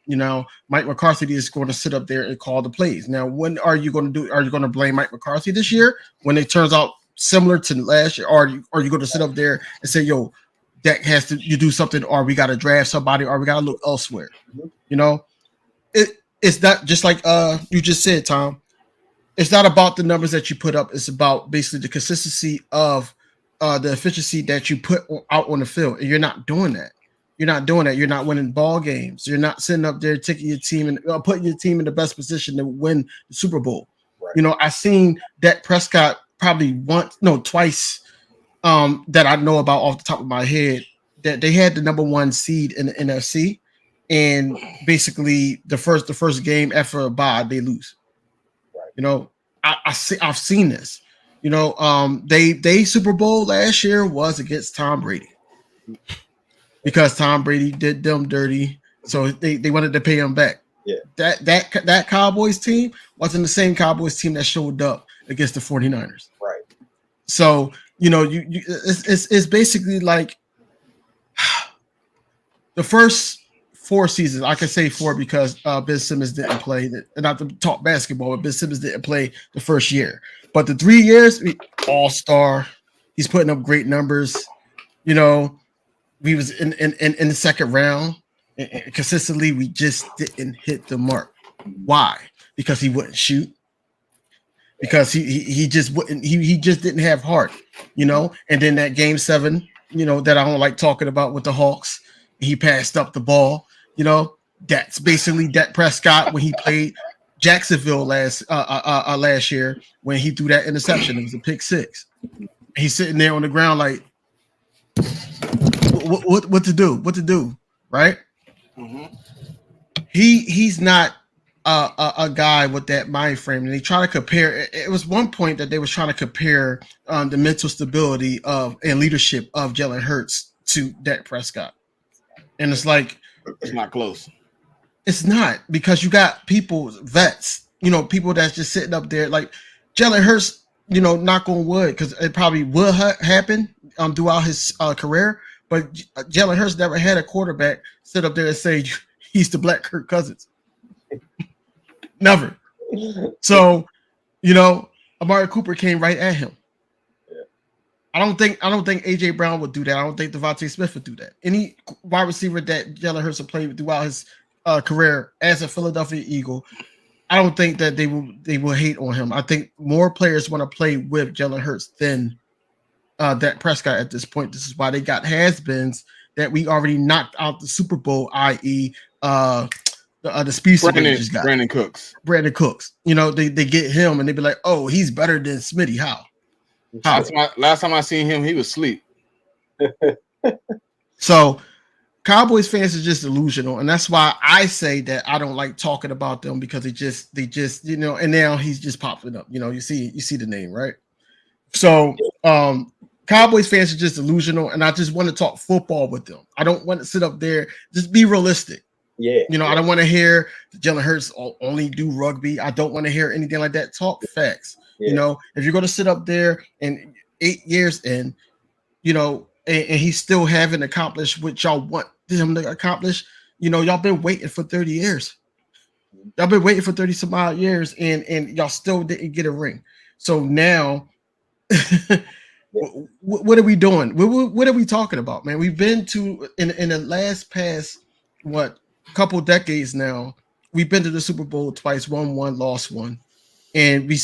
Mike McCarthy is going to sit up there and call the plays. Now, when are you going to do? Are you going to blame Mike McCarthy this year when it turns out similar to last year? Or are you going to sit up there and say, "Yo, Dak has to do something, or we got to draft somebody, or we got to look elsewhere"? It's not just like you just said, Tom. It's not about the numbers that you put up. It's about basically the consistency of the efficiency that you put out on the field. And you're not doing that. You're not winning ball games. You're not sitting up there taking your team and putting your team in the best position to win the Super Bowl. Right. I seen Dak Prescott probably twice that I know about off the top of my head that they had the number 1 seed in the NFC, and basically the first game after a bye they lose. I've seen this. They Super Bowl last year was against Tom Brady because Tom Brady did them dirty, so they wanted to pay him back. Yeah, that Cowboys team wasn't the same Cowboys team that showed up against the 49ers. Right. So it's basically like the first 4 seasons. I can say 4 because Ben Simmons didn't play. Not to talk basketball, but Ben Simmons didn't play the first year. But the 3 years, all-star. He's putting up great numbers. We was in the second round. And consistently, we just didn't hit the mark. Why? Because he wouldn't shoot. Because he just wouldn't. He just didn't have heart. And then that game 7, that I don't like talking about with the Hawks, he passed up the ball. That's basically Dak Prescott when he played Jacksonville last year when he threw that interception. It was a pick 6. He's sitting there on the ground like, what to do? What to do? Right? Mm-hmm. He's not a guy with that mind frame, and they try to compare. It was one point that they was trying to compare the mental stability and leadership of Jalen Hurts to Dak Prescott, and it's like it's not close. It's not, because you got vets, people that's just sitting up there like Jalen Hurts, knock on wood, because it probably will happen throughout his career. But Jalen Hurts never had a quarterback sit up there and say he's the Black Kirk Cousins. Never. So, Amari Cooper came right at him. Yeah. I don't think AJ Brown would do that. I don't think Devontae Smith would do that. Any wide receiver that Jalen Hurts will play throughout his career as a Philadelphia Eagle, I don't think that they will hate on him. I think more players want to play with Jalen Hurts than Dak Prescott at this point. This is why they got has-beens that we already knocked out the Super Bowl, i.e. The speedster Brandon Cooks. Brandon Cooks. They get him and they be like, oh, he's better than Smitty. How? Last time I seen him, he was asleep. So Cowboys fans are just delusional, and that's why I say that I don't like talking about them, because they just and now he's just popping up. You see the name, right? So Cowboys fans are just delusional, and I just want to talk football with them. I don't want to sit up there. Just be realistic. Yeah. I don't want to hear Jalen Hurts only do rugby. I don't want to hear anything like that. Talk facts. Yeah. If you're going to sit up there and 8 years in, and he still haven't accomplished what y'all want him to accomplish, y'all been waiting for 30 years. Y'all been waiting for 30 some odd years, and y'all still didn't get a ring. So now, what are we doing? What are we talking about, man? We've been to in the last past couple decades now. We've been to the Super Bowl twice, won one, lost one, and we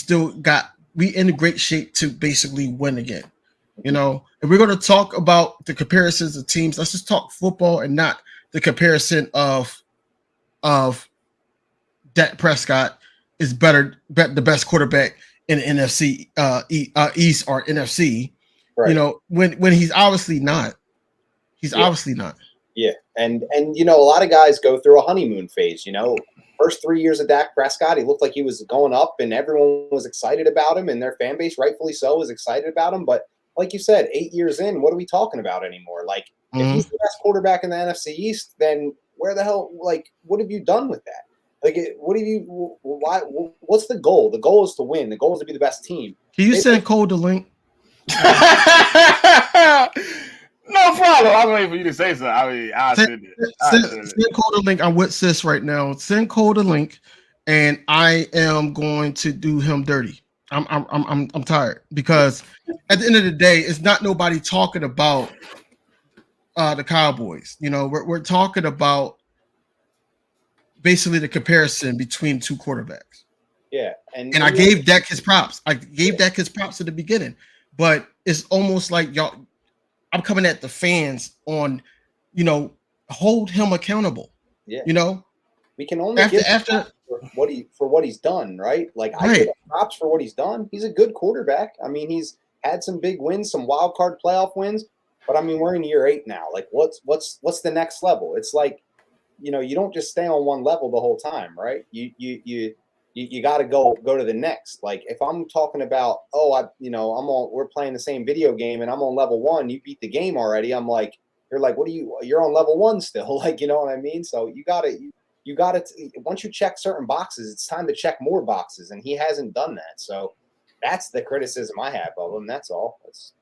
in great shape to basically win again. You know, if we're going to talk about the comparisons of teams, let's just talk football and not the comparison of Dak Prescott is the best quarterback in the NFC East or NFC. Right. You know, when he's obviously not. He's obviously not. Yeah, and you know, a lot of guys go through a honeymoon phase. You know, first 3 years of Dak Prescott, he looked like he was going up, and everyone was excited about him, and their fan base, rightfully so, was excited about him. But like you said, 8 years in, what are we talking about anymore? Like, if he's the best quarterback in the NFC East, then where the hell? Like, what have you done with that? Like, why? What's the goal? The goal is to win. The goal is to be the best team. Can you send Cole the link? No problem. I'm waiting for you to say something. I mean, I'll send it. Send Cole the link. I'm with Sis right now. Send Cole the link, and I am going to do him dirty. I'm tired because at the end of the day, it's not nobody talking about the Cowboys. You know, we're talking about basically the comparison between two quarterbacks. Yeah, and I gave Dak his props. I gave Dak his props at the beginning, but it's almost like y'all. I'm coming at the fans on, you know, hold him accountable. Yeah, you know, we can only after what he's done, right? Like I give him props for what he's done. He's a good quarterback. I mean, he's had some big wins, some wild card playoff wins. But I mean, we're in year 8 now. Like, what's the next level? It's like, you know, you don't just stay on one level the whole time, right? You got to go to the next. Like, if I'm talking about, we're playing the same video game and I'm on level 1, you beat the game already. I'm like, you're like, you're on level 1 still. Like, you know what I mean? So you got to, once you check certain boxes, it's time to check more boxes. And he hasn't done that. So that's the criticism I have of him. That's all. It's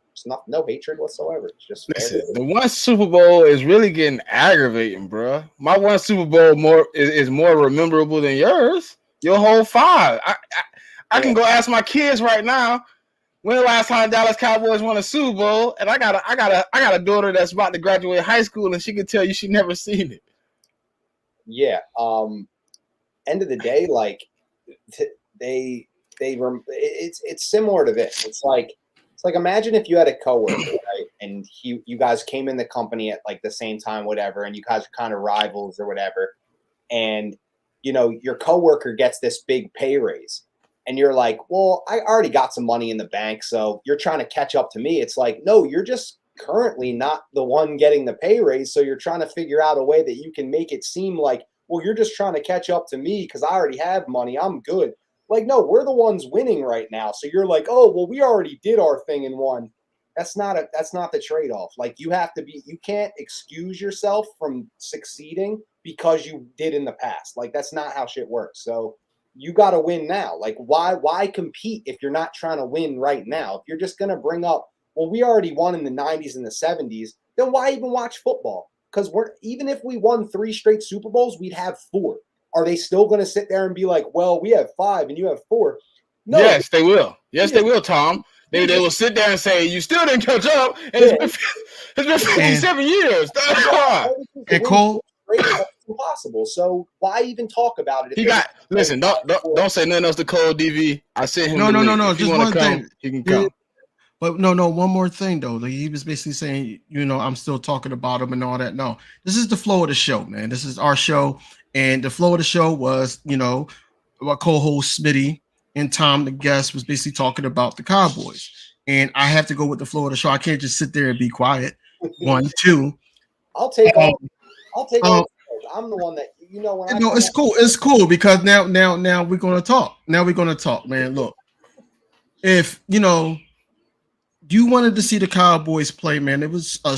no hatred whatsoever. It's just the one Super Bowl is really getting aggravating, bro. My one Super Bowl is more memorable than yours. Your whole 5. I can go ask my kids right now when the last time Dallas Cowboys won a Super Bowl, and I got a daughter that's about to graduate high school, and she can tell you she never seen it. Yeah. End of the day, like it's similar to this. It's like imagine if you had a coworker, right, and you guys came in the company at like the same time, whatever, and you guys are kind of rivals or whatever, and you know your coworker gets this big pay raise, and you're like, well, I already got some money in the bank, so you're trying to catch up to me. It's like, no, you're just currently not the one getting the pay raise, so you're trying to figure out a way that you can make it seem like, well, you're just trying to catch up to me because I already have money. I'm good. Like, no, we're the ones winning right now. So you're like, oh, well, we already did our thing and won. That's not the trade-off. Like, you can't excuse yourself from succeeding because you did in the past. Like, that's not how shit works. So you got to win now. Like, why compete if you're not trying to win right now? If you're just going to bring up, well, we already won in the 90s and the 70s, then why even watch football? Because even if we won 3 straight Super Bowls, we'd have 4. Are they still going to sit there and be like, well, we have 5 and you have 4? No. Yes, they will. Yes, they will, Tom. They will sit there and say, you still didn't catch up. And it's been 57 years. And Cole, it's impossible. So why even talk about it? Listen, don't say nothing else to Cole DV. I sent him. No. If Just one thing. He can come. But no, one more thing though. Like, he was basically saying, you know, I'm still talking about him and all that. No, this is the flow of the show, man. This is our show. And the flow of the show was, you know, our co-host Smitty and Tom, the guest, was basically talking about the Cowboys. And I have to go with the flow of the show. I can't just sit there and be quiet. 1, 2. I'll take all. I'm the one that, you know, when it's cool. It's cool because now we're gonna talk. Now we're gonna talk, man. Look, if you know you wanted to see the Cowboys play, man, it was a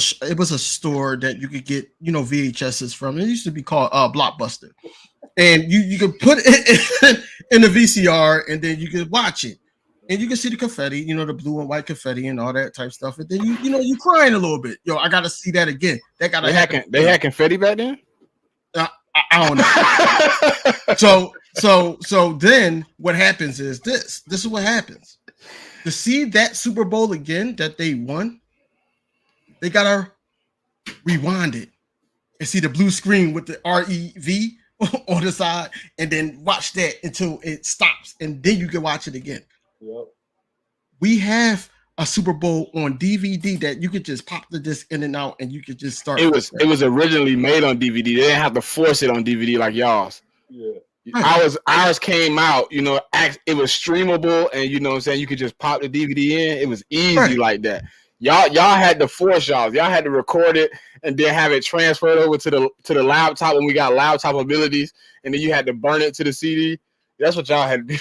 store that you could get, you know, VHSs from. It used to be called Blockbuster, and you could put it in the VCR, and then you could watch it, and you can see the confetti, you know, the blue and white confetti and all that type stuff. And then you crying a little bit. Yo, I got to see that again. They had confetti back then. I don't know. So So then what happens is this. This is what happens. To see that Super Bowl again that they won, they gotta rewind it and see the blue screen with the REV on the side, and then watch that until it stops, and then you can watch it again. Yep. We have a Super Bowl on DVD that you could just pop the disc in and out, and you could just start. It was originally made on DVD. They didn't have to force it on DVD like y'all's. Yeah. Ours came out, you know, it was streamable, and you know what I'm saying, you could just pop the DVD in. It was easy like that. Y'all had to force y'all had to record it and then have it transferred over to the laptop when we got laptop abilities, and then you had to burn it to the CD. That's what y'all had to do.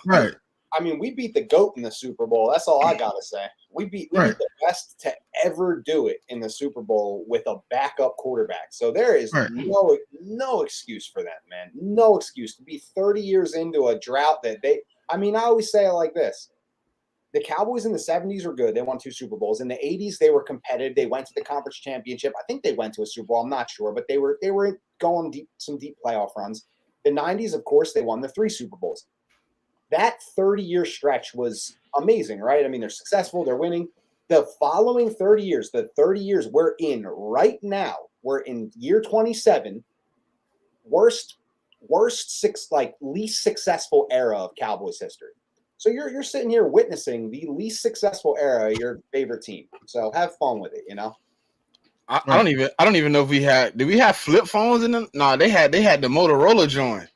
Right. I mean, we beat the GOAT in the Super Bowl. That's all I gotta say. We beat the best to ever do it in the Super Bowl with a backup quarterback. So there is no excuse for that, man. No excuse to be 30 years into a drought that I always say it like this. The Cowboys in the 70s were good. They won 2 Super Bowls. In the 80s, they were competitive. They went to the conference championship. I think they went to a Super Bowl. I'm not sure, but they were going some deep playoff runs. The 90s, of course, they won the 3 Super Bowls. That 30-year stretch was amazing, right? I mean, they're successful. They're winning. The following 30 years, the 30 years we're in right now, we're in year 27, least successful era of Cowboys history. So you're sitting here witnessing the least successful era of your favorite team. So have fun with it, you know. I don't even know if did we have flip phones in them? No, they had the Motorola joint.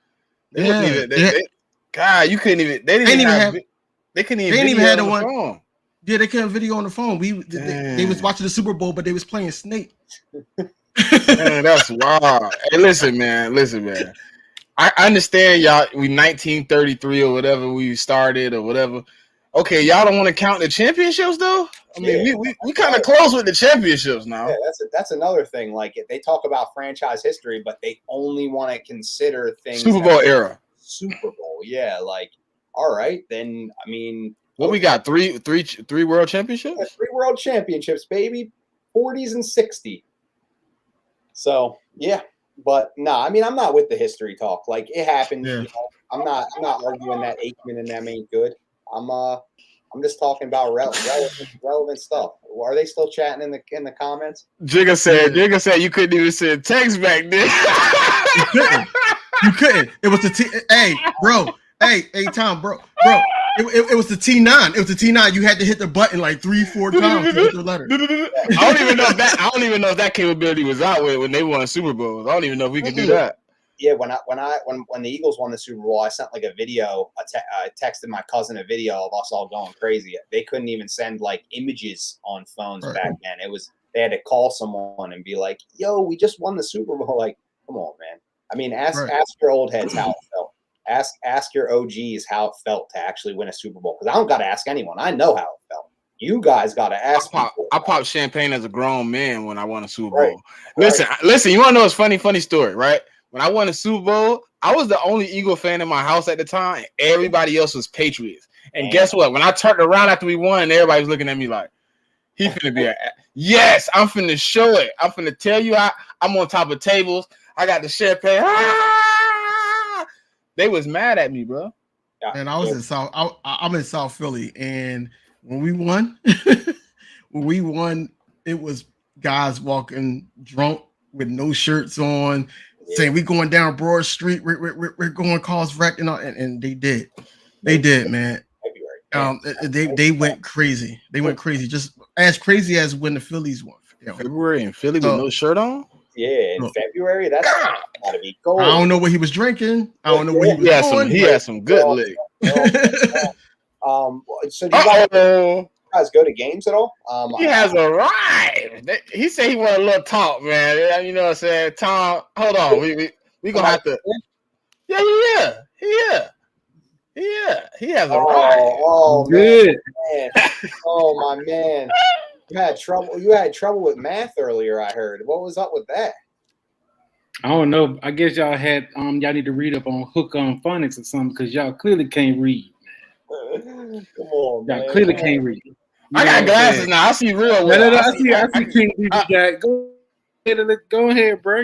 God, you couldn't even. They couldn't even have the phone. Yeah, they couldn't video on the phone. They was watching the Super Bowl, but they was playing Snake. Man, that's wild. Hey, listen, man. I understand y'all. We 1933 or whatever we started or whatever. Okay, y'all don't want to count the championships though. I mean, we kind of close with the championships now. Yeah, that's another thing. Like they talk about franchise history, but they only want to consider things. Super Bowl era. Super Bowl, yeah. Like, all right, then. I mean, what we got? Three world championships. Yeah, 3 world championships, baby. 40s and 60. So yeah, but no, I mean, I'm not with the history talk. Like it happened. Yeah. You know, I'm not arguing that Aikman and them ain't good. I'm just talking about relevant stuff. Are they still chatting in the comments? Jigga said you couldn't even send text back then. You couldn't. It was the Hey, bro. Hey, Tom, bro. It was the T9. It was the T9. You had to hit the button like 3-4 times to get the letter. I don't even know if that capability was out when they won Super Bowls. I don't even know if we could do that. Yeah, when the Eagles won the Super Bowl, I sent like a video. I texted my cousin a video of us all going crazy. They couldn't even send like images on phones back then. They had to call someone and be like, "Yo, we just won the Super Bowl." Like, come on, man. I mean, ask your old heads how it felt. Ask your OGs how it felt to actually win a Super Bowl. Because I don't got to ask anyone. I know how it felt. You guys got to ask. I popped champagne as a grown man when I won a Super Bowl. Listen. You want to know a funny story, right? When I won a Super Bowl, I was the only Eagle fan in my house at the time, and everybody else was Patriots. And guess what? When I turned around after we won, everybody was looking at me like, he finna be yes, I'm finna show it. I'm finna tell you I'm on top of tables. I got the champagne. They was mad at me, bro. And I was in South. I'm in South Philly, and when we won, it was guys walking drunk with no shirts on, saying we going down Broad Street. We're going cause wreck and they did. They did, man. They went crazy. They went crazy, just as crazy as when the Phillies won. February in Philly with no shirt on. Yeah, in February, that's gotta be cold. I don't know what he was drinking. I don't know what he was doing. He had some good lick. So do you guys go to games at all? He has arrived. He said he want a little talk, man. You know what I'm saying? Tom, hold on. We gonna have to. Yeah. He has arrived. Oh, good. Man. Oh my man. You had trouble with math earlier, I heard. What was up with that? I don't know. I guess y'all had y'all need to read up on hook on phonics or something because y'all clearly can't read. Come on, man. Y'all clearly can't read. I got glasses now. I see real well. I see King Jack. Go ahead, bro.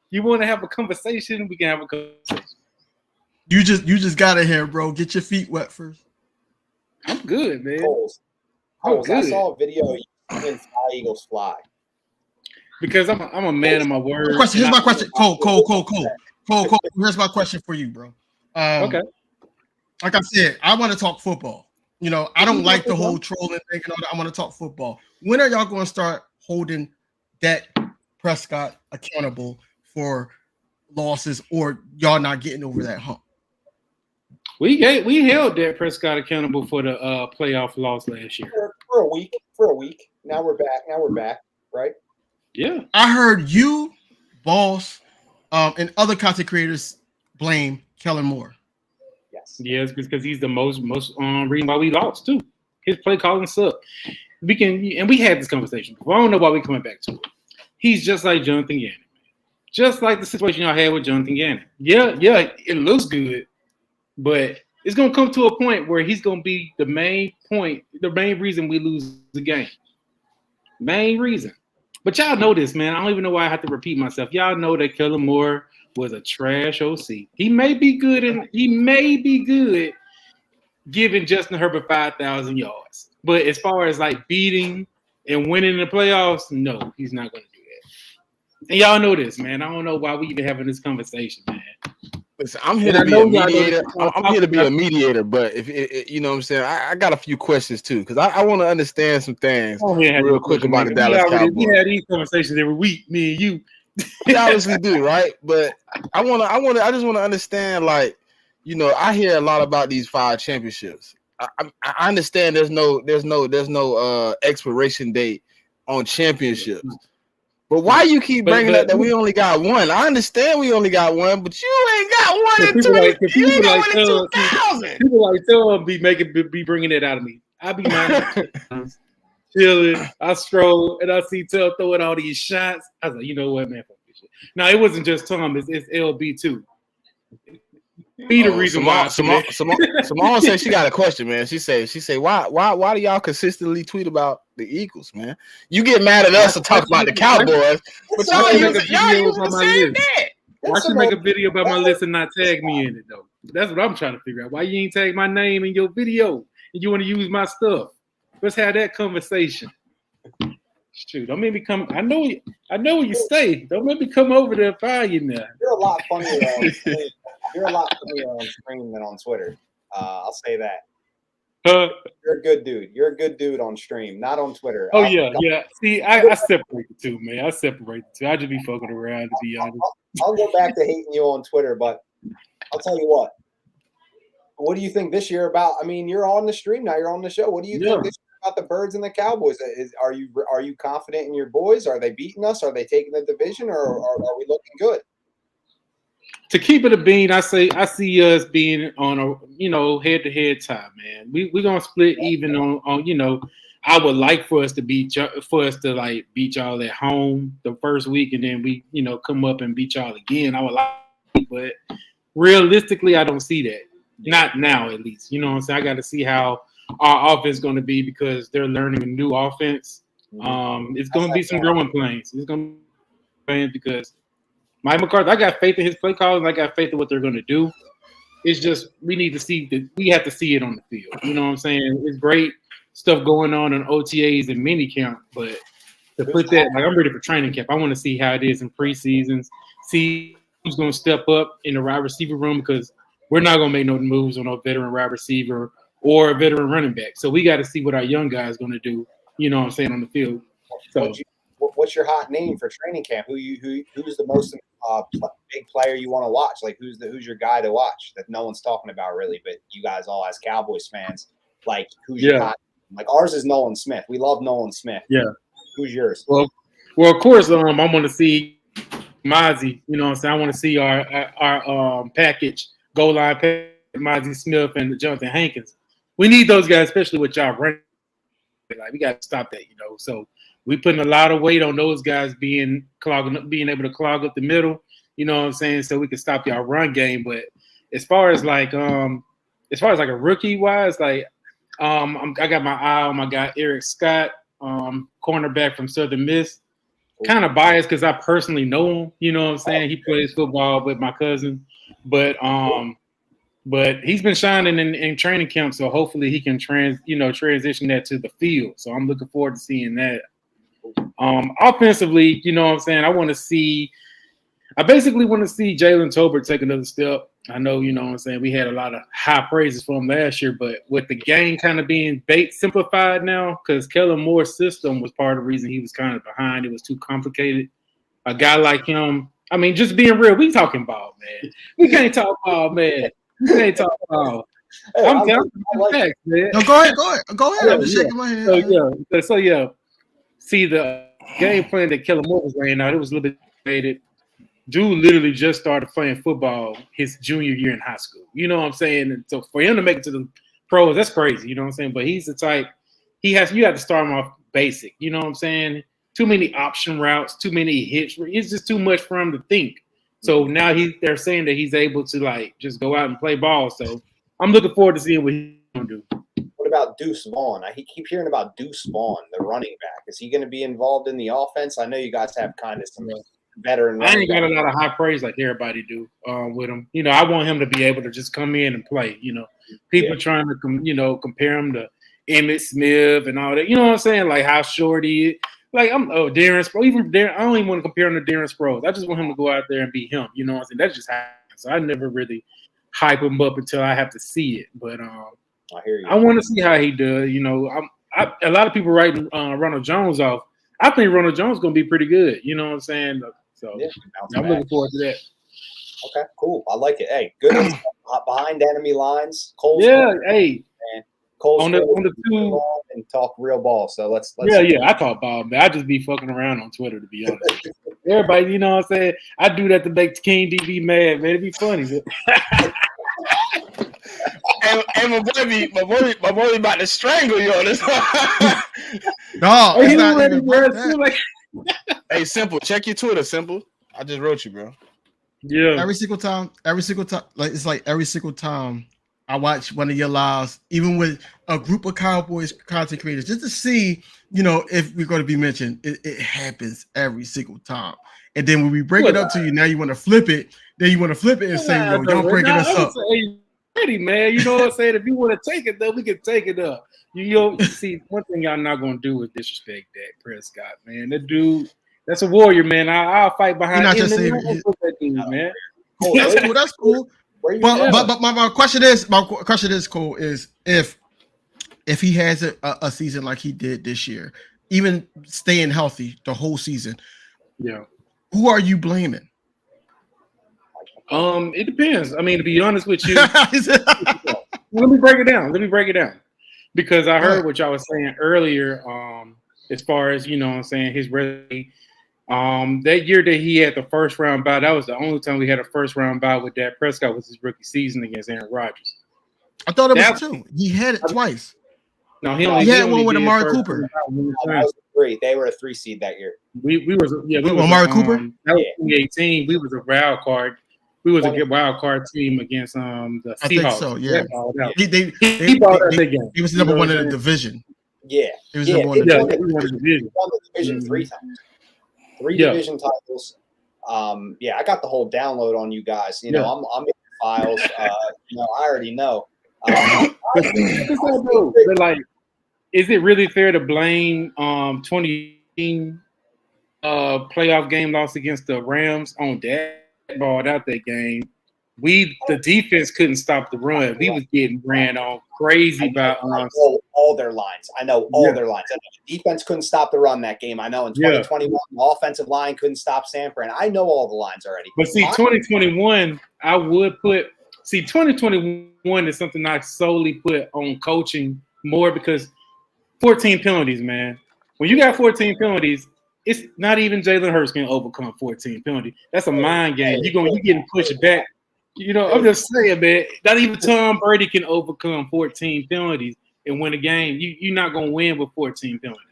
You want to have a conversation? We can have a conversation. You just got in here, bro. Get your feet wet first. I'm good, man. Coles, I'm I good. saw a video of you in Fly Eagles Fly. Because I'm a man of my word. Here's my question. Cole. Here's my question for you, bro. Okay. Like I said, I want to talk football. You know, I don't like the whole trolling thing and all that. I want to talk football. When are y'all going to start holding Dak Prescott accountable for losses, or y'all not getting over that hump? We held Dak Prescott accountable for the playoff loss last year. For a week. Now we're back, right? Yeah. I heard you, Boss, and other content creators blame Kellen Moore. Yes, because he's the most reason why we lost too. His play calling sucked. We had this conversation before. I don't know why we're coming back to it. He's just like Jonathan Gannon. Just like the situation y'all had with Jonathan Gannon. Yeah, it looks good, but it's gonna come to a point where he's gonna be the main reason we lose the game. Main reason. But y'all know this, man. I don't even know why I have to repeat myself. Y'all know that Kellen Moore was a trash OC. He may be good giving Justin Herbert 5,000 yards. But as far as like beating and winning the playoffs, no, he's not going to do that. And y'all know this, man. I don't know why we even having this conversation, man. Listen, I'm here to be a mediator. I'm here to be a mediator, but if you know what I'm saying, I got a few questions too, because I want to understand some things real quick about the Dallas Cowboys. We had these conversations every week, me and you. We obviously do, right? But I just want to understand, like, you know, I hear a lot about these 5 championships. I understand there's no expiration date on championships. But why you keep bringing up that we only got one? I understand we only got one, but you ain't got one in 2000. People like Tom be bringing it out of me. I be chilling. I stroll and I see Tom throwing all these shots. I was like, you know what, man? Fuck this shit. Now it wasn't just Tom. It's LB too. Be the reason why. Simone said she got a question, man. She say why do y'all consistently tweet about the Eagles, man? You get mad at us to talk about the Cowboys, but y'all use the same day. Why should make a video about my list and not tag me in it though? That's what I'm trying to figure out. Why you ain't tag my name in your video and you want to use my stuff? Let's have that conversation. Shoot, don't make me come. I know where you stay. Don't make me come over there and find you now. You're a lot funnier on screen. You're a lot funnier on screen than on Twitter. I'll say that. You're a good dude. You're a good dude on stream, not on Twitter. Oh, yeah. See, I separate the two, man. I separate the two. I just be fucking around, to be honest. I'll go back to hating you on Twitter, but I'll tell you what. What do you think this year about? I mean, you're on the stream now. You're on the show. What do you think this year about the Birds and the Cowboys? Are you confident in your boys? Are they beating us? Are they taking the division, or are we looking good? To keep it a bean, I see us being on a head-to-head tie, man. We're gonna split even on I would like for us to beat y'all at home the first week, and then we come up and beat y'all again. I would like, but realistically, I don't see that. Not now, at least. You know what I'm saying? I got to see how our offense is going to be because they're learning a new offense. It's going to be some growing pains. It's going to be pains because Mike McCarthy, I got faith in his play calling. I got faith in what they're going to do. It's just we have to see it on the field. You know what I'm saying? It's great stuff going on in OTAs and mini camp, but to put that, like, I'm ready for training camp. I want to see how it is in preseasons, see who's going to step up in the wide receiver room because we're not going to make no moves on a veteran wide receiver or a veteran running back. So we got to see what our young guy is going to do, you know what I'm saying, on the field. So what's your hot name for training camp? Who's the most big player you want to watch? Like who's your guy to watch that no one's talking about really, but you guys all as Cowboys fans, like who's your hot? Like ours is Nolan Smith. We love Nolan Smith. Yeah. Who's yours? Well, of course, I want to see Mozzie. You know what I'm saying? I want to see our package, goal line package, Mozzie Smith and Jonathan Hankins. We need those guys, especially with y'all running. Like we got to stop that, So we putting a lot of weight on those guys being able to clog up the middle. You know what I'm saying? So we can stop y'all run game. But as far as like a rookie wise, like I got my eye on my guy Eric Scott, cornerback from Southern Miss. Kind of biased because I personally know him. You know what I'm saying? He plays football with my cousin, but But he's been shining in training camp, so hopefully he can transition that to the field. So I'm looking forward to seeing that. Offensively, you know what I'm saying? I basically want to see Jalen Tolbert take another step. I know, you know what I'm saying, we had a lot of high praises for him last year, but with the game kind of being simplified now, because Kellen Moore's system was part of the reason he was kind of behind. It was too complicated. A guy like him, I mean, just being real, we talking ball, man. We can't talk ball, man. We can't talk ball. Hey, I'm telling you facts, man. No, go ahead. I'm just shaking my head. So yeah. See, the game plan that Kellen Moore was laying out, it was a little bit dated. Dude literally just started playing football his junior year in high school. You know what I'm saying? And so for him to make it to the pros, that's crazy. You know what I'm saying? But he's the type, you have to start him off basic. You know what I'm saying? Too many option routes, too many hits. It's just too much for him to think. So now they're saying that he's able to like just go out and play ball. So I'm looking forward to seeing what he's going to do. What about Deuce Vaughn? I keep hearing about Deuce Vaughn, the running back. Is he going to be involved in the offense? I know you guys have kind of some veteran. I ain't got a lot of high praise like everybody do with him. You know, I want him to be able to just come in and play. You know, people trying to compare him to Emmitt Smith and all that. You know what I'm saying? Like how short he is. Like Darren Sproles. Even Darren, I don't even want to compare him to Darren Sproles. I just want him to go out there and be him. You know what I'm saying? That's just happens. So I never really hype him up until I have to see it. But I hear you. I want to see how he does. You know, a lot of people writing Ronald Jones off. I think Ronald Jones is going to be pretty good. You know what I'm saying? So I'm looking forward to that. Okay, cool. I like it. Hey, good behind enemy lines. Cole's hey. Cole's on the two and talk real ball. So let's I talk ball, man. I just be fucking around on Twitter, to be honest. Everybody, you know what I'm saying? I do that to make King DB mad, man. It'd be funny. And my boy about to strangle you on this. No, it's not even worth that. Hey, Simple, check your Twitter, Simple. I just wrote you, bro. Yeah. Every single time, like every single time I watch one of your lives, even with a group of Cowboys content creators, just to see, if we're going to be mentioned. It happens every single time. And then when we break it up to you, now you want to flip it. Then you want to flip it and say, yo, y'all breaking us up. Ready, man. You know what I'm saying? If you want to take it, then we can take it up. You see, one thing y'all not going to do is disrespect Dak Prescott, man. That dude, that's a warrior, man. I'll fight behind him. That dude, man. That's cool. But my question is, Cole, is if he has a season like he did this year, even staying healthy the whole season, who are you blaming? It depends. I mean, to be honest with you, let me break it down. Because I heard what y'all was saying earlier, as far as, what I'm saying, his resume. That year that he had the first round bye, that was the only time we had a first round bye with Dak Prescott was his rookie season against Aaron Rodgers. I thought it was two. He had it twice. No, he had one with Amari Cooper. That was 3. They were a 3 seed that year. We was Amari Cooper. That was 2018. We was a wild card. We was a good wild card team against the Seahawks. I think so. Yeah. He bought that big game. He was number one in the division. Yeah. He was number one in the division. He won the division 3 times. 3 division titles. I got the whole download on you guys. I'm in the files. I already know. But like, is it really fair to blame 2018 playoff game loss against the Rams on Dak? Balled out that game. The defense couldn't stop the run. We was getting ran on crazy by all their lines. I know all their lines. I know the defense couldn't stop the run that game. I know in 2021 the offensive line couldn't stop Sanford. I know all the lines already. But see, 2021, I would put 2021 is something I solely put on coaching more because 14 penalties, man. When you got 14 penalties, it's not even Jalen Hurts can overcome 14 penalties. That's a mind game. You're getting pushed back. I'm just saying, man. Not even Tom Brady can overcome 14 penalties and win a game. You're not gonna win with 14 penalties.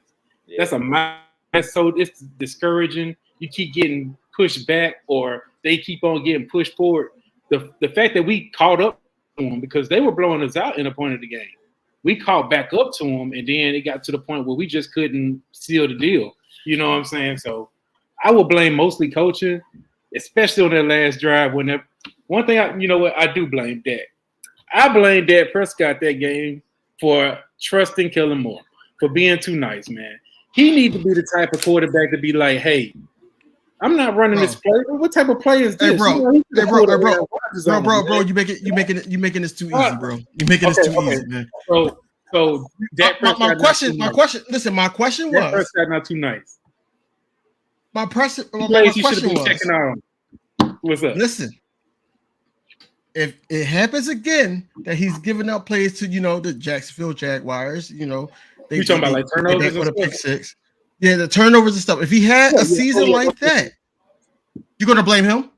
That's a mind. So it's discouraging. You keep getting pushed back, or they keep on getting pushed forward. The fact that we caught up to them because they were blowing us out in a point of the game. We caught back up to them, and then it got to the point where we just couldn't seal the deal. You know what I'm saying? So I will blame mostly coaching, especially on that last drive. One thing I do blame Dak. I blame Dak Prescott that game for trusting Kellen Moore, for being too nice, man. He needs to be the type of quarterback to be like, hey, I'm not running this play. What type of play is this? Hey, bro. You know, bro, man. you making this too easy, bro. You making this too easy, man. So Dak my question was Dak Prescott not too nice. My question was checking out on. What's up? Listen, if it happens again that he's giving up plays to the Jacksonville Jaguars, you talking about like turnovers and pick six. Yeah, the turnovers and stuff. If he had a season like that, you're gonna blame him?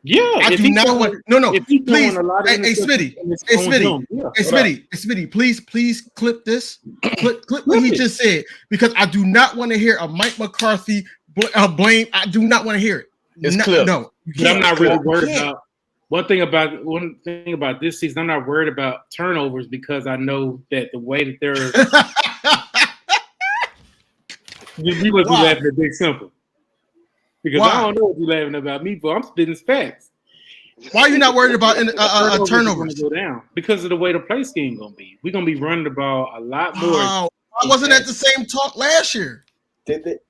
Yeah, I do not want. No, please. Hey, Smitty, please clip this. Clip what he just said, because I do not want to hear a Mike McCarthy blame. I do not want to hear it. It's clip. No, but I'm not really worried about. One thing about this season, I'm not worried about turnovers because I know that the way that they're. We must be laughing at Big Simple. Because I don't know what you're laughing about me for. I'm spitting facts. Why are you not worried about turnovers? Go down because of the way the play scheme gonna be. We're gonna be running the ball a lot more. I wasn't at the same talk last year.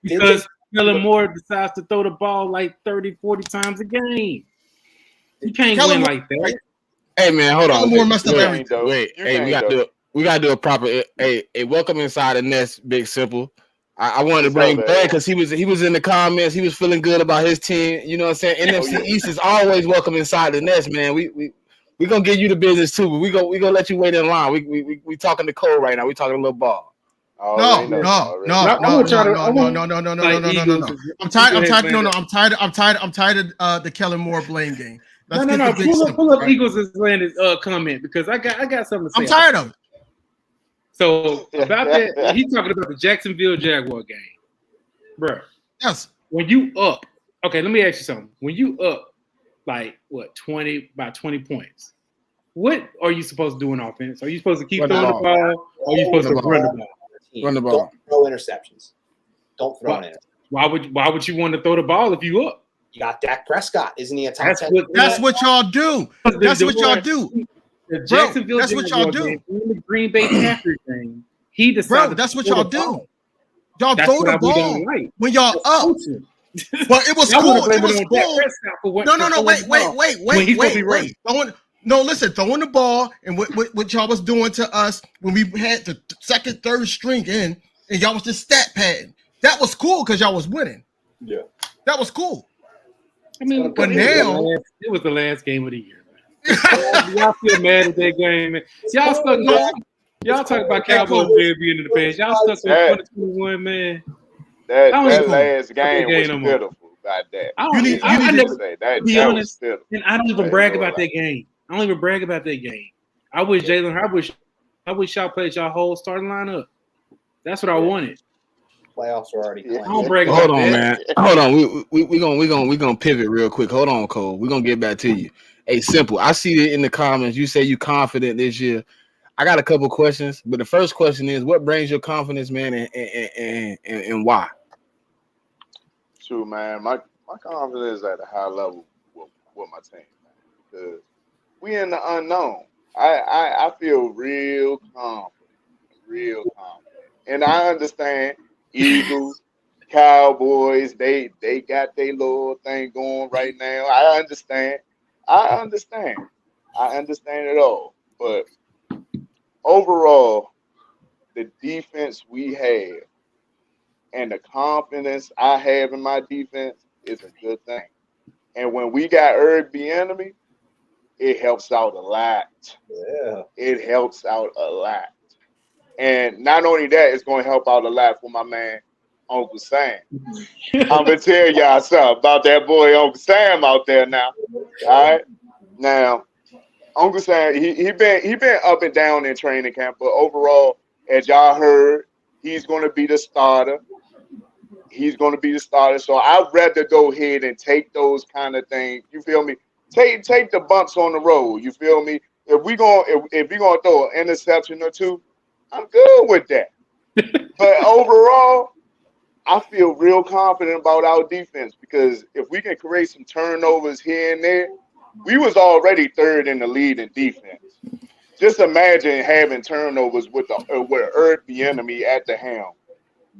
Because Kellen Moore decides to throw the ball like 30, 40 times a game. You can't win like that. Hey man, hold on. Kellen Moore messed up everything. Wait, hey, we gotta do a proper. Hey, welcome inside the nest, Big Simple. I wanted to bring Brad because he was in the comments. He was feeling good about his team. You know what I'm saying? NFC East is always welcome inside the nest, man. We gonna give you the business too, but we gonna let you wait in line. We talking to Cole right now. We talking a little ball. No. I'm tired of the Kellen Moore blame game. Pull up Eagles' comment because I got something to say. I'm tired of it. So about that, he's talking about the Jacksonville Jaguar game, bro. Yes. When you up, okay, let me ask you something. When you up, like what, 20 points, what are you supposed to do in offense? Are you supposed to keep throwing the ball, or are you supposed to run the ball? Run the ball. Don't throw interceptions. Don't throw it. Why would you want to throw the ball if you up? You got Dak Prescott, isn't he a top 10? That's what y'all do. That's what y'all do. The Jacksonville that's what y'all do. In the Green Bay Packers game, he decided. Bro, that's what y'all do. Y'all that's throw the ball when y'all up. Well, it was cool. It was cool. No. Wait. Throwing the ball and what y'all was doing to us when we had the second, third string in, and y'all was just stat padding. That was cool because y'all was winning. Yeah, that was cool. I mean, but now it was the last game of the year. Y'all feel mad at that game, man. Y'all talk about Cowboys being in the past. Y'all stuck with 2021, man. That last game was pitiful about that. I never say that. Be honest, and I don't even brag about that game. I wish I wish y'all played y'all whole starting lineup. That's what I wanted. Playoffs are already playing. I don't brag about that. Hold on, man. Hold on. We gonna pivot real quick. Hold on, Cole. We're gonna get back to you. Hey, Simple. I see it in the comments. You say you confident this year. I got a couple questions, but the first question is, what brings your confidence, man, and why? True, man. My confidence is at a high level with my team, man. Because we in the unknown. I feel real confident, and I understand Eagles, Cowboys. They got their little thing going right now. I understand it all. But overall, the defense we have and the confidence I have in my defense is a good thing. And when we got Eric Bieniemy, it helps out a lot. Yeah. It helps out a lot. And not only that, it's going to help out a lot for my man, Uncle Sam. I'm going to tell y'all something about that boy, Uncle Sam, out there now. All right? Now, Uncle Sam, he been up and down in training camp, but overall, as y'all heard, he's going to be the starter. So I'd rather go ahead and take those kind of things. You feel me? Take the bumps on the road. You feel me? If we gonna throw an interception or two, I'm good with that. But overall, I feel real confident about our defense because if we can create some turnovers here and there, We was already third in the lead in defense. Just imagine having turnovers with Earth the enemy at the helm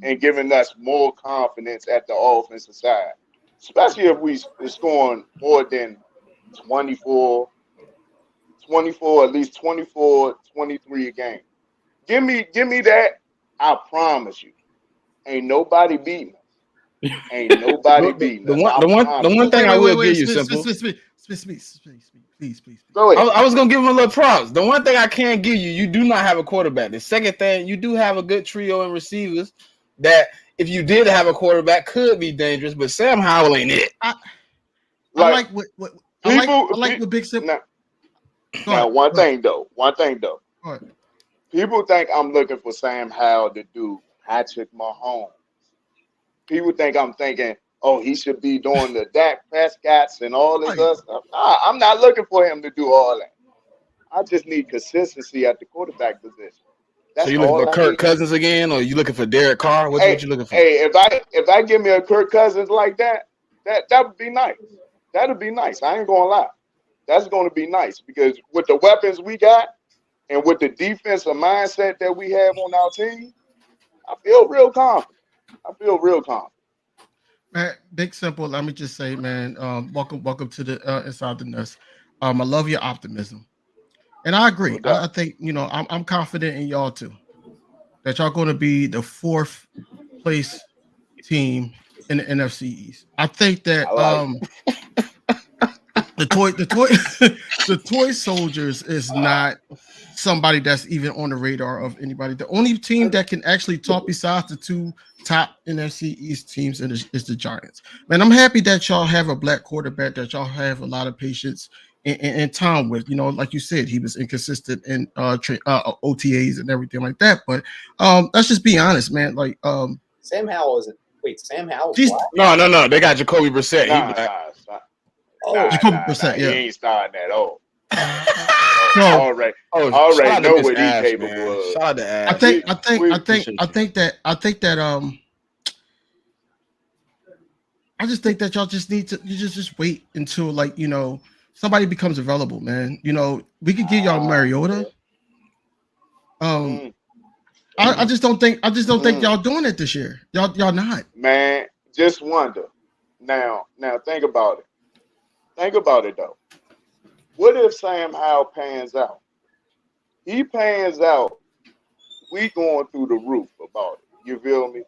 and giving us more confidence at the offensive side, especially if we scoring more than 24, at least 24, 23 a game. Give me that. I promise you, ain't nobody beating us. Ain't nobody beating us. The one thing I will give you, Simple. Please. Go ahead. I was gonna give him a little props. The one thing I can't give you, you do not have a quarterback. The second thing, you do have a good trio in receivers that, if you did have a quarterback, could be dangerous. But Sam Howell ain't it. I like what Big Simple. Now, one thing though. Right. People think I'm looking for Sam Howell to do Patrick Mahomes. People think I'm thinking, oh, he should be doing the Dak Prescotts and all this other stuff. Nah, I'm not looking for him to do all that. I just need consistency at the quarterback position. That's so you looking for Kirk Cousins again, or you looking for Derek Carr? What you looking for? Hey, if I give me a Kirk Cousins like that would be nice. That'd be nice. I ain't gonna lie. That's gonna be nice because with the weapons we got and with the defensive mindset that we have on our team, I feel real confident. Man, Big Simple, let me just say, man, welcome to the Inside the Nest. I love your optimism. And I agree. I think, I'm confident in y'all too. That y'all going to be the 4th place team in the NFC East. I think that the toy soldiers is not somebody that's even on the radar of anybody. The only team that can actually talk besides the 2 top NFC East teams is the Giants. Man, I'm happy that y'all have a black quarterback, that y'all have a lot of patience and time with. Like you said, he was inconsistent in OTAs and everything like that. But let's just be honest, man. Like Sam Howell isn't. Wait, Sam Howell? No. They got Jacoby Brissett. Jacoby Brissett. He ain't starting at all. Already know what he's capable of. Shout out to Ash. I just think that y'all just need to just wait until somebody becomes available, man. We could give y'all Mariota. I just don't think y'all doing it this year. Y'all not. Man, just wonder. Now think about it. Think about it though. What if Sam Howell pans out? He pans out, we going through the roof about it. You feel me?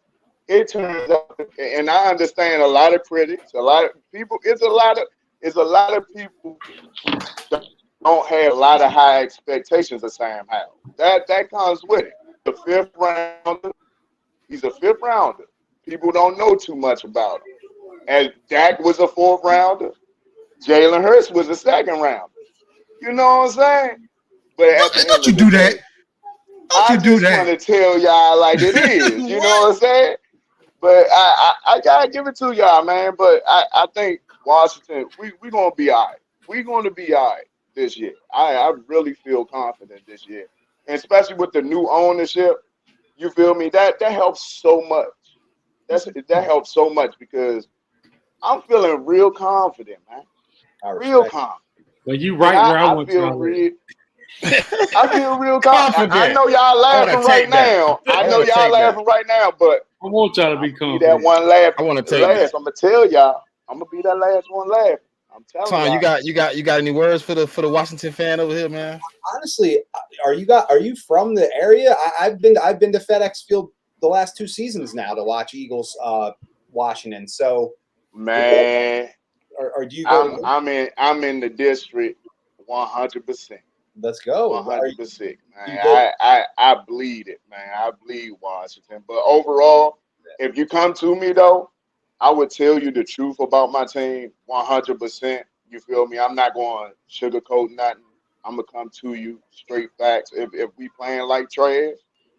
It turns out, and I understand a lot of critics, a lot of people. It's a lot of people that don't have a lot of high expectations of Sam Howell. That comes with it. The 5th rounder. He's a 5th rounder. People don't know too much about him. And Dak was a 4th rounder. Jalen Hurts was a 2nd rounder. You know what I'm saying? But don't you do that? I just want to tell y'all like it is. You know what I'm saying? But I gotta give it to y'all, man. But I think Washington, we gonna be all right. We're gonna be all right this year. I really feel confident this year, and especially with the new ownership. You feel me? That helps so much. That helps so much because I'm feeling real confident, man. Real confident. Well, you right where I want to. I feel real confident. I know y'all laughing right now. I know y'all laughing right now, but I want y'all to be confident. That one laugh. I want to take that. I'm gonna tell y'all. I'm gonna be that last one laughing. I'm telling Tom, y'all. you got any words for the Washington fan over here, man? Honestly, are you from the area? I've been to FedEx Field the last 2 seasons now to watch Eagles Washington. So man, or do you go? I'm in the district 100%. Let's go. 100%. Man, I bleed it, man. I bleed Washington. But overall, if you come to me though, I would tell you the truth about my team 100%. You feel me? I'm not going to sugarcoat nothing. I'm going to come to you straight facts. If we playing like trash,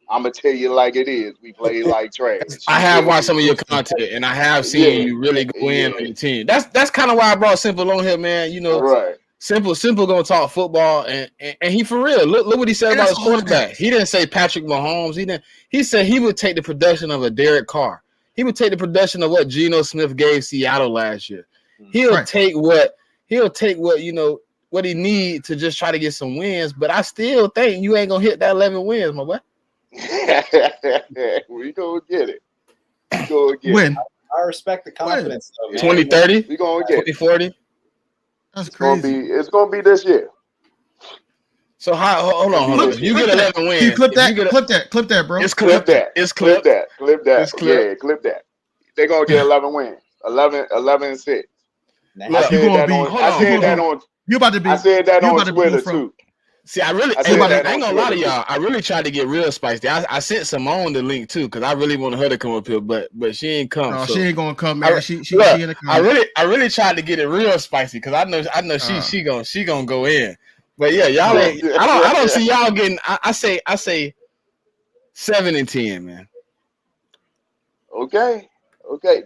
I'm going to tell you like it is. We play like trash. I have watched some of your content, and I have seen you really go in on your team. That's kind of why I brought Simple on here, man. Right. Simple gonna talk football, and he for real. Look what he said about his quarterback. He didn't say Patrick Mahomes. He said he would take the production of a Derek Carr. He would take the production of what Geno Smith gave Seattle last year. He'll take what he need to just try to get some wins. But I still think you ain't gonna hit that 11 wins, my boy. We gonna get it. We gonna get Win. it. I respect the confidence. Though, man. 2030, We gonna get it. 2040. That's It's gonna crazy. be. It's gonna be this year. So hold on. If you get 11 wins, You clip if that, you get a- clip that, bro. it's Clip clipped. that. It's Clip clipped. that. Clip that. It's clipped. Yeah, clip that. They're gonna get 11 wins. 11 and 6. Nah. I Look, said gonna that be- on. hold I on, said hold that on. on. You about to be. I said that you on about to be Twitter from- too. See, I really, I hey, said I that ain't on gonna lie to Twitter, y'all. I really tried to get real spicy. I sent Simone the link too, because I really wanted her to come up here, but she ain't come. No, so. she ain't gonna come, man. I- She Look, in the comments. I really tried to get it real spicy because I know she gonna go in. But yeah, y'all ain't. I don't see y'all getting. I say 7 and 10, man. Okay.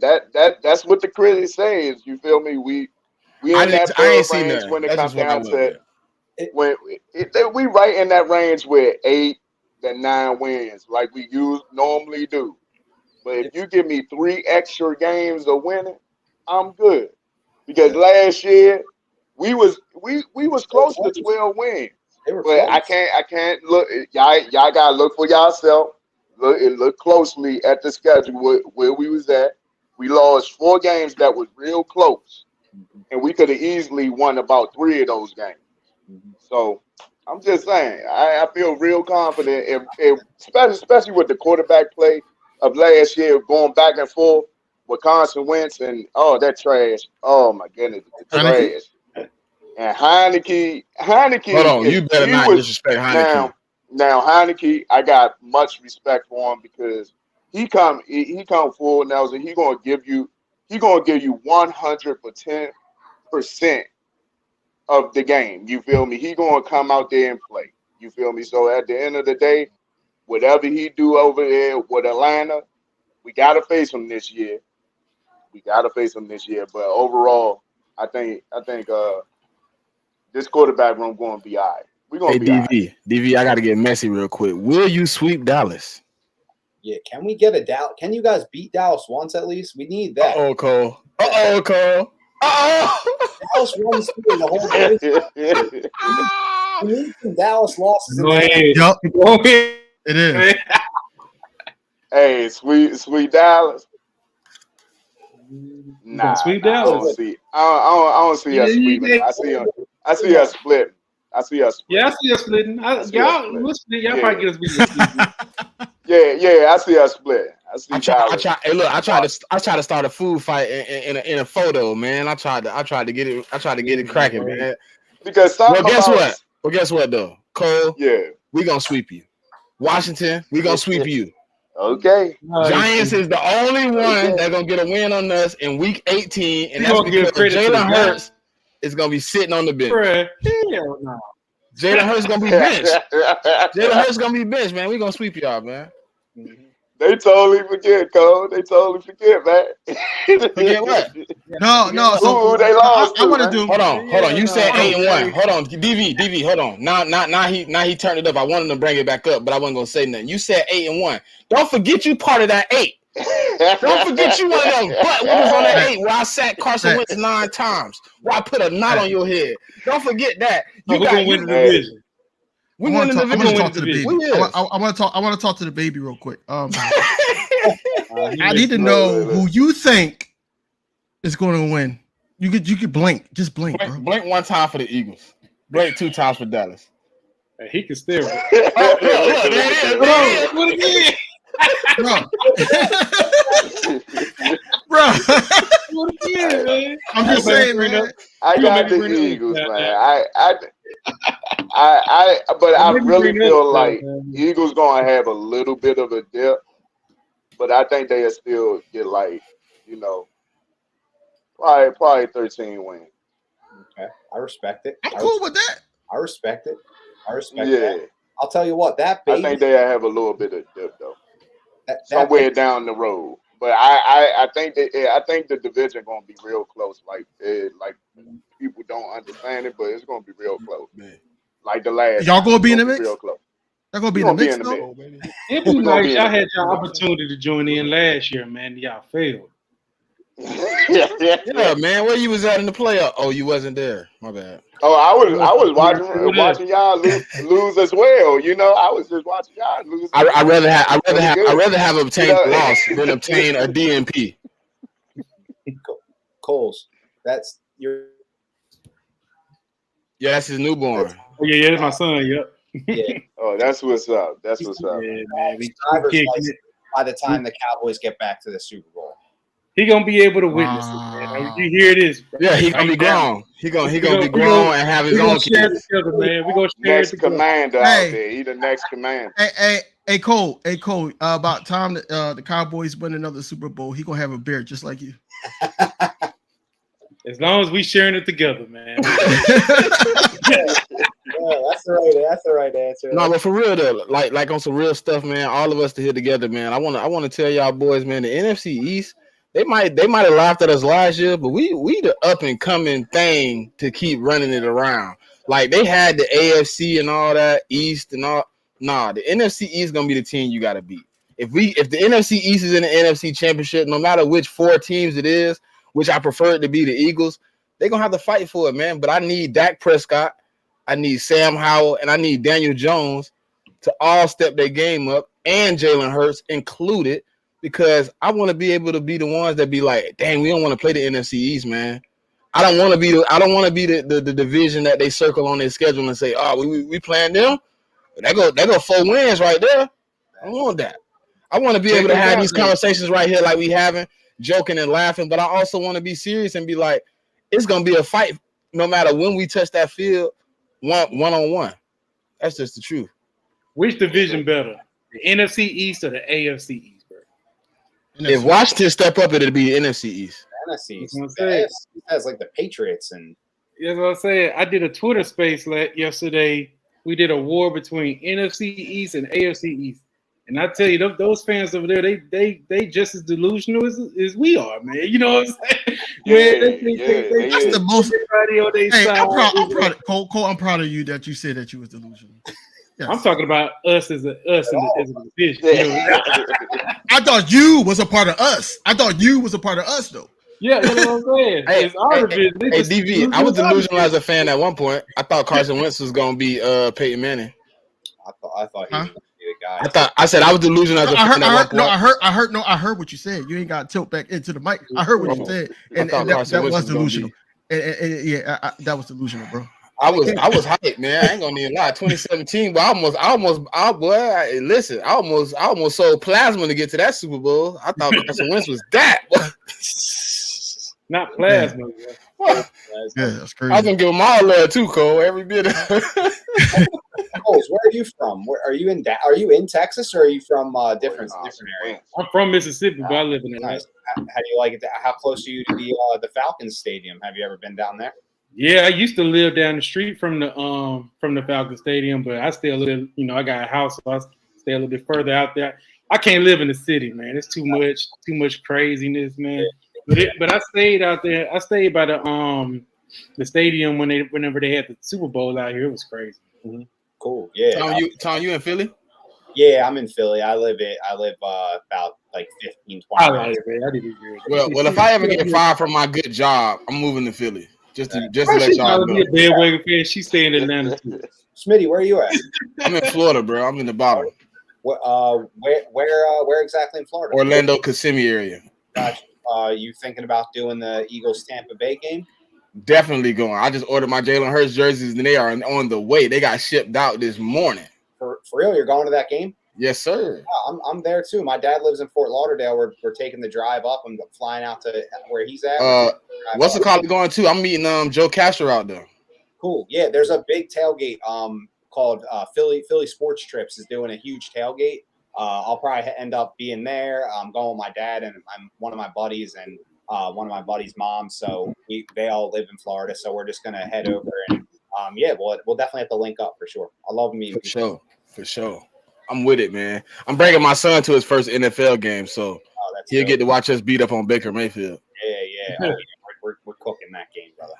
That's what the critics say. Is you feel me? We I in that ain't seen range nothing. when it That's comes just what I down went to when we right in that range with 8 to 9 wins like we normally do. But if you give me 3 extra games of winning, I'm good. Because last year we was close to 12 wins. They were But close. I can't look. Y'all gotta look for yourself. Look closely at the schedule where we was at. We lost 4 games that was real close, and we could have easily won about 3 of those games. So I'm just saying, I feel real confident, if especially with the quarterback play of last year, going back and forth with Carson Wentz and that trash. Oh my goodness, the Heineke? trash. And Heineke. Hold on, you better not disrespect Heineke. Now Heineke, I got much respect for him because he come forward now and he gonna give you 100% of the game. You feel me? He gonna come out there and play. You feel me? So at the end of the day, whatever he do over there with Atlanta, we gotta face him this year. But overall, I think this quarterback room gonna be all right. We're gonna Hey, be all right. DV, I gotta get messy real quick. Will you sweep Dallas? Yeah, can we get a Dallas? Can you guys beat Dallas once at least? We need that. Cole. Cole. Dallas runs through the whole division. We need some Dallas losses. Go ahead. Yup, Go ahead. it is. Hey, sweet Dallas. Nah, Sweet I Dallas. don't see. I don't see us sweeping. I see us splitting. Yeah, I see us splitting. Y'all probably get us beat. Yeah, I see us splitting. I see Dallas. I tried to start a food fight in a photo, man. I tried to get it cracking, man. Because Guess what though, Cole? Yeah. We gonna sweep you. Washington, we gonna sweep you. Okay. Giants is the only one that's gonna get a win on us in week 18, and that's because Jalen Hurts is gonna be sitting on the bench. Bruh, hell no. Jalen Hurts gonna be benched. Jalen Hurts gonna be benched, man. We gonna sweep y'all, man. They totally forget, Cole. They totally forget, man. Forget what? No. So Who they lost I want to man? do. Hold on. You said 8-1. Hold on, DV. Hold on. Now he turned it up. I wanted to bring it back up, but I wasn't gonna say nothing. You said 8-1. Don't forget you part of that 8. Don't forget you one of them butt whoopers on that 8 where I sat Carson Wentz 9 times. Where I put a knot on your head. Don't forget that. We're gonna win the division. We won the division. I want to talk to the baby. We is. I want to talk to the baby real quick. I need to know who you think is going to win. You could blink. Just blink, bro. Blink 1 time for the Eagles. Blink 2 times for Dallas. He can still. Look, there it is. What again? Bro. What again, man? I'm just saying, man. I got the Eagles, man. But I really feel like Eagles gonna have a little bit of a dip, but I think they'll still get probably 13 wins. Okay, I respect it. I'm cool with that. I respect it. That. I'll tell you what, that baby. I think they'll have a little bit of dip though, somewhere down the road. But I think the division gonna be real close. Like people don't understand it, but it's gonna be real close. Man. Like the last. Y'all gonna be in the mix? Real close. Y'all gonna be in the mix, though? It'd be nice. Y'all had your opportunity to join in last year, man. Y'all failed. Yeah, man. Where you was at in the playoff? Oh, you wasn't there. My bad. Oh, I was watching y'all lose as well. You know, I was just watching y'all lose. I'd rather have You obtained know, a loss than obtain a DNP. Coles, that's your. Yeah, that's his newborn. Oh, yeah, that's my son. Yep. Yeah. oh, that's what's up. That's what's up. Yeah, man. Driver's kicking license it. by the time the Cowboys get back to the Super Bowl. He gonna be able to witness it, man. You hear this? Yeah, he gonna be grown. He gonna be grown and have his We own gonna share it kids. together, man. We gonna share Next it together. commander Hey. out there. He the next commander. Hey, Cole. About time that the Cowboys win another Super Bowl, he gonna have a beard just like you. As long as we sharing it together, man. Yeah, that's the right answer. No, but for real though, like on some real stuff, man. All of us to hit together, man. I wanna tell y'all boys, man. The NFC East, they might have laughed at us last year, but we the up and coming thing to keep running it around. Like they had the AFC and all that East and all. Nah, the NFC East gonna be the team you gotta beat. If the NFC East is in the NFC Championship, no matter which 4 teams it is, which I prefer it to be the Eagles, they're gonna have to fight for it, man. But I need Dak Prescott, I need Sam Howell, and I need Daniel Jones to all step their game up, and Jalen Hurts included, because I want to be able to be the ones that be like, dang, we don't want to play the NFC East, man. I don't want to be the division that they circle on their schedule and say, oh, we playing them. They go 4 wins right there. I don't want that. I want to be able to have these conversations right here like we having, joking and laughing, but I also want to be serious and be like, it's gonna be a fight no matter when we touch that field, one-on-one. That's just the truth. Which division better, the NFC East or the AFC East, bro? If Washington step up, it'll be the NFC East. NFC East. That's The what I'm saying. AFC has like the Patriots and. That's what I'm saying. I did a Twitter space yesterday. We did a war between NFC East and AFC East. And I tell you, those fans over there, they just as delusional as we are, man. You know what I'm saying? Yeah, That's the most. Everybody on their Hey, side. I'm proud of Cole. I'm proud of you that you said that you was delusional. Yes. I'm talking about us as a division. You know? I thought you was a part of us. Though. Yeah, you know what I'm saying? Hey, It's our division. They Hey, just DV, I was delusional as a fan at one point. I thought Carson Wentz was gonna be Peyton Manning. I thought he was going to be the guy. I said I was delusional as a fan at one point. I heard what you said. You ain't got to tilt back into the mic. I heard what you said, and thought that Carson Wentz was was gonna delusional. Yeah, that was delusional, bro. I was hyped, man. I ain't gonna even lie. 2017, but listen, I almost sold plasma to get to that Super Bowl. I thought Carson Wentz was that. not plasma. What? Yeah, that's crazy. I was gonna give them all love too, Cole. Every bit. Coles, where are you from? Where are you in? Are you in Texas or are you from different area? I'm from Mississippi, but I live in Atlanta. Nice. How do you like it? How close are you to the Falcons Stadium? Have you ever been down there? Yeah, I used to live down the street from the Falcon Stadium, but I stay a little, I got a house, so I stay a little bit further out there. I can't live in the city, man. It's too much craziness, man. But I stayed out there. I stayed by the stadium whenever they had the Super Bowl out here. It was crazy. Mm-hmm. Cool. Yeah. Tom, you in Philly? Yeah, I'm in Philly. I live about like 15, 20 I minutes. like it, man. I did it good. Well, if I ever get fired from my good job, I'm moving to Philly. Just to let She's y'all trying to be know. a bandwagon fan. She's staying in Atlanta too. Smitty, where are you at? I'm in Florida, bro. I'm in the bottom. Where exactly in Florida? Orlando, Kissimmee area. Gotcha. You thinking about doing the Eagles Tampa Bay game? Definitely going. I just ordered my Jalen Hurts jerseys, and they are on the way. They got shipped out this morning. For real, you're going to that game? Yes, sir. Yeah, I'm there too. My dad lives in Fort Lauderdale. We're taking the drive up. I'm flying out to where he's at. What's the college going to? I'm meeting Joe Castro out there. Cool. Yeah, there's a big tailgate called Philly Sports Trips is doing a huge tailgate. I'll probably end up being there. I'm going with my dad and I'm one of my buddies and one of my buddies' moms. So they all live in Florida. So we're just gonna head over and we'll definitely have to link up for sure. I love meeting people. For sure. I'm with it, man. I'm bringing my son to his first NFL game, so he'll get to watch us beat up on Baker Mayfield. Yeah. We're cooking that game, brother.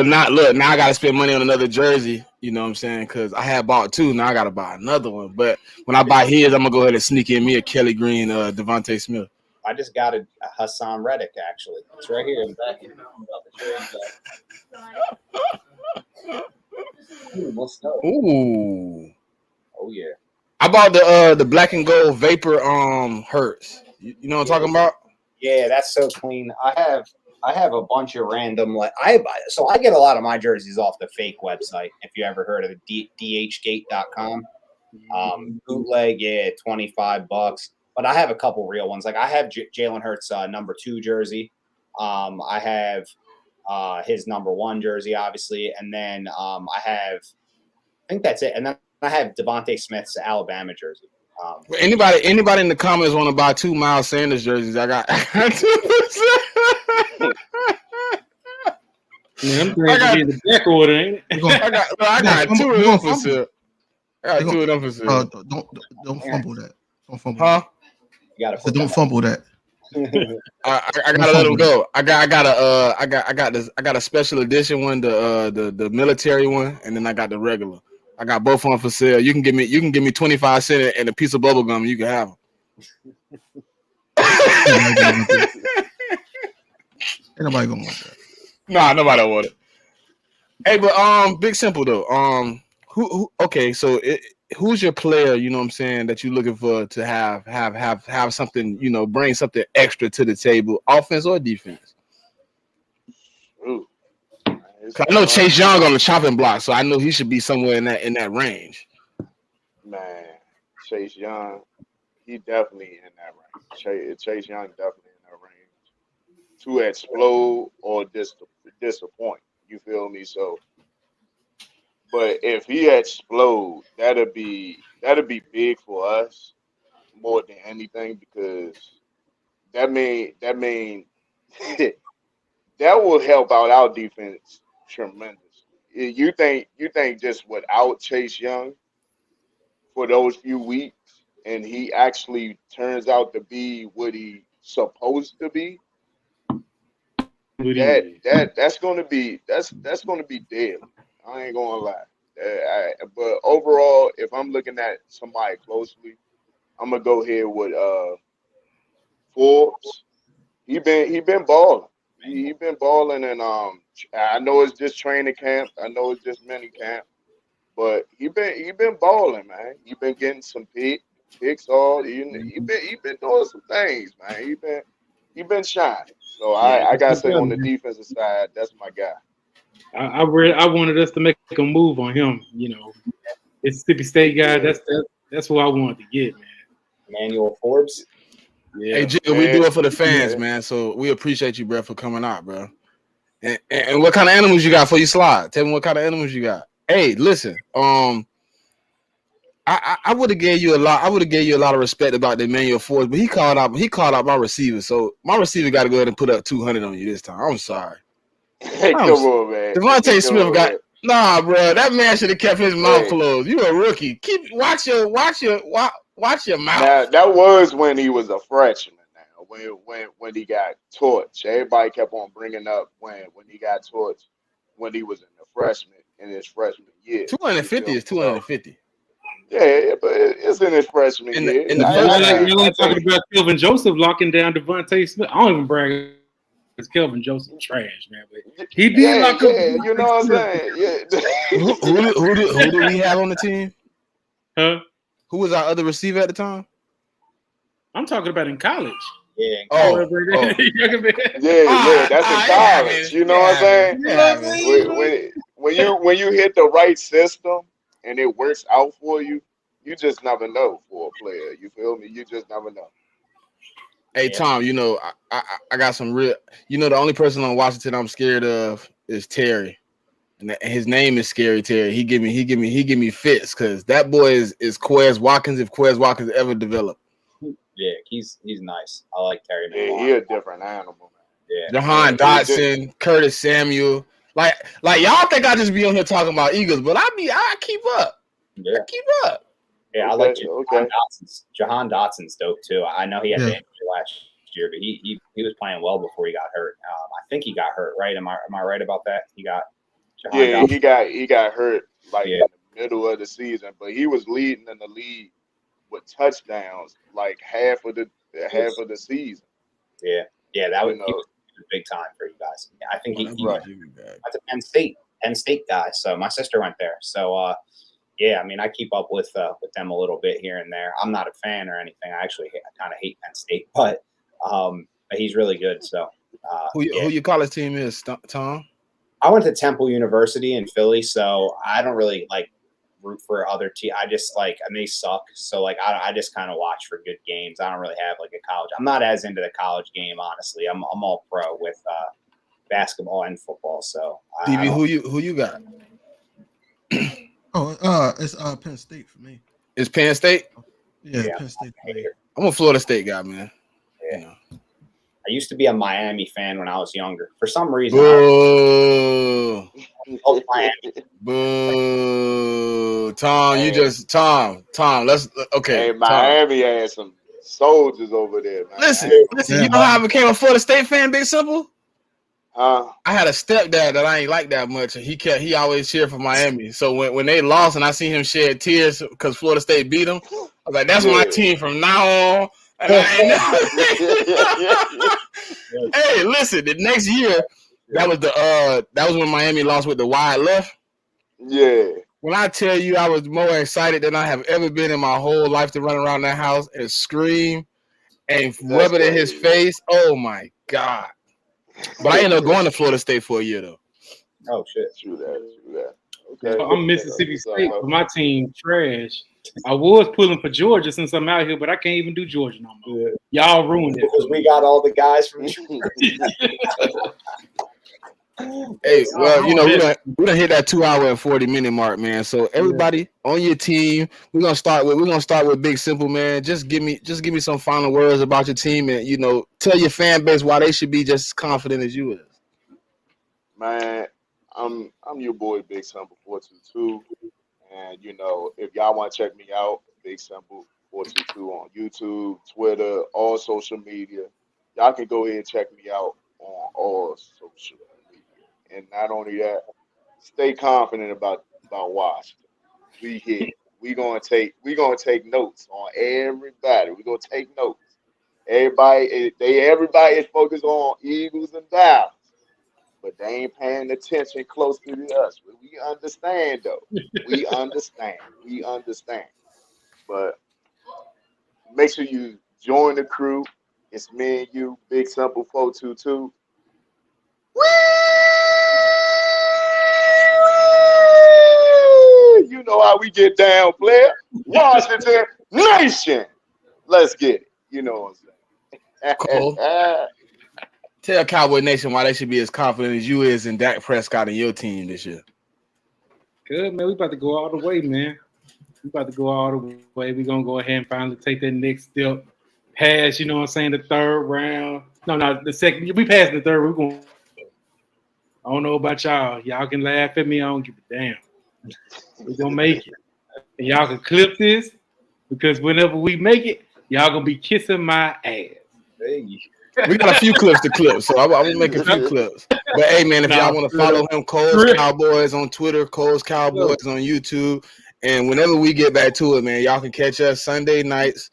Now I got to spend money on another jersey. You know what I'm saying? Because I had bought 2. Now I got to buy another one. But when I buy his, I'm gonna go ahead and sneak in me a Kelly Green, Devontae Smith. I just got a Hassan Reddick actually. It's right here in the back. I'm about to show you. Ooh, what's up? Ooh. Oh yeah. I bought the black and gold vapor Hertz. You know what I'm talking about? Yeah, that's so clean. I have a bunch of random I get a lot of my jerseys off the fake website. If you ever heard of the dhgate.com. Bootleg, yeah, $25. But I have a couple real ones. Like I have Jalen Hurts number 2 jersey. I have his number 1 jersey, obviously, and then I think that's it. And then I have Devontae Smith's Alabama jersey. Anybody in the comments want to buy 2 Miles Sanders jerseys? I got 2%. Man, I'm glad to be in the back order, ain't it? I got 2 of them for sale. I got 2 of them for sale. Don't fumble that. Don't fumble. Huh? You gotta don't fumble that. I gotta let them go. I got a special edition one, the military one, and then I got the regular. I got both of them for sale. You can give me 25 cents and a piece of bubble gum. You can have them. Ain't nobody gonna want that. Nah, nobody want it. Hey, but big simple though. Who? Okay, so who's your player? You know what I'm saying, that you're looking for to have something. You know, bring something extra to the table, offense or defense. Ooh. I know Chase Young on the chopping block, so I know he should be somewhere in that range. Man, Chase Young, he definitely in that range. Chase Young definitely in that range to explode or disappoint. You feel me? So, but if he explode, that'll be big for us more than anything, because that mean that will help out our defense tremendously. You think just without Chase Young for those few weeks, and he actually turns out to be what he's supposed to be, that's gonna be deadly. I ain't gonna lie. But overall, if I'm looking at somebody closely, I'm gonna go here with Forbes. He been balling. He been balling, and I know it's just training camp. I know it's just mini camp, but he been balling, man. He been getting some picks all. He been doing some things, man. He been shining. So I gotta say, on the defensive side, that's my guy. I wanted us to make a move on him. You know, Mississippi State guy. That's who I wanted to get, man. Emmanuel Forbes. Yeah. Hey, Jigga, we do it for the fans, man. So we appreciate you, bro, for coming out, bro. And what kind of animals you got for your slide? Tell me what kind of animals you got. Hey, listen, I would have gave you a lot. I would have gave you a lot of respect about the Emmanuel Forbes, but he called out my receiver. So my receiver got to go ahead and put up 200 on you this time. I'm sorry. Hey, come on, man. Devontae Smith got bro. That man should have kept his mouth closed. You a rookie. Watch your mouth. Now, that was when he was a freshman. Now, when he got torched, everybody kept on bringing up when he got torched when he was in his freshman year. 250 is 250. Yeah, but it's in his freshman year. You ain't talking about Kelvin Joseph locking down Devontae Smith. I don't even brag. Because Kelvin Joseph trash, man. But he did lock up. You know what I'm saying? Yeah. Who did we have on the team? Huh? Who was our other receiver at the time? I'm talking about in college. Yeah. Yeah, that's in college. You know what I'm saying? Yeah, when you hit the right system and it works out for you, you just never know for a player. You feel me? You just never know. Hey, Tom, you know, I got some real. You know, the only person on Washington I'm scared of is Terry, and his name is Scary Terry. He give me fits because that boy is Quez Watkins if Quez Watkins ever developed. Yeah, he's nice. I like Terry. Yeah, he a different animal, man. Yeah. Jahan Dotson, Curtis Samuel, like y'all think I just be on here talking about Eagles, but I keep up. Yeah. I keep up. Yeah, I like Jahan Dotson's dope too. I know he had the injury last year, but he was playing well before he got hurt. I think he got hurt, right? Am I right about that? He got Dotson. he got hurt in the middle of the season, but he was leading in the league with touchdowns like half of the season. Yeah, that would be big time for you guys. I think he went to Penn State guy. So my sister went there. So yeah, I mean, I keep up with them a little bit here and there. I'm not a fan or anything. I kind of hate Penn State, but he's really good. So who your college team is, Tom? I went to Temple University in Philly, so I don't really root for other teams. I just and they suck. So I just kind of watch for good games. I don't really have a college. I'm not as into the college game, honestly. I'm all pro with basketball and football. So DB, who you got? It's Penn State for me. It's Penn State? Yeah, Penn State for me. I'm a Florida State guy, man. Yeah. I used to be a Miami fan when I was younger. For some reason, Boo. Miami. Boo. Tom, Tom, let's okay. Hey, Miami has some soldiers over there, man. Listen, you know how I became a Florida State fan, Big Simple? I had a stepdad that I ain't like that much, and he always cheered for Miami. So when they lost and I seen him shed tears because Florida State beat them, I was like, that's my team from now on. And hey, listen, the next year, that was when Miami lost with the wide left. Yeah. When I tell you I was more excited than I have ever been in my whole life to run around that house and scream and rub it in his face. Oh my God. But I ended up going to Florida State for a year though. Oh shit. True that. Okay. I'm Mississippi State, but my team trash. I was pulling for Georgia since I'm out here, but I can't even do Georgia no more. Yeah. Y'all ruined it. Because we got all the guys from Hey, well, we done hit that 2 hour and 40-minute mark, man. So everybody on your team, we're gonna start with Big Simple, man. Just give me some final words about your team, and tell your fan base why they should be just as confident as you is. Man, I'm your boy Big Simple 422, and if y'all want to check me out, Big Simple 422 on YouTube, Twitter, all social media. Y'all can go ahead and check me out on all social media. And not only that, stay confident about Washington. We here. We gonna take notes on everybody. We gonna take notes. Everybody is focused on Eagles and Dallas, but they ain't paying attention closely to us. We understand though. We understand. But make sure you join the crew. It's me and you, Big Simple 422. You know how we get down, player. Washington Nation. Let's get it. You know what I'm saying? Cool. Tell Cowboy Nation why they should be as confident as you is in Dak Prescott and your team this year. Good, man. We about to go all the way, man. We about to go all the way. We're going to go ahead and finally take that next step past, the third round. No, the second. We passed the third. We're going. I don't know about y'all. Y'all can laugh at me. I don't give a damn. We're going to make it. And y'all can clip this because whenever we make it, y'all going to be kissing my ass. Hey. We got a few clips to clip, so I'm going to make a few clips. But, hey, man, if y'all want to follow him, Cole's Cowboys on Twitter, Cole's Cowboys on YouTube. And whenever we get back to it, man, y'all can catch us Sunday nights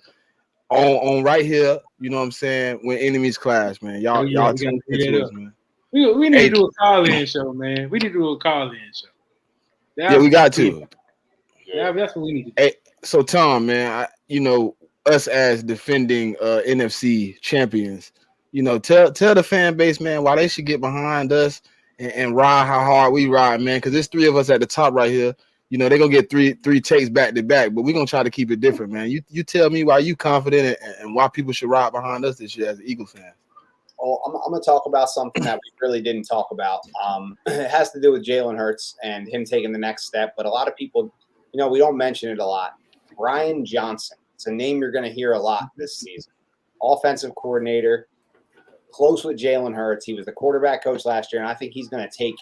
on right here, you know what I'm saying, when enemies clash, man. Y'all tune into us, man. We need to do a call-in show, man. We need to do a call-in show. We got to. Yeah, that's what we need to do. Hey, so, Tom, man, us as defending NFC champions, tell the fan base, man, why they should get behind us and ride how hard we ride, man, because there's three of us at the top right here. They're going to get three takes back to back, but we're going to try to keep it different, man. You tell me why you confident and why people should ride behind us this year as an Eagles fan. Well, I'm going to talk about something that we really didn't talk about. It has to do with Jalen Hurts and him taking the next step, but a lot of people, we don't mention it a lot. Brian Johnson. It's a name you're going to hear a lot this season. Offensive coordinator, close with Jalen Hurts. He was the quarterback coach last year, and I think he's going to take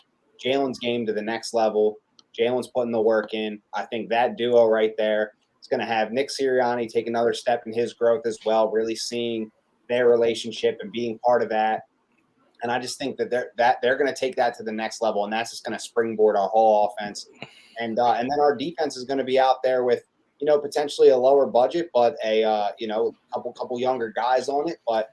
Jalen's game to the next level. Jalen's putting the work in. I think that duo right there is going to have Nick Sirianni take another step in his growth as well, really seeing their relationship and being part of that. And I just think that they're going to take that to the next level, and that's just going to springboard our whole offense. And then our defense is going to be out there with, potentially a lower budget, but a couple younger guys on it. But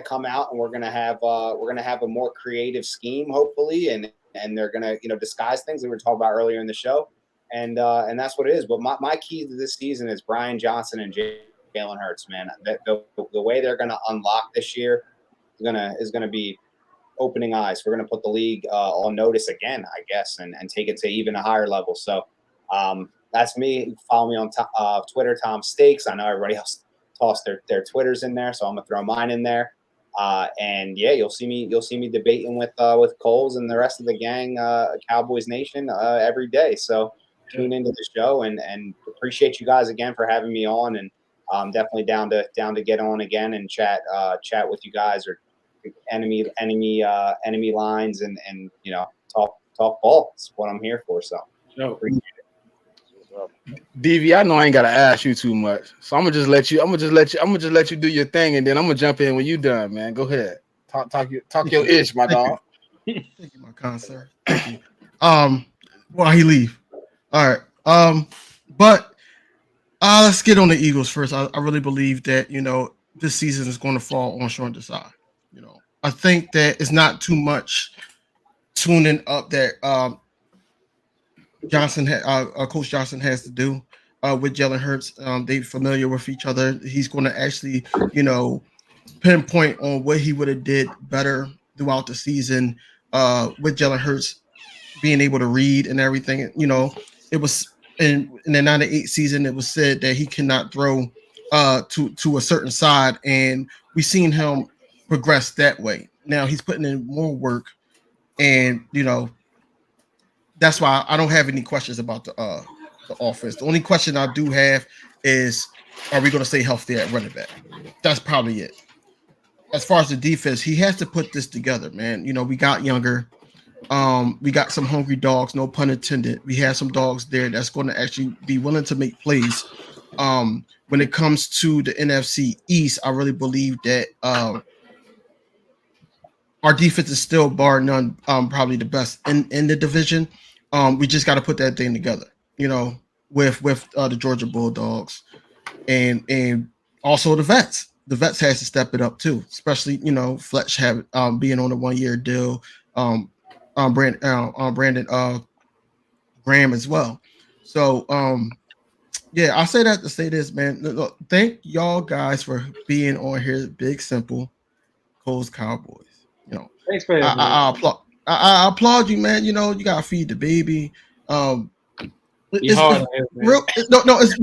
come out and we're gonna have a more creative scheme, hopefully, and they're gonna disguise things that we were talking about earlier in the show, and that's what it is. But my key to this season is Brian Johnson and Jalen Hurts, man. The way they're gonna unlock this year is gonna be opening eyes. We're gonna put the league on notice again, I guess, and take it to even a higher level. So that's me. Follow me on Twitter, Tom Stakes. I know everybody else tossed their Twitters in there, so I'm gonna throw mine in there. And yeah, you'll see me debating with Coles and the rest of the gang, Cowboys Nation, every day. So tune into the show and appreciate you guys again for having me on, and I'm definitely down to get on again and chat with you guys, or enemy lines, and talk ball. That's what I'm here for. So appreciate it. DV, I know I ain't gotta ask you too much, so I'm gonna just let you do your thing, and then I'm gonna jump in when you done, man. Go ahead, talk your ish, my dog. Thank you, my concert. Thank you. Well, he leave. All right. But let's get on the Eagles first. I really believe that this season is going to fall on Sean Desai. I think that it's not too much tuning up that Coach Johnson has to do with Jalen Hurts. They're familiar with each other. He's going to actually, pinpoint on what he would have did better throughout the season with Jalen Hurts being able to read and everything. It was in the 98 season, it was said that he cannot throw to a certain side, and we've seen him progress that way. Now he's putting in more work, and that's why I don't have any questions about the offense. The only question I do have is, are we going to stay healthy at running back? That's probably it. As far as the defense, he has to put this together, man. We got younger. We got some hungry dogs, no pun intended. We have some dogs there that's going to actually be willing to make plays. When it comes to the NFC East, I really believe that our defense is still, bar none, probably the best in the division. We just got to put that thing together, with the Georgia Bulldogs and also the vets. The vets has to step it up too, especially Fletch being on a 1-year deal. Brandon Graham as well. So I say that to say this, man. Look, thank y'all guys for being on here. Big Simple, Coles Cowboys. Thanks for having me. I applaud you, man. You gotta feed the baby. It's real. No, it's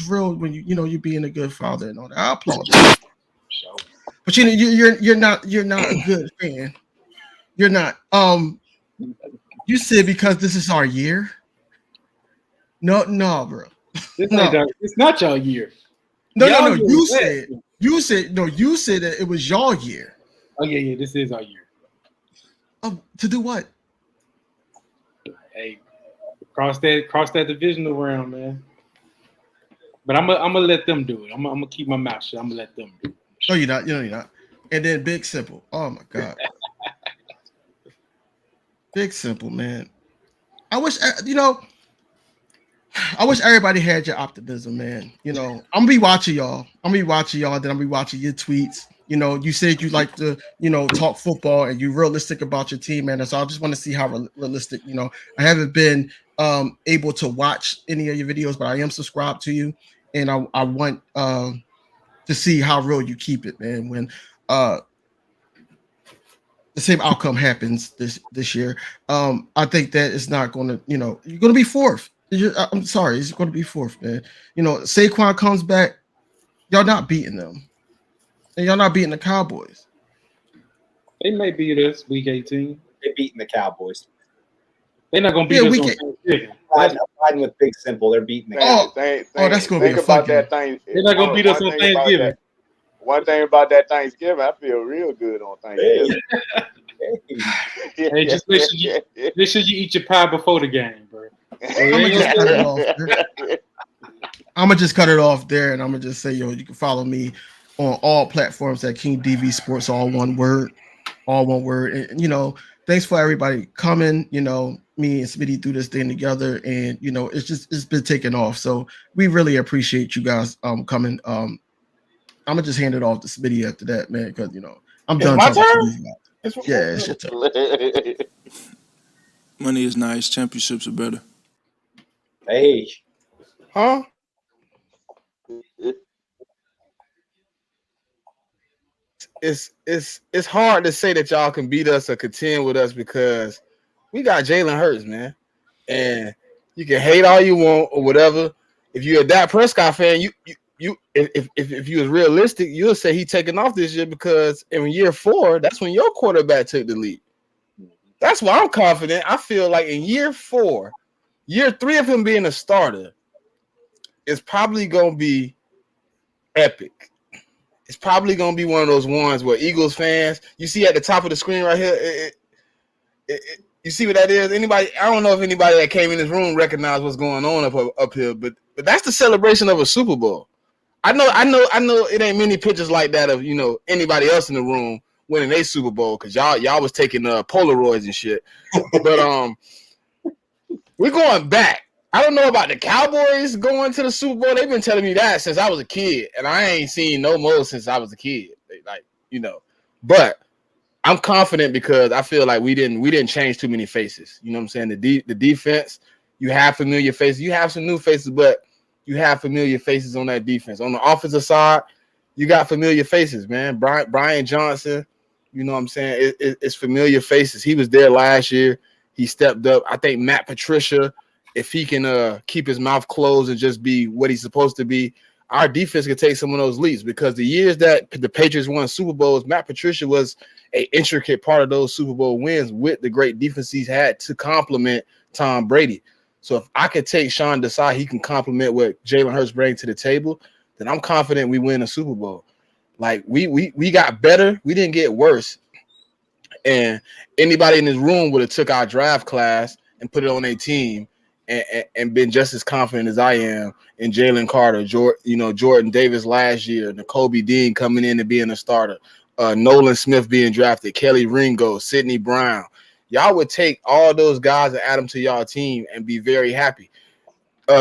real when you're being a good father and all that. I applaud you. But you're not a good fan. You're not. You said because this is our year. No, bro. It's not y'all year. No. You said that it was y'all year. Oh yeah. This is our year. To do what? Hey, cross that divisional round, man. But I'm gonna let them do it. I'm gonna keep my mouth shut. I'm gonna let them do it. No, you're not. You're not. And then Big Simple. Oh my God. Big Simple, man. I wish everybody had your optimism, man. I'm gonna be watching y'all. Then I'm gonna be watching your tweets. You said you like to, talk football and you're realistic about your team, man. And so I just want to see how realistic, I haven't been able to watch any of your videos, but I am subscribed to you. And I want to see how real you keep it, man. When the same outcome happens this year, I think that it's not going to, you're going to be fourth. I'm sorry, it's going to be fourth, man. Saquon comes back, y'all not beating them. And y'all not beating the Cowboys. They may beat us week 18. They're beating the Cowboys. They're not going to beat us on Thanksgiving. Riding with Big Simple. They're beating the Cowboys. That's going to be think about that thing. They're not going to beat us on Thanksgiving. One thing about that Thanksgiving, I feel real good on Thanksgiving. Hey, just make sure you eat your pie before the game, bro. I'm gonna just cut it off there, and I'm gonna just say, you can follow me on all platforms at King DV Sports, all one word. And thanks for everybody coming. Me and Smitty threw this thing together, and it's been taking off. So we really appreciate you guys coming. I'm gonna just hand it off to Smitty after that, man, because I'm It's done my talking to turn? these guys. Yeah, it's your turn. Money is nice. Championships are better. Hey, Huh? It's hard to say that y'all can beat us or contend with us because we got Jalen Hurts, man. And you can hate all you want or whatever. If you're a Dak Prescott fan, if you was realistic, you'll say he taking off this year because in year 4, that's when your quarterback took the lead. That's why I'm confident. I feel like in year 4, year 3 of him being a starter is probably gonna be epic. It's probably gonna be one of those ones where Eagles fans, you see at the top of the screen right here, you see what that is? Anybody? I don't know if anybody that came in this room recognized what's going on up here, but that's the celebration of a Super Bowl. I know. It ain't many pictures like that of anybody else in the room winning a Super Bowl because y'all was taking Polaroids and shit. But we're going back. I don't know about the Cowboys going to the Super Bowl. They've been telling me that since I was a kid, and I ain't seen no more since I was a kid. But I'm confident because I feel like we didn't change too many faces. You know what I'm saying? The defense, you have familiar faces. You have some new faces, but you have familiar faces on that defense. On the offensive side, you got familiar faces, man. Brian Johnson, you know what I'm saying? It's familiar faces. He was there last year. He stepped up. I think Matt Patricia, if he can keep his mouth closed and just be what he's supposed to be, our defense can take some of those leaps because the years that the Patriots won Super Bowls, Matt Patricia was an intricate part of those Super Bowl wins with the great defense he's had to complement Tom Brady. So if I could take Sean Desai, he can complement what Jalen Hurts brings to the table, then I'm confident we win a Super Bowl. Like we got better, we didn't get worse. And anybody in this room would have took our draft class and put it on their team and been just as confident as I am in Jalen Carter, Jordan Davis last year, N'Kobe Dean coming in and being a starter, Nolan Smith being drafted, Kelly Ringo, Sidney Brown. Y'all would take all those guys and add them to y'all team and be very happy.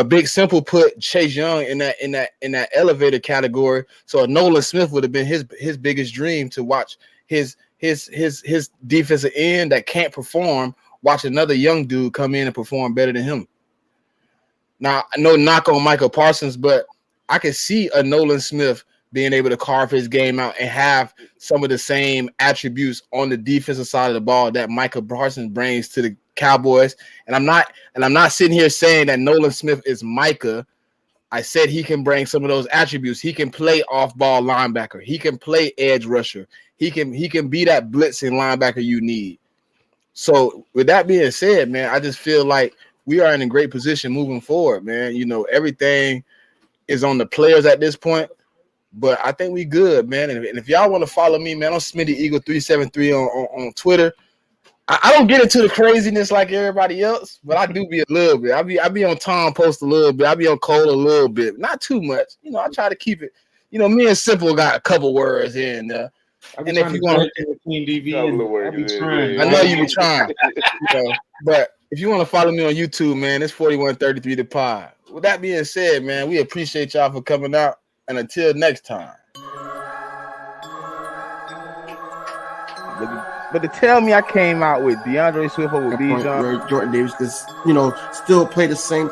Big Simple put Chase Young in that elevator category. So Nolan Smith would have been his biggest dream to watch his defensive end that can't perform, watch another young dude come in and perform better than him. Now, no knock on Michael Parsons, but I can see a Nolan Smith being able to carve his game out and have some of the same attributes on the defensive side of the ball that Michael Parsons brings to the Cowboys. And I'm not sitting here saying that Nolan Smith is Micah. I said he can bring some of those attributes. He can play off-ball linebacker. He can play edge rusher. He can be that blitzing linebacker you need. So with that being said, man, I just feel like we are in a great position moving forward, man. Everything is on the players at this point, but I think we good, man. And if y'all want to follow me, man, I'm Smitty Eagle 373 on Twitter. I don't get into the craziness like everybody else, but I do be a little bit. I be on Tom Post a little bit. I be on Cole a little bit, not too much. I try to keep it. Me and Simple got a couple words here and there. And if you want I know you be trying, but if you want to follow me on YouTube, man, it's 4133 the pod. With that being said, man, we appreciate y'all for coming out. And until next time. But to tell me I came out with DeAndre Swift over Bijan, Jordan Davis, still play the same